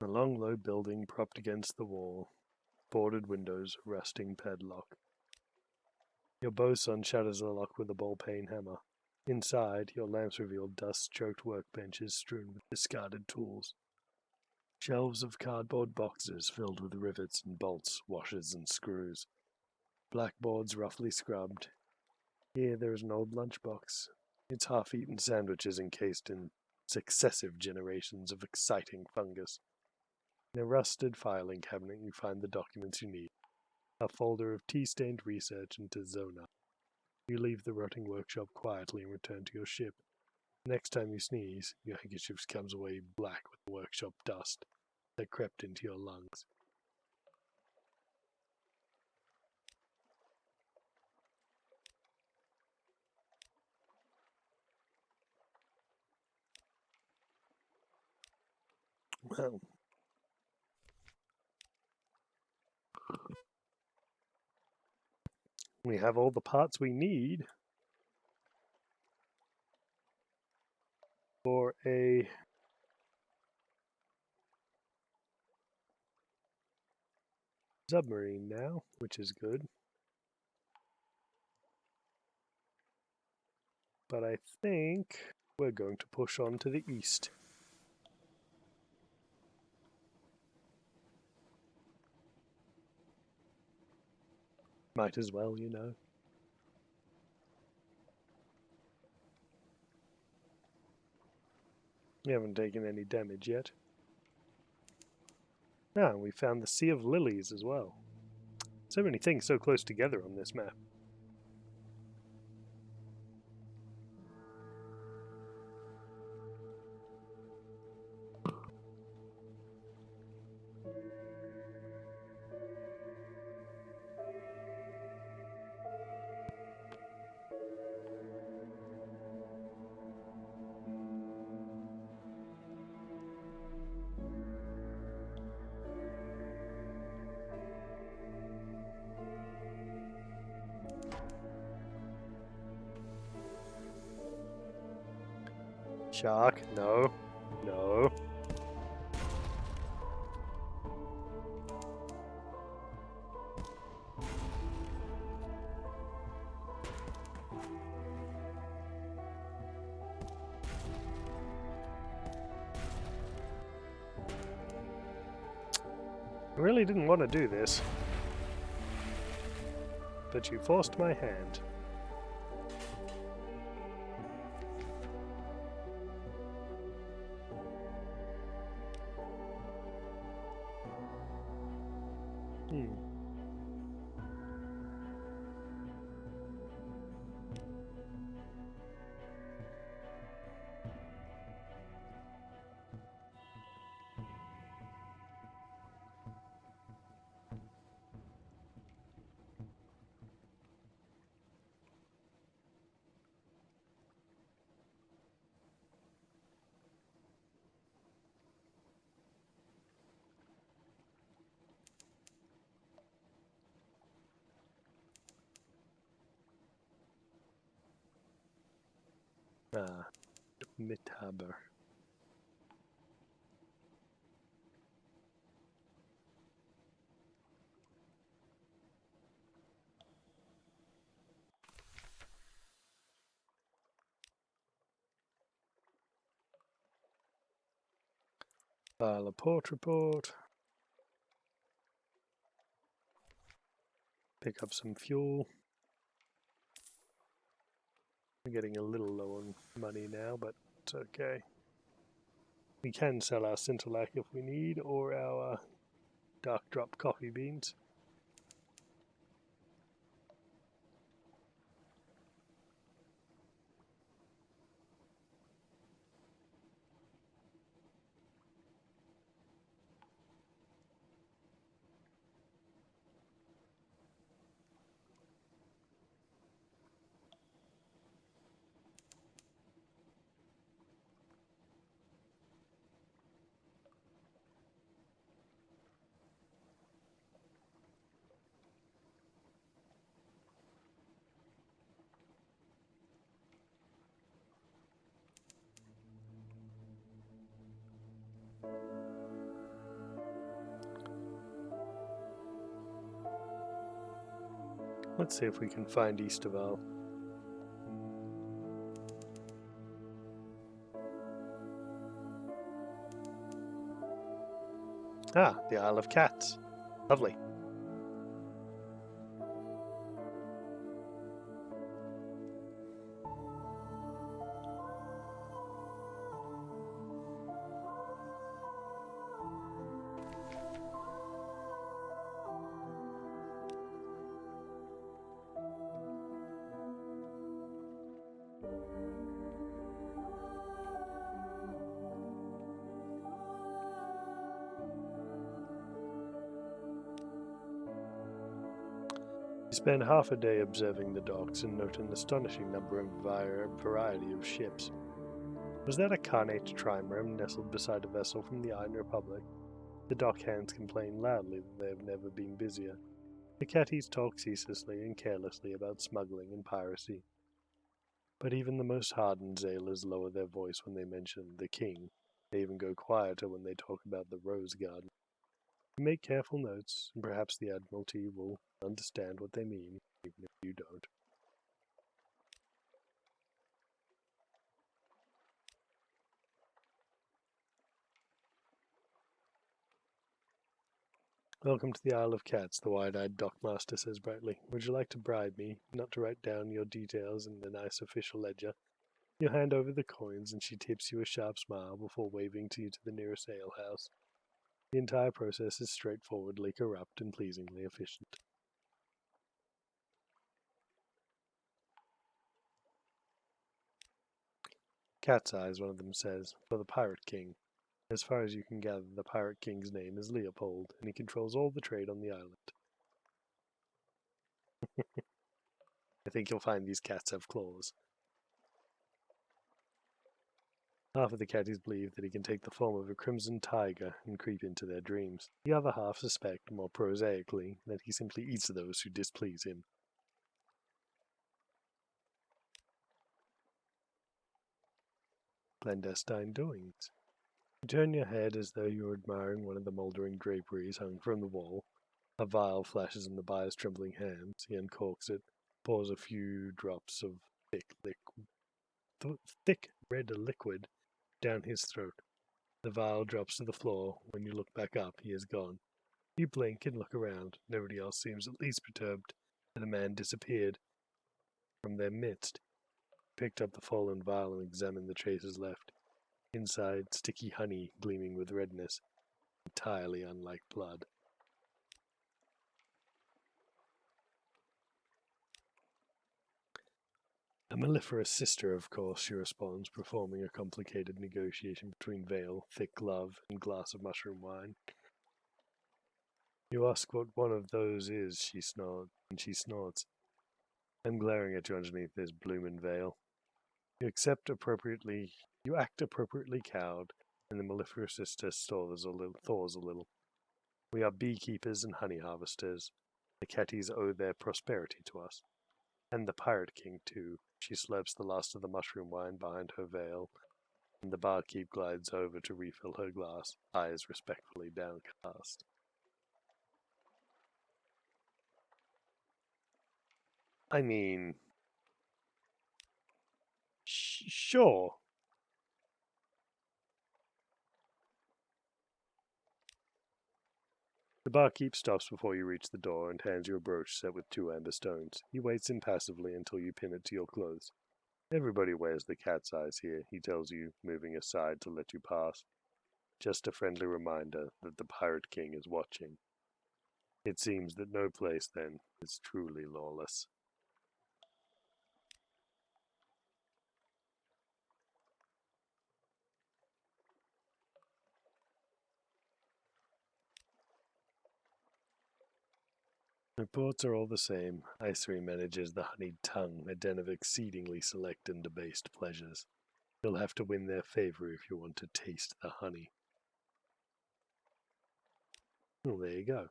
A long, low building propped against the wall, boarded windows, rusting padlock. Your bosun shatters the lock with a ball-peen hammer. Inside, your lamps reveal dust-choked workbenches strewn with discarded tools. Shelves of cardboard boxes filled with rivets and bolts, washers and screws. Blackboards roughly scrubbed. Here there is an old lunchbox. Its half-eaten sandwiches encased in successive generations of exciting fungus. In a rusted filing cabinet you find the documents you need. A folder of tea-stained research into Zona. You leave the rotting workshop quietly and return to your ship. Next time you sneeze, your handkerchief comes away black with the workshop dust that crept into your lungs. Well, we have all the parts we need for a submarine now, which is good. But I think we're going to push on to the east. Might as well, you know. We haven't taken any damage yet. Ah, we found the Sea of Lilies as well. So many things so close together on this map. Shark, no, no. I really didn't want to do this, but you forced my hand. Ah, Mitaber. File a port report. Pick up some fuel. We're getting a little low on money now, but it's okay. We can sell our Scintillac if we need, or our dark drop coffee beans. Let's see if we can find Easterval. Ah, the Isle of Cats. Lovely. We spent half a day observing the docks and noted an astonishing number and variety of ships. Was that a carnate trimaran nestled beside a vessel from the Iron Republic? The dock hands complain loudly that they have never been busier. The catties talk ceaselessly and carelessly about smuggling and piracy. But even the most hardened sailors lower their voice when they mention the king. They even go quieter when they talk about the rose garden. You make careful notes, and perhaps the Admiralty will understand what they mean, even if you don't. Welcome to the Isle of Cats, the wide-eyed dockmaster says brightly. Would you like to bribe me, not to write down your details in the nice official ledger? You hand over the coins, and she tips you a sharp smile before waving to you to the nearest alehouse. The entire process is straightforwardly corrupt and pleasingly efficient. Cat's Eyes, one of them says, for the Pirate King. As far as you can gather, the Pirate King's name is Leopold, and he controls all the trade on the island. I think you'll find these cats have claws. Half of the catties believe that he can take the form of a crimson tiger and creep into their dreams. The other half suspect, more prosaically, that he simply eats those who displease him. Clandestine doings. You turn your head as though you were admiring one of the mouldering draperies hung from the wall. A vial flashes in the buyer's trembling hands. He uncorks it, pours a few drops of thick red liquid down his throat. The vial drops to the floor. When you look back up, he is gone. You blink and look around. Nobody else seems at least perturbed that a man disappeared from their midst. He picked up the fallen vial and examined the traces left. Inside, sticky honey gleaming with redness, entirely unlike blood. A mellifluous sister, of course, she responds, performing a complicated negotiation between veil, thick glove, and glass of mushroom wine. You ask what one of those is, she snorts. I'm glaring at you underneath this bloomin' veil. You act appropriately cowed, and the mellifluous sister thaws a little. We are beekeepers and honey harvesters. The catties owe their prosperity to us. And the Pirate King, too. She slurps the last of the mushroom wine behind her veil, and the barkeep glides over to refill her glass, eyes respectfully downcast. I mean, sure. The barkeep stops before you reach the door and hands you a brooch set with 2 amber stones. He waits impassively until you pin it to your clothes. Everybody wears the cat's eyes here, he tells you, moving aside to let you pass. Just a friendly reminder that the Pirate King is watching. It seems that no place, then, is truly lawless. Reports are all the same. Icery manages the honeyed tongue, a den of exceedingly select and debased pleasures. You'll have to win their favor if you want to taste the honey. Well, there you go.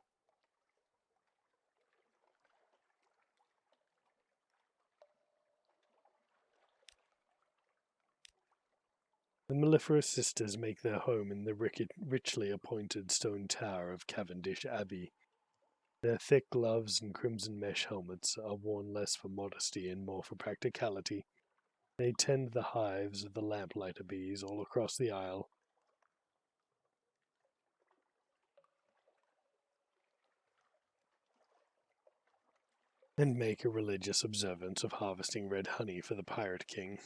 The mellifluous sisters make their home in the richly appointed stone tower of Cavendish Abbey. Their thick gloves and crimson mesh helmets are worn less for modesty and more for practicality. They tend the hives of the lamplighter bees all across the isle. And make a religious observance of harvesting red honey for the Pirate King.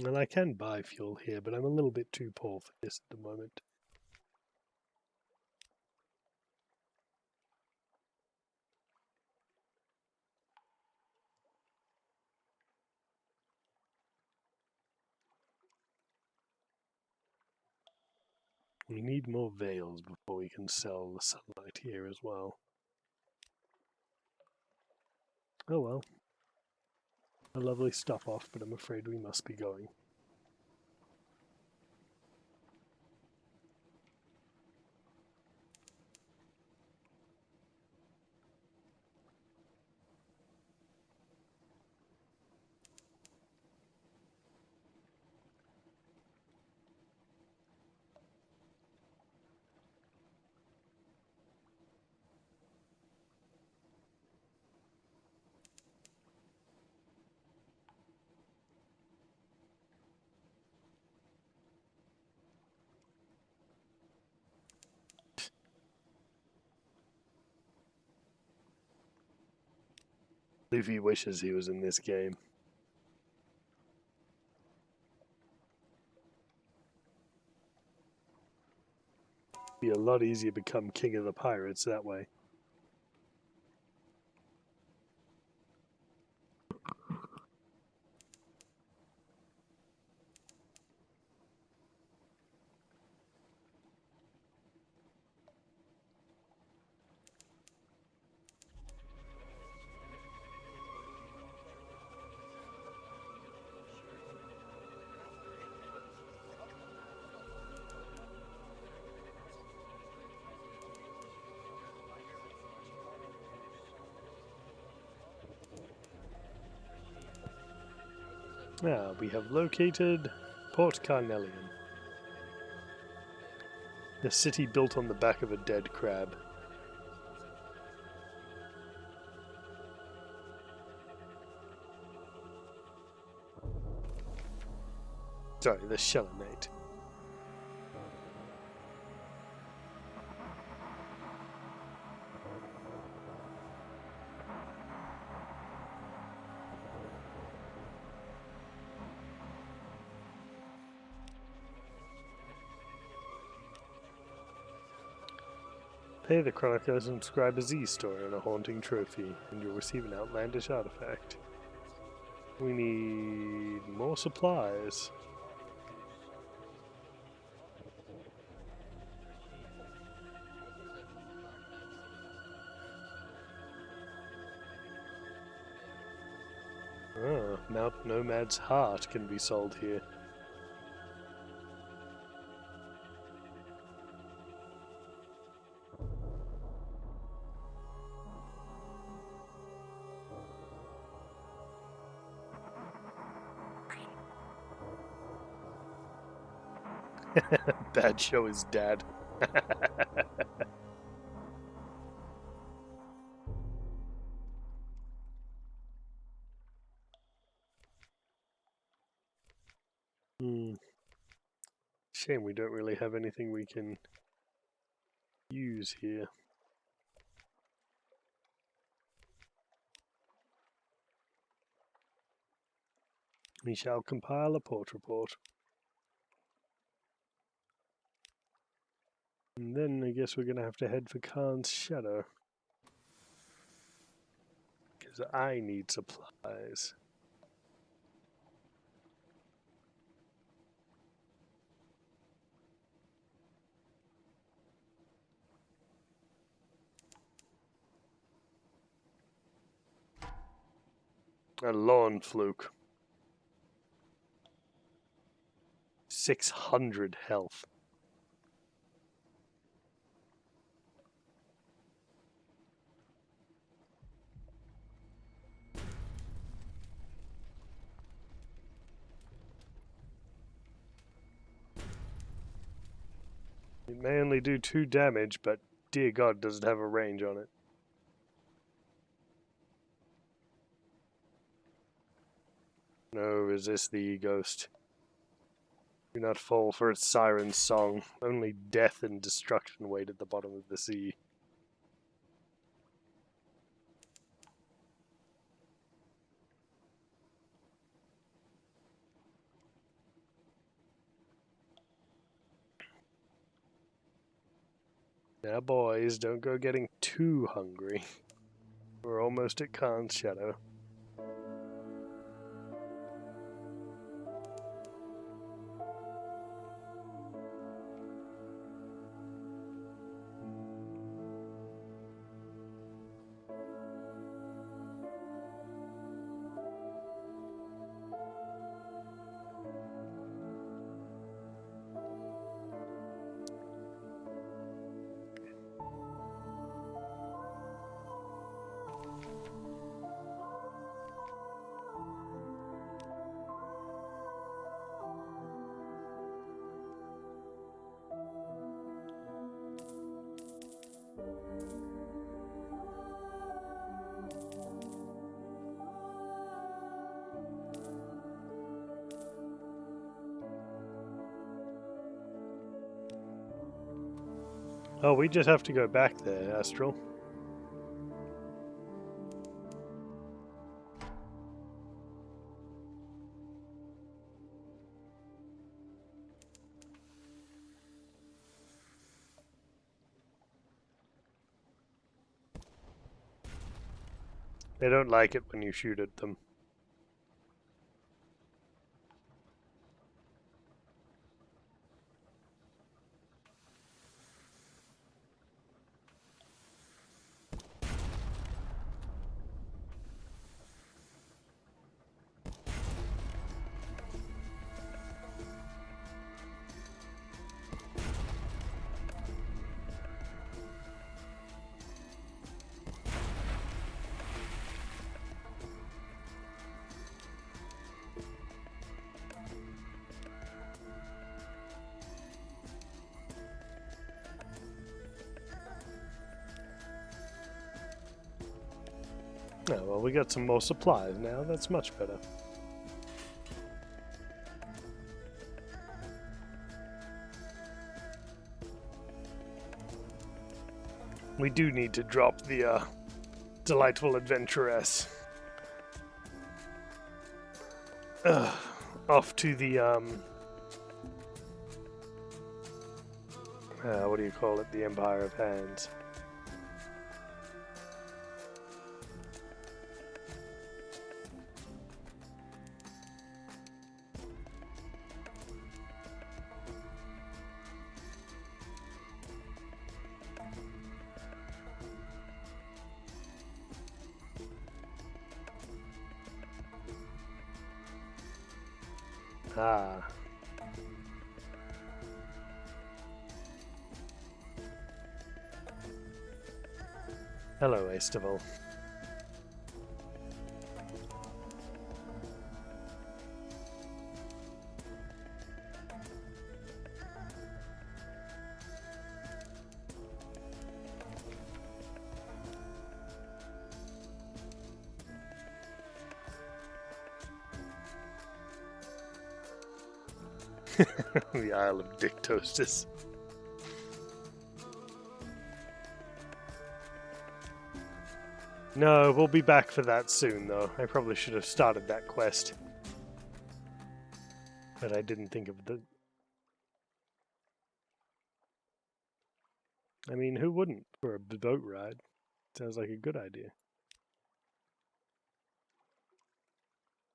And I can buy fuel here, but I'm a little bit too poor for this at the moment. We need more veils before we can sell the sunlight here as well. Oh well. A lovely stop off, but I'm afraid we must be going. Luffy wishes he was in this game. Be a lot easier to become king of the pirates that way. Now we have located Port Carnelian, a city built on the back of a dead crab. Sorry, the Shellonate. Pay the chroniclers and subscribe a Z story on a haunting trophy, and you'll receive an outlandish artifact. We need more supplies. Ah. Mount Nomad's heart can be sold here. Bad show is dad. Shame we don't really have anything we can use here. We shall compile a port report. And then I guess we're going to have to head for Khan's Shadow. Because I need supplies. A lawn fluke. 600 health. It may only do 2 damage, but dear God, does it have a range on it. No, resist the e-ghost. Do not fall for its siren's song. Only death and destruction wait at the bottom of the sea. Now boys, don't go getting too hungry. We're almost at Khan's Shadow. Oh, we just have to go back there, Astral. They don't like it when you shoot at them. Oh, well, we got some more supplies now. That's much better. We do need to drop the delightful adventuress off to the what do you call it? The Empire of Hands. Ah. Hello, Estival. The Isle of Dick Toasters. No, we'll be back for that soon, though. I probably should have started that quest. But I didn't think of the... I mean, who wouldn't for a boat ride? Sounds like a good idea.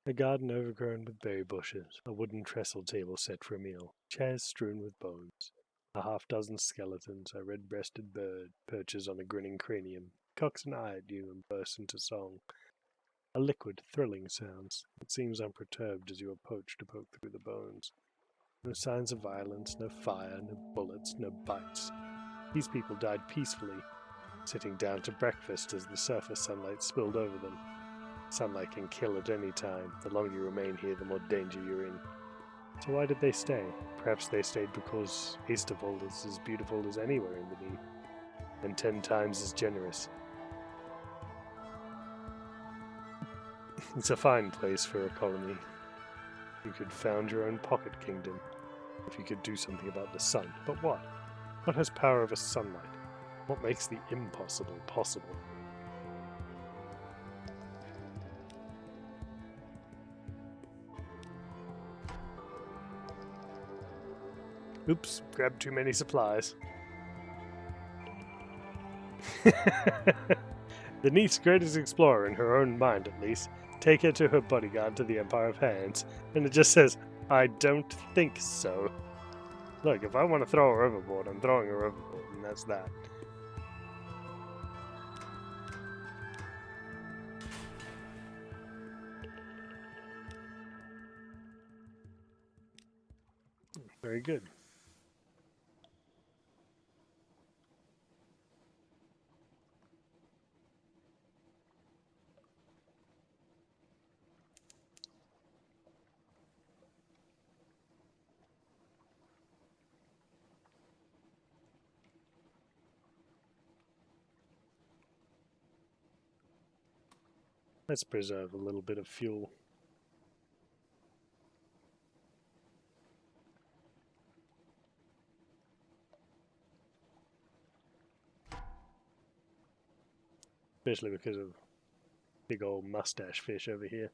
A garden overgrown with berry bushes, a wooden trestle table set for a meal, chairs strewn with bones, a half-dozen skeletons, a red-breasted bird perches on a grinning cranium, cocks an eye at you and bursts into song. A liquid, thrilling sounds. It seems unperturbed as you approach to poke through the bones. No signs of violence, no fire, no bullets, no bites. These people died peacefully, sitting down to breakfast as the surface sunlight spilled over them. Sunlight can kill at any time. The longer you remain here, the more danger you're in. So why did they stay? Perhaps they stayed because Eastervold is as beautiful as anywhere in the Need, and 10 times as generous. It's a fine place for a colony. You could found your own pocket kingdom, if you could do something about the sun. But what? What has power over sunlight? What makes the impossible possible? Oops, grabbed too many supplies. The Neath's greatest explorer, in her own mind at least. Take her to her bodyguard to the Empire of Hands. And it just says, I don't think so. Look, if I want to throw her overboard, I'm throwing her overboard, and that's that. Very good. Let's preserve a little bit of fuel. Especially because of big old mustache fish over here.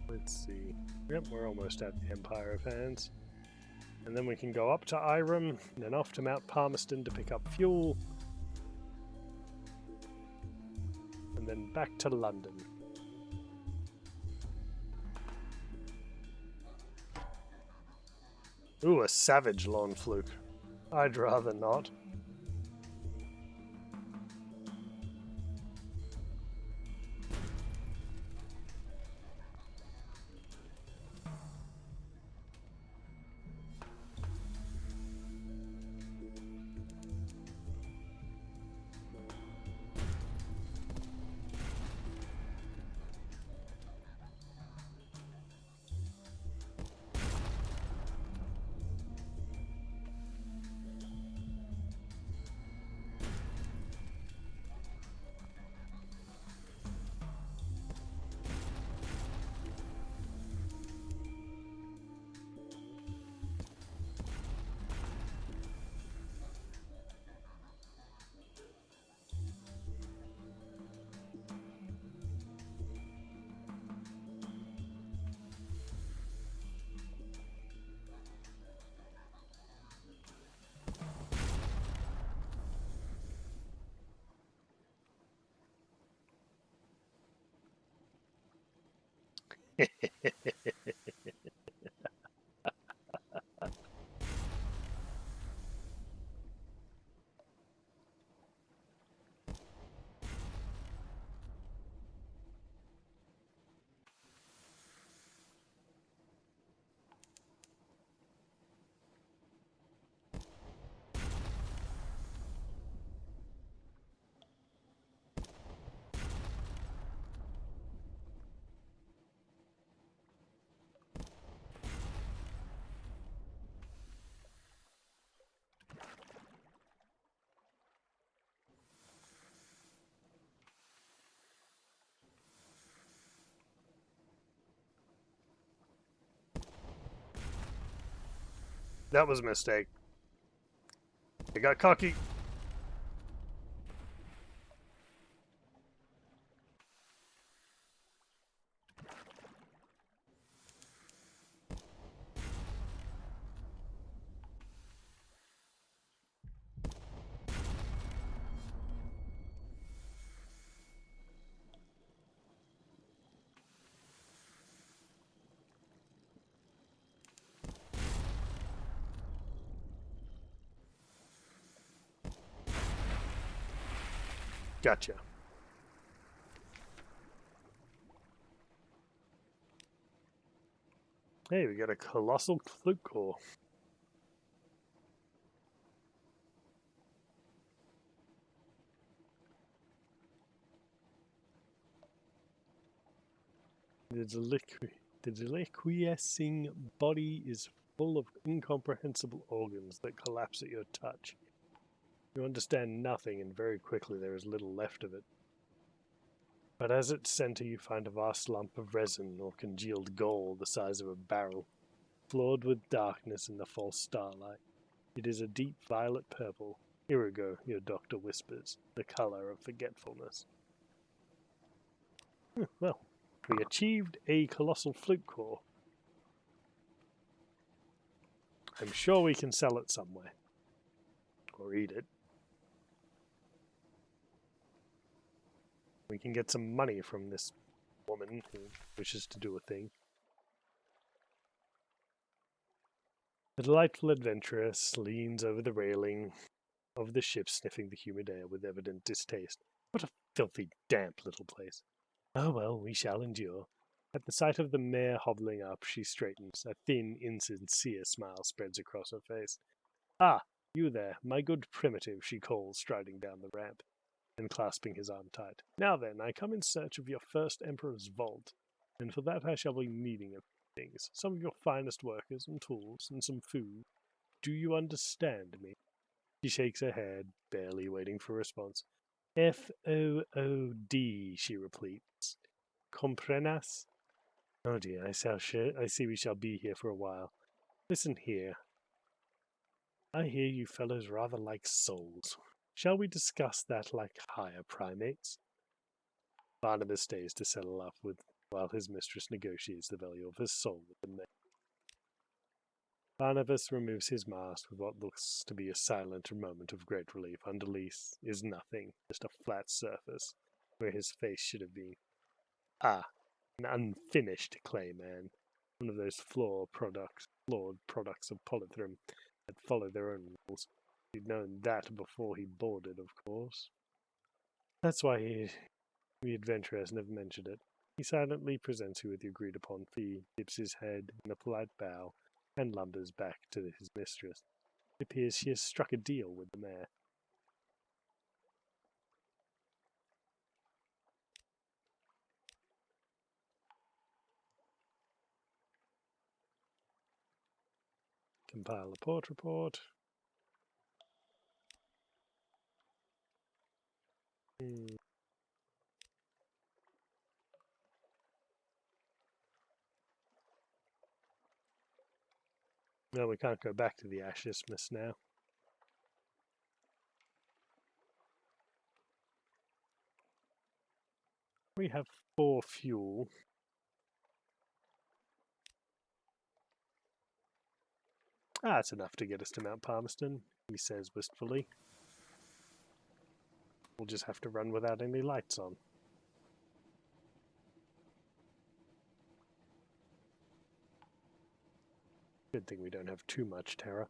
Let's see. Yep, we're almost at the Empire of Hands. And then we can go up to Irem, and then off to Mount Palmerston to pick up fuel. And then back to London. Ooh, a savage lawn fluke. I'd rather not. That was a mistake. I got cocky. Gotcha. Hey, we got a colossal flute core. The deliquescing body is full of incomprehensible organs that collapse at your touch. You understand nothing, and very quickly there is little left of it. But as its center you find a vast lump of resin or congealed gold the size of a barrel, flawed with darkness in the false starlight. It is a deep violet purple. Irigo, your doctor whispers, the color of forgetfulness. Well, we achieved a colossal flute core. I'm sure we can sell it somewhere. Or eat it. We can get some money from this woman who wishes to do a thing. The delightful adventuress leans over the railing of the ship, sniffing the humid air with evident distaste. What a filthy, damp little place. Oh well, we shall endure. At the sight of the mare hobbling up, she straightens. A thin, insincere smile spreads across her face. Ah, you there, my good primitive, she calls, striding down the ramp, and clasping his arm tight. Now then, I come in search of your first emperor's vault, and for that I shall be needing a few things. Some of your finest workers and tools, and some food. Do you understand me? She shakes her head, barely waiting for a response. Food, she repeats. Comprenas? Oh dear, I see we shall be here for a while. Listen here. I hear you fellows rather like souls. Shall we discuss that like higher primates? Barnabas stays to settle up with while his mistress negotiates the value of his soul with the men. Barnabas removes his mask with what looks to be a silent moment of great relief. Underneath is nothing, just a flat surface, where his face should have been. Ah, an unfinished clay man. One of those flawed products of polytheism that follow their own rules. He'd known that before he boarded, of course. That's why the adventurer has never mentioned it. He silently presents you with the agreed upon fee, dips his head in a polite bow, and lumbers back to his mistress. It appears she has struck a deal with the mayor. Compile a port report. No, we can't go back to the Ash Isthmus now. We have 4 fuel. That's enough to get us to Mount Palmerston, he says wistfully. We'll just have to run without any lights on. Good thing we don't have too much terror.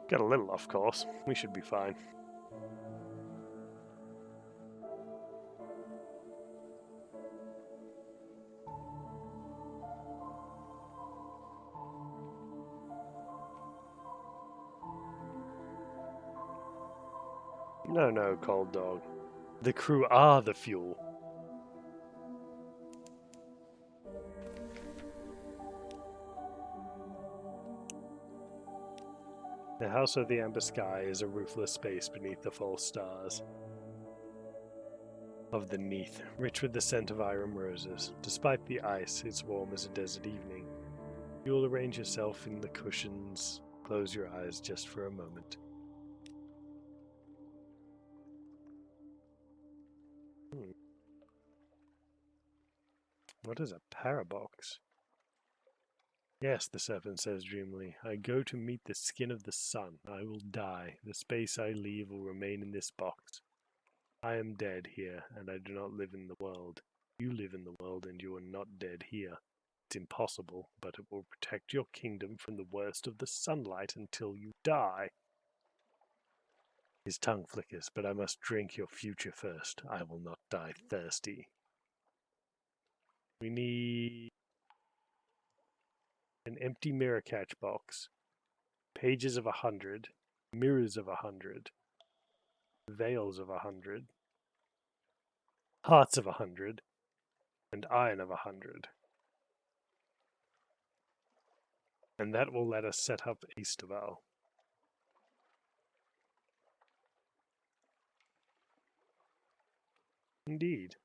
Get a little off course. We should be fine. No, cold dog. The crew are the fuel. The House of the Amber Sky is a roofless space beneath the false stars of the Neath, rich with the scent of iron roses. Despite the ice, it's warm as a desert evening. You'll arrange yourself in the cushions, close your eyes just for a moment. What is a parabox? Yes, the serpent says dreamily. I go to meet the skin of the sun. I will die. The space I leave will remain in this box. I am dead here, and I do not live in the world. You live in the world, and you are not dead here. It's impossible, but it will protect your kingdom from the worst of the sunlight until you die. His tongue flickers, but I must drink your future first. I will not die thirsty. We need an empty mirror catch box, pages of 100, mirrors of 100, veils of 100, hearts of 100, and iron of 100. And that will let us set up Easterval. Indeed.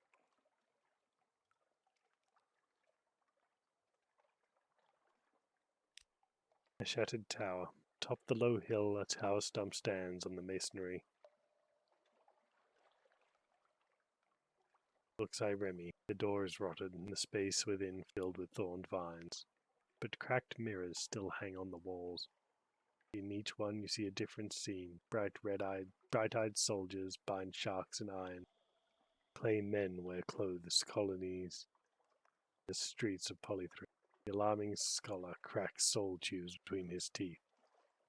A shattered tower. Top the low hill, a tower stump stands on the masonry. Looks Iremi. The door is rotted, and the space within filled with thorned vines. But cracked mirrors still hang on the walls. In each one you see a different scene. Bright-eyed soldiers bind sharks in iron. Clay men wear clothes, colonies. The streets of Polythry. The alarming scholar cracks soul chews between his teeth.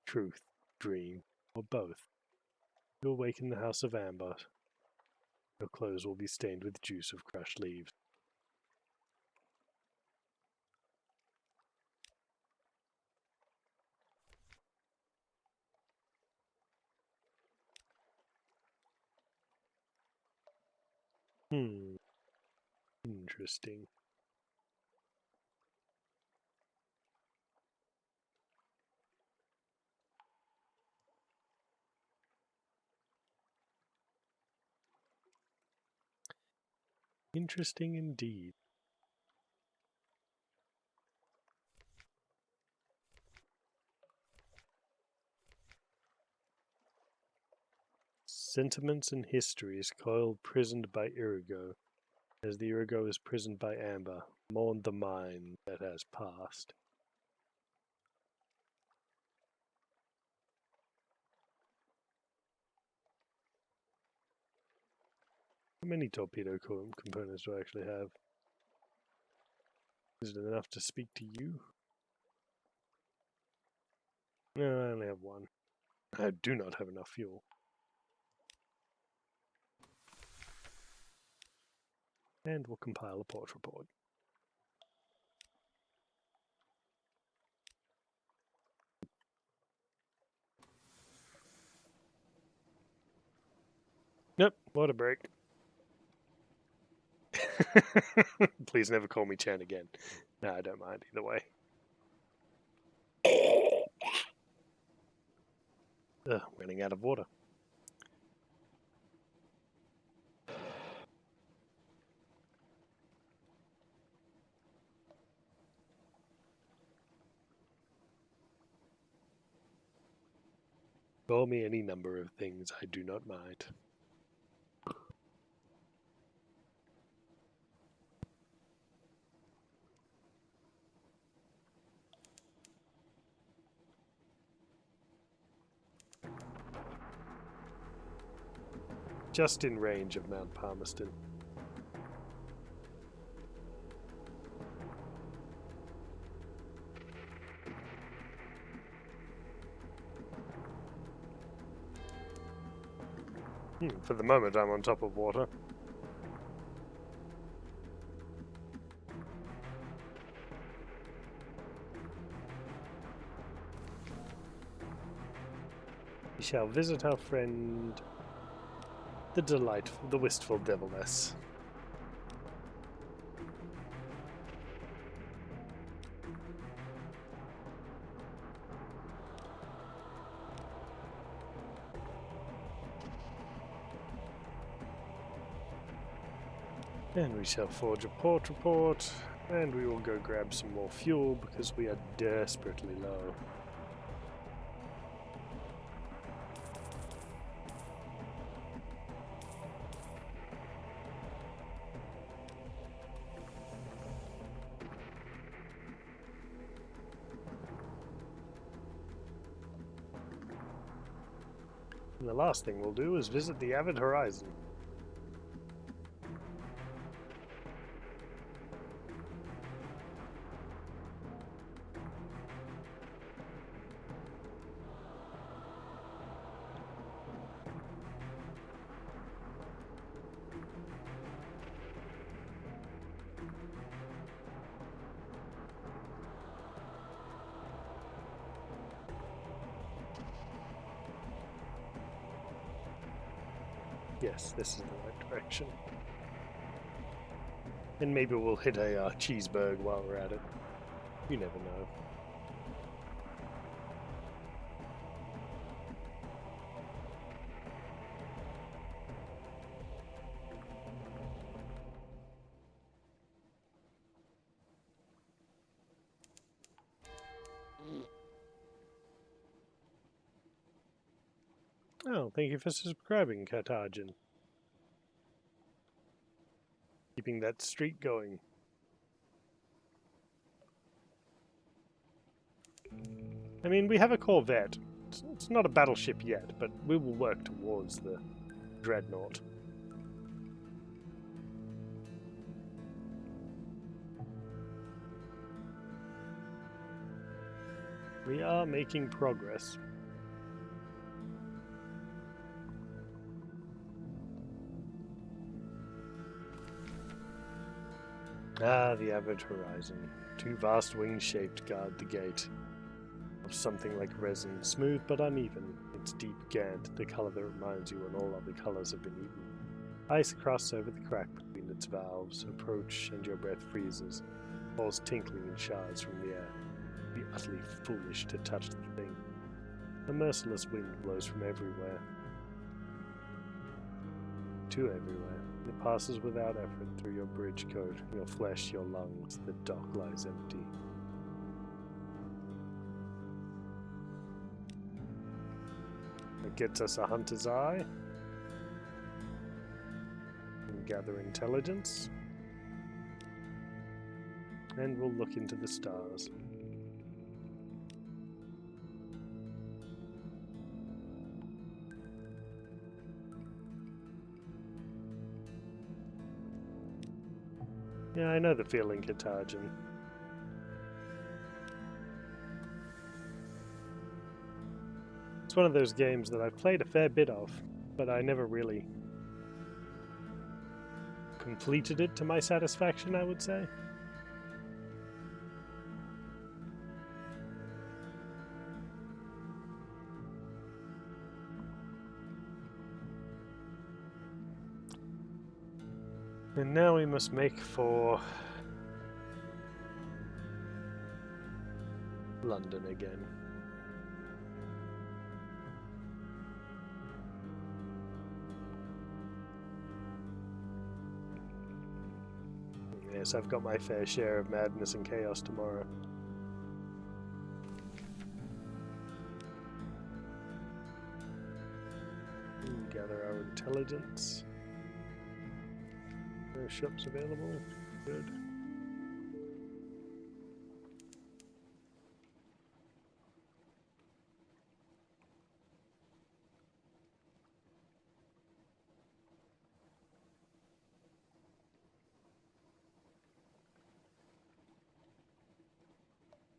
Truth, dream, or both. You awaken the House of Amber. Your clothes will be stained with juice of crushed leaves. Interesting. Interesting indeed. Sentiments and histories coiled prisoned by Irigo, as the Irigo is prisoned by Amber, mourn the mind that has passed. How many torpedo components do I actually have? Is it enough to speak to you? No, I only have one. I do not have enough fuel. And we'll compile a port report. Nope, Water break. Please never call me Chan again. No, I don't mind either way. Ugh, running out of water. Call me any number of things, I do not mind. Just in range of Mount Palmerston. For the moment, I'm on top of water. We shall visit our friend, the wistful deviless. And we shall forge a port report, and we will go grab some more fuel because we are desperately low. And the last thing we'll do is visit the Avid Horizon. Yes, this is the right direction. And maybe we'll hit a cheeseburger while we're at it. You never know. Oh, thank you for subscribing, Cartagen. Keeping that streak going. I mean, we have a Corvette. It's not a battleship yet, but we will work towards the Dreadnought. We are making progress. Ah, the Avid Horizon. Two vast wings shaped guard the gate. Of something like resin, smooth but uneven. Its deep gant, the color that reminds you when all other colors have been eaten. Ice crosses over the crack between its valves. Approach and your breath freezes. Falls tinkling in shards from the air. Be utterly foolish to touch the thing. A merciless wind blows from everywhere. To everywhere. It passes without effort through your bridge coat, your flesh, your lungs. The dock lies empty. It gets us a hunter's eye. And gather intelligence. And we'll look into the stars. Yeah, I know the feeling, Cartagen. It's one of those games that I've played a fair bit of, but I never really completed it to my satisfaction, I would say. And now we must make for London again. Yes, I've got my fair share of madness and chaos tomorrow. Gather our intelligence. No shops available. Good.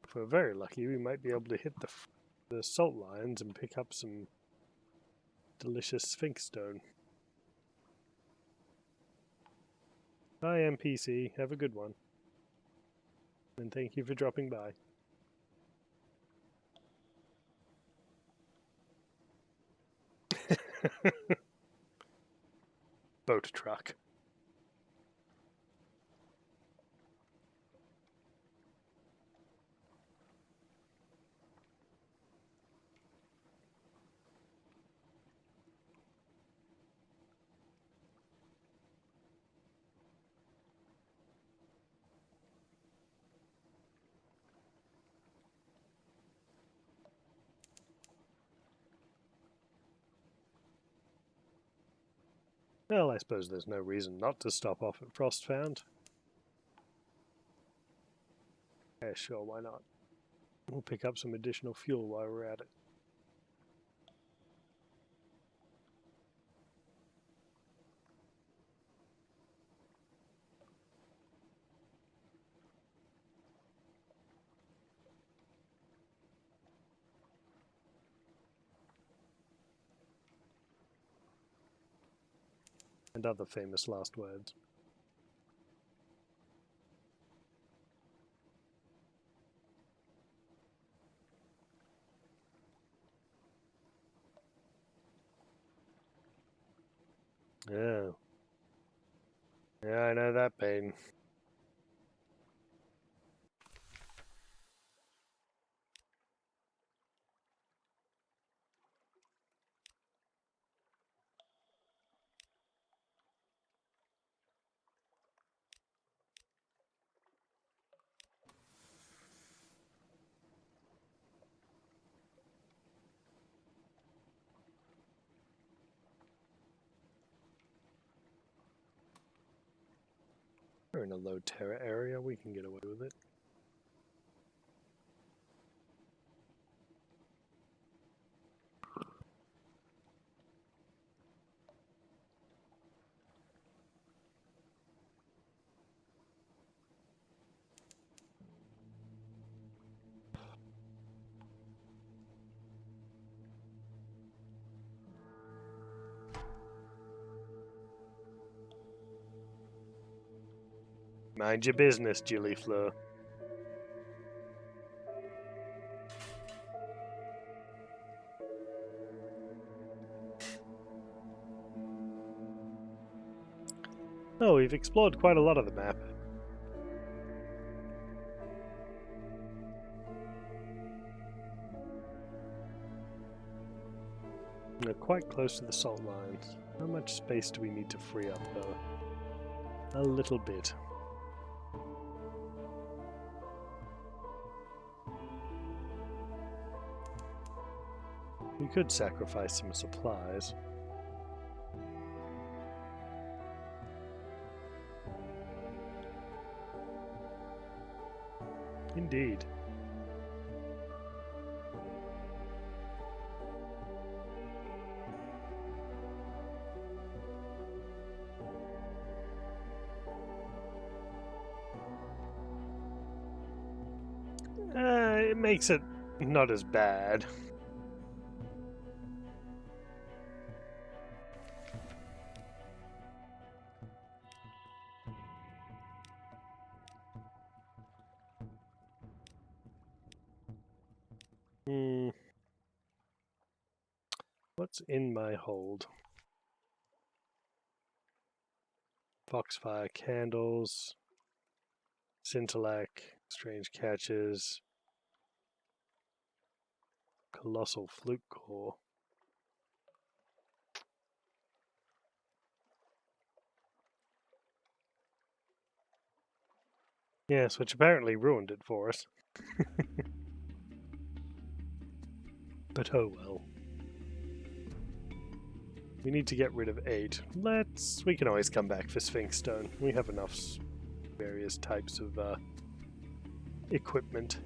If we're very lucky, we might be able to hit the salt lions and pick up some delicious sphinx stone. Hi, NPC. Have a good one. And thank you for dropping by. Boat truck. Well, I suppose there's no reason not to stop off at Frostfound. Yeah, sure, why not? We'll pick up some additional fuel while we're at it. And other famous last words. Yeah. Yeah, I know that pain. We're in a low terror area, we can get away with it. Mind your business, Gillyfleur. Oh, we've explored quite a lot of the map. We're quite close to the salt lines. How much space do we need to free up, though? A little bit. We could sacrifice some supplies. Indeed. It makes it not as bad. What's in my hold? Foxfire candles, scintillac, strange catches, colossal flute core. Yes, which apparently ruined it for us. But oh well. We need to get rid of 8. We can always come back for Sphinx Stone. We have enough various types of equipment.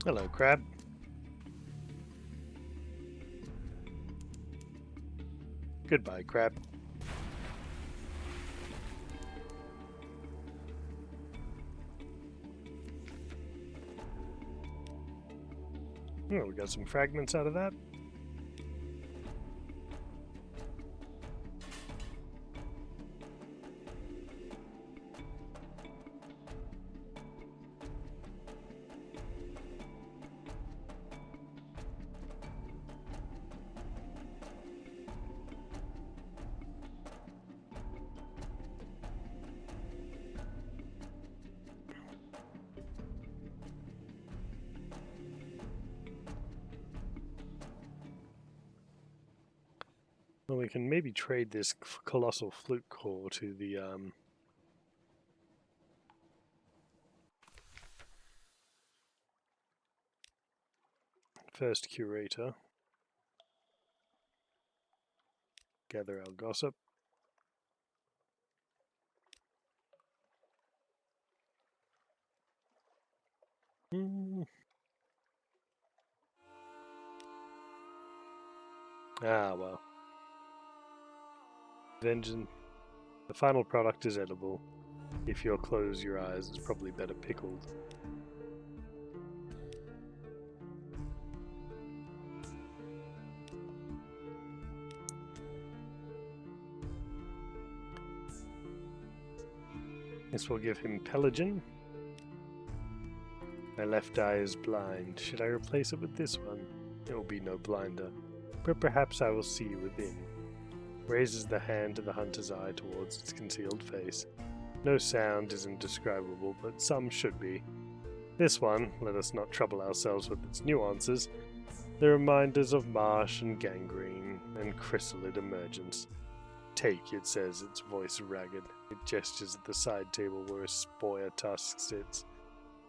Hello, crab. Goodbye, crab. Oh, we got some fragments out of that. Well, we can maybe trade this colossal flute core to the first curator. Gather our gossip. Ah, well. Vengeance. The final product is edible. If you'll close your eyes, it's probably better pickled. This will give him Pelagian. My left eye is blind. Should I replace it with this one? It will be no blinder. But perhaps I will see within. Raises the hand to the hunter's eye towards its concealed face. No sound is indescribable, but some should be. This one, let us not trouble ourselves with its nuances. The reminders of marsh and gangrene and chrysalid emergence. Take, it says, its voice ragged. It gestures at the side table where a spoiler tusk sits.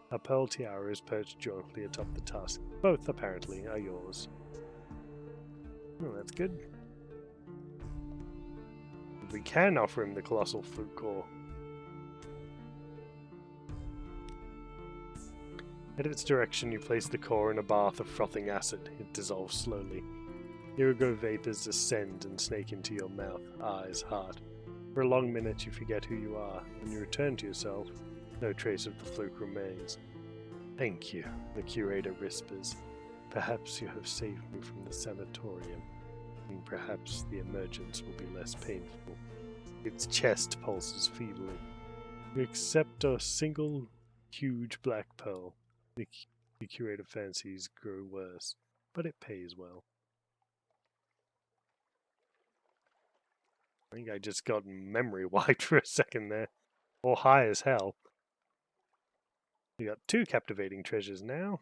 A pearl tiara is perched jauntily atop the tusk. Both, apparently, are yours. Oh, that's good. We can offer him the colossal flute core. At its direction, you place the core in a bath of frothing acid. It dissolves slowly. Irigo vapors ascend and snake into your mouth, eyes, heart. For a long minute, you forget who you are. When you return to yourself, no trace of the fluke remains. Thank you, the curator whispers. Perhaps you have saved me from the sanatorium, and perhaps the emergence will be less painful. Its chest pulses feebly. You accept a single, huge black pearl. The curator fancies grow worse, but it pays well. I think I just got memory wiped for a second there. Or high as hell. We got 2 captivating treasures now.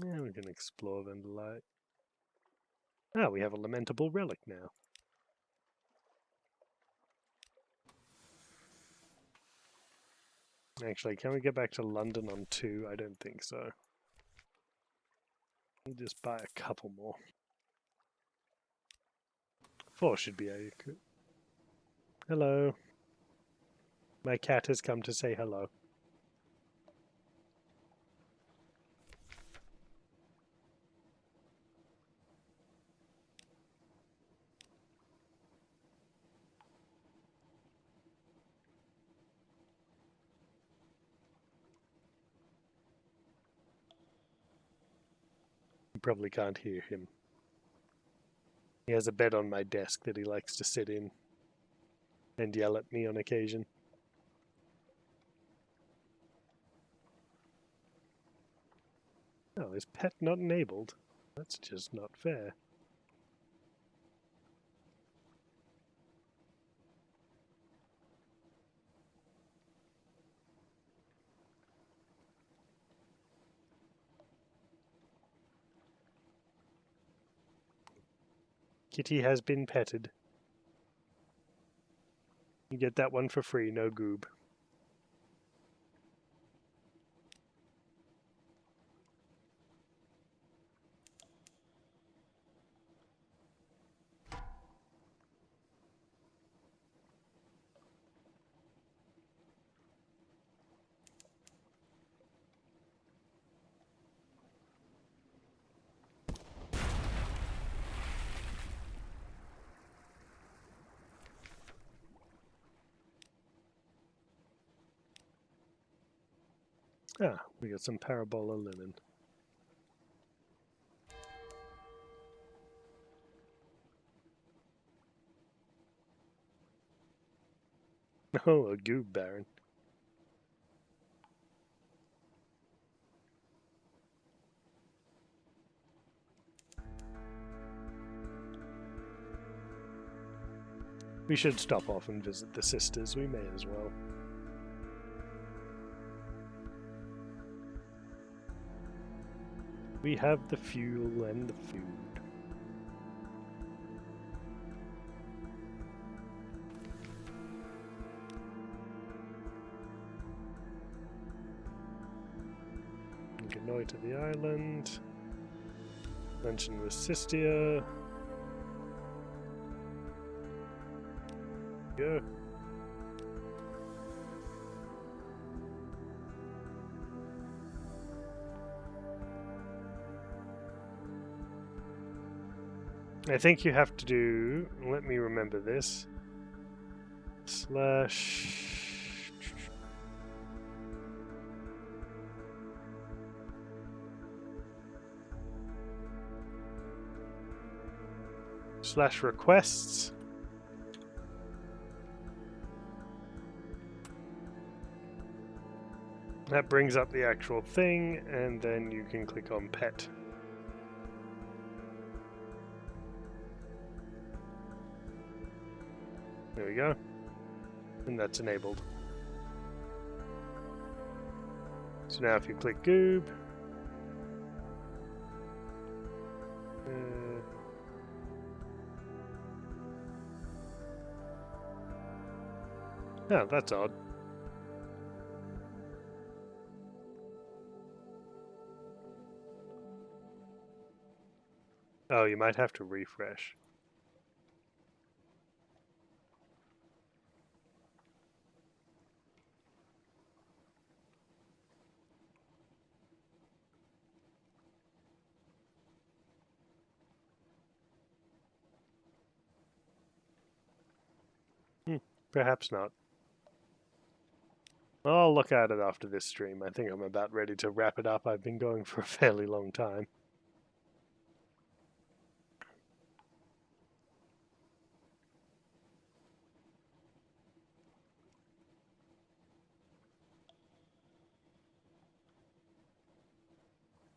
Yeah, we can explore Vendelight. Ah, we have a lamentable relic now. Actually, can we get back to London on 2? I don't think so. We'll just buy a couple more. 4 should be adequate. Hello. My cat has come to say hello. You probably can't hear him. He has a bed on my desk that he likes to sit in and yell at me on occasion. Oh, is pet not enabled? That's just not fair. Kitty has been petted. You get that one for free, no goob. Ah, we got some parabola linen. Oh, a goob baron. We should stop off and visit the sisters. We may as well. We have the fuel and the food. Ganoi to the island. Mention with Sistia. Go. I think you have to do, let me remember this, slash requests. That brings up the actual thing, and then you can click on pet. There we go. And that's enabled. So now if you click Goob, oh, that's odd. Oh, you might have to refresh. Perhaps not. I'll look at it after this stream. I think I'm about ready to wrap it up. I've been going for a fairly long time.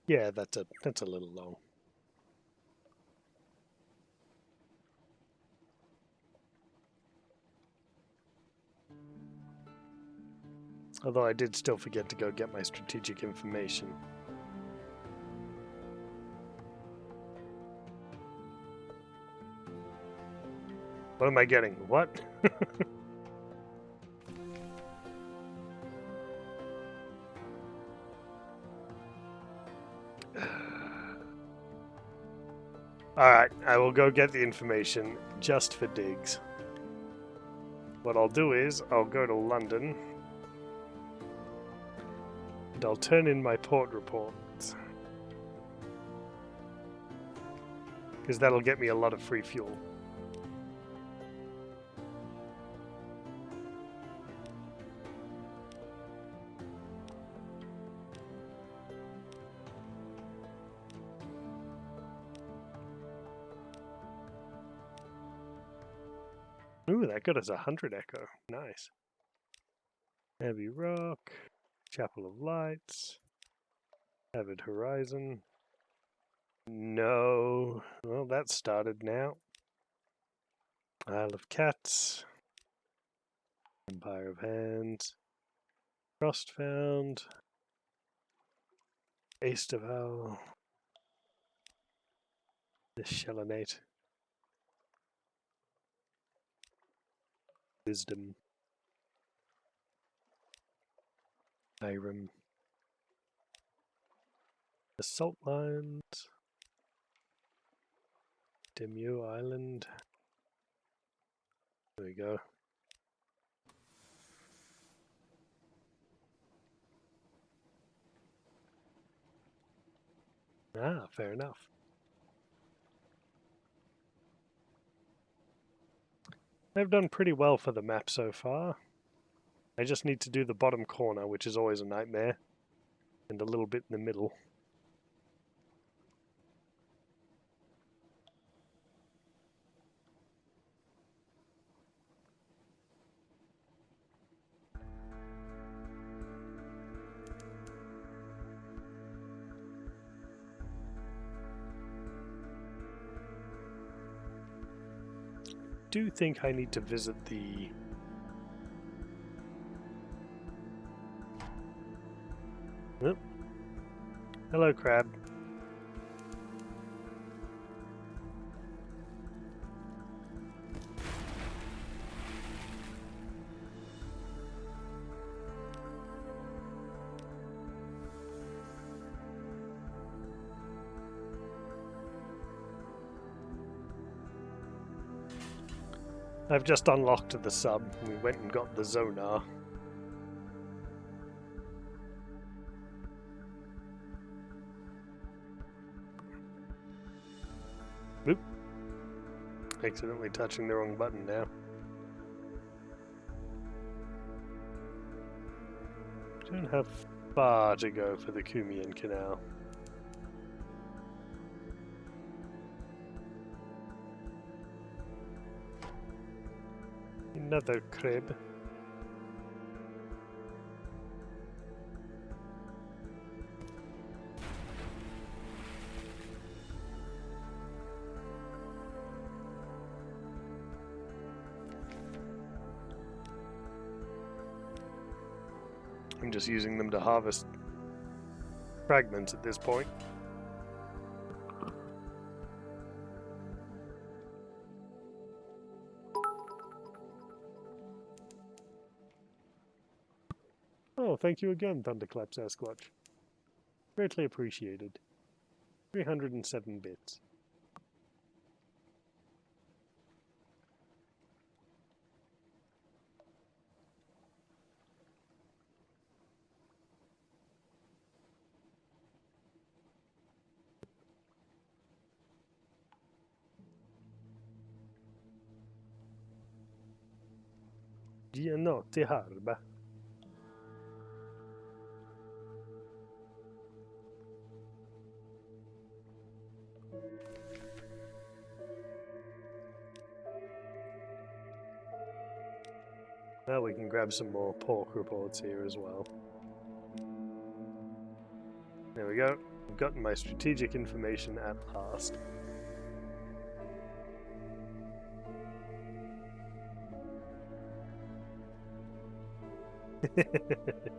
Yeah, that's a little long. Although I did still forget to go get my strategic information. What am I getting? What? Alright, I will go get the information just for digs. What I'll do is, I'll go to London and I'll turn in my port reports. Because that'll get me a lot of free fuel. Ooh, that got us 100 echo. Nice. Heavy Rock, Chapel of Lights, Avid Horizon. No. Well, that started now. Isle of Cats. Empire of Hands. Frostfound. Aestival. The Shelonate. Wisdom. Irem. The Salt Lines. Demu Island. There we go. Ah, fair enough. I've done pretty well for the map so far. I just need to do the bottom corner, which is always a nightmare, and a little bit in the middle. I do think I need to visit the oh. Hello, crab. I've just unlocked the sub. We went and got the Zonar. Oop. Accidentally touching the wrong button now. Don't have far to go for the Kumian Canal. Another crib. I'm just using them to harvest fragments at this point. Oh, thank you again, Thunderclap Sasquatch. Greatly appreciated. 307 bits. Gianotti Harba. Now we can grab some more pork reports here as well. There we go. I've gotten my strategic information at last.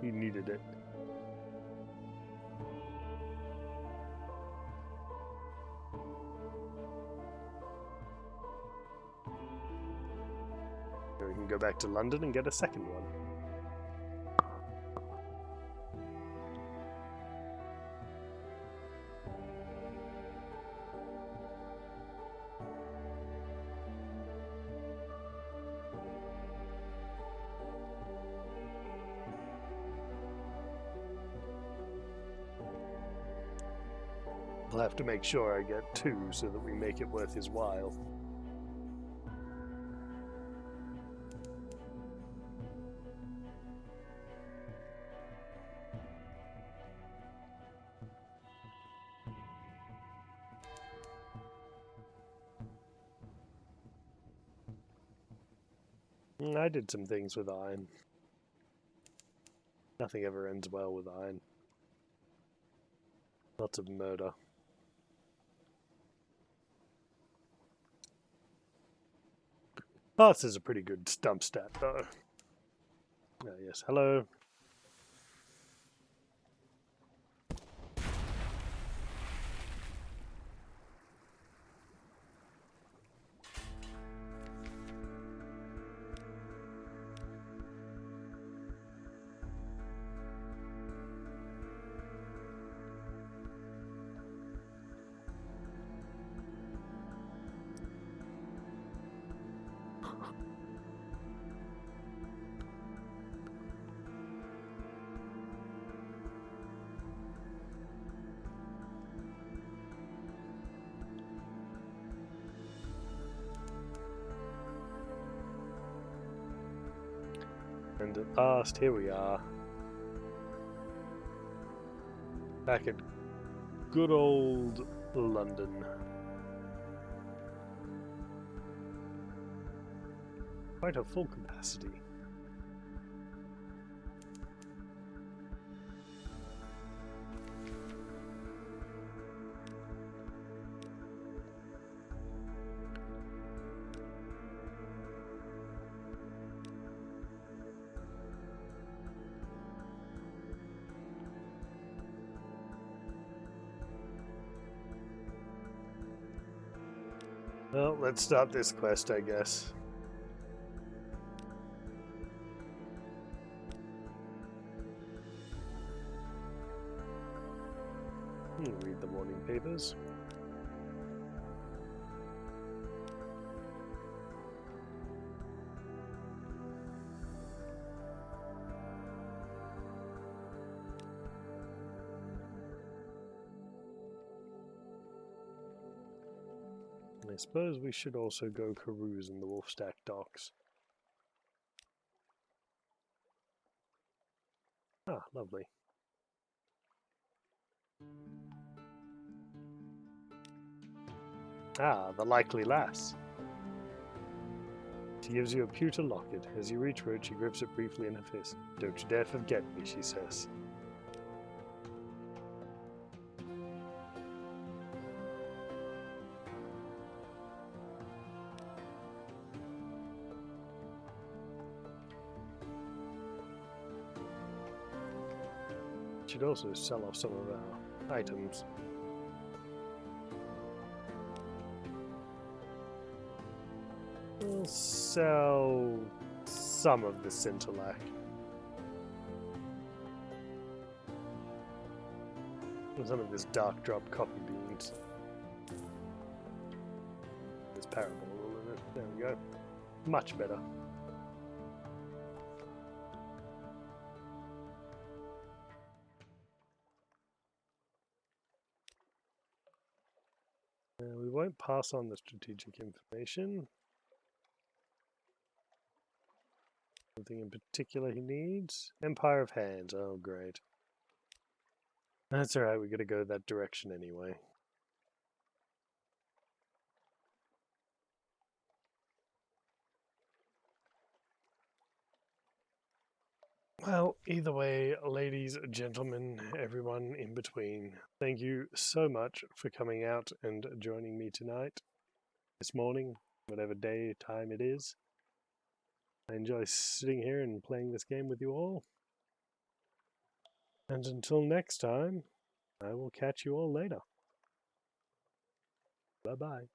You needed it. Now we can go back to London and get a second one. I'll have to make sure I get 2 so that we make it worth his while. I did some things with iron. Nothing ever ends well with iron. Lots of murder. This is a pretty good stump stat, though. Oh, yes, hello. And at last, here we are. Back at good old London. Quite a full capacity. Well, let's start this quest, I guess. Read the morning papers. I suppose we should also go carouse in the Wolfstack docks. Ah, lovely. Ah, the likely lass. She gives you a pewter locket. As you reach for it, she grips it briefly in her fist. Don't you dare forget me, she says. Should also sell off some of our items. We'll sell some of the Scintillac. And some of this dark drop copper beans. There's parable in it. There we go. Much better. We won't pass on the strategic information. Something in particular he needs? Empire of Hands. Oh, great. That's alright, we gotta go that direction anyway. Well, either way, ladies, gentlemen, everyone in between, thank you so much for coming out and joining me tonight, this morning, whatever day, time it is. I enjoy sitting here and playing this game with you all. And until next time, I will catch you all later. Bye-bye.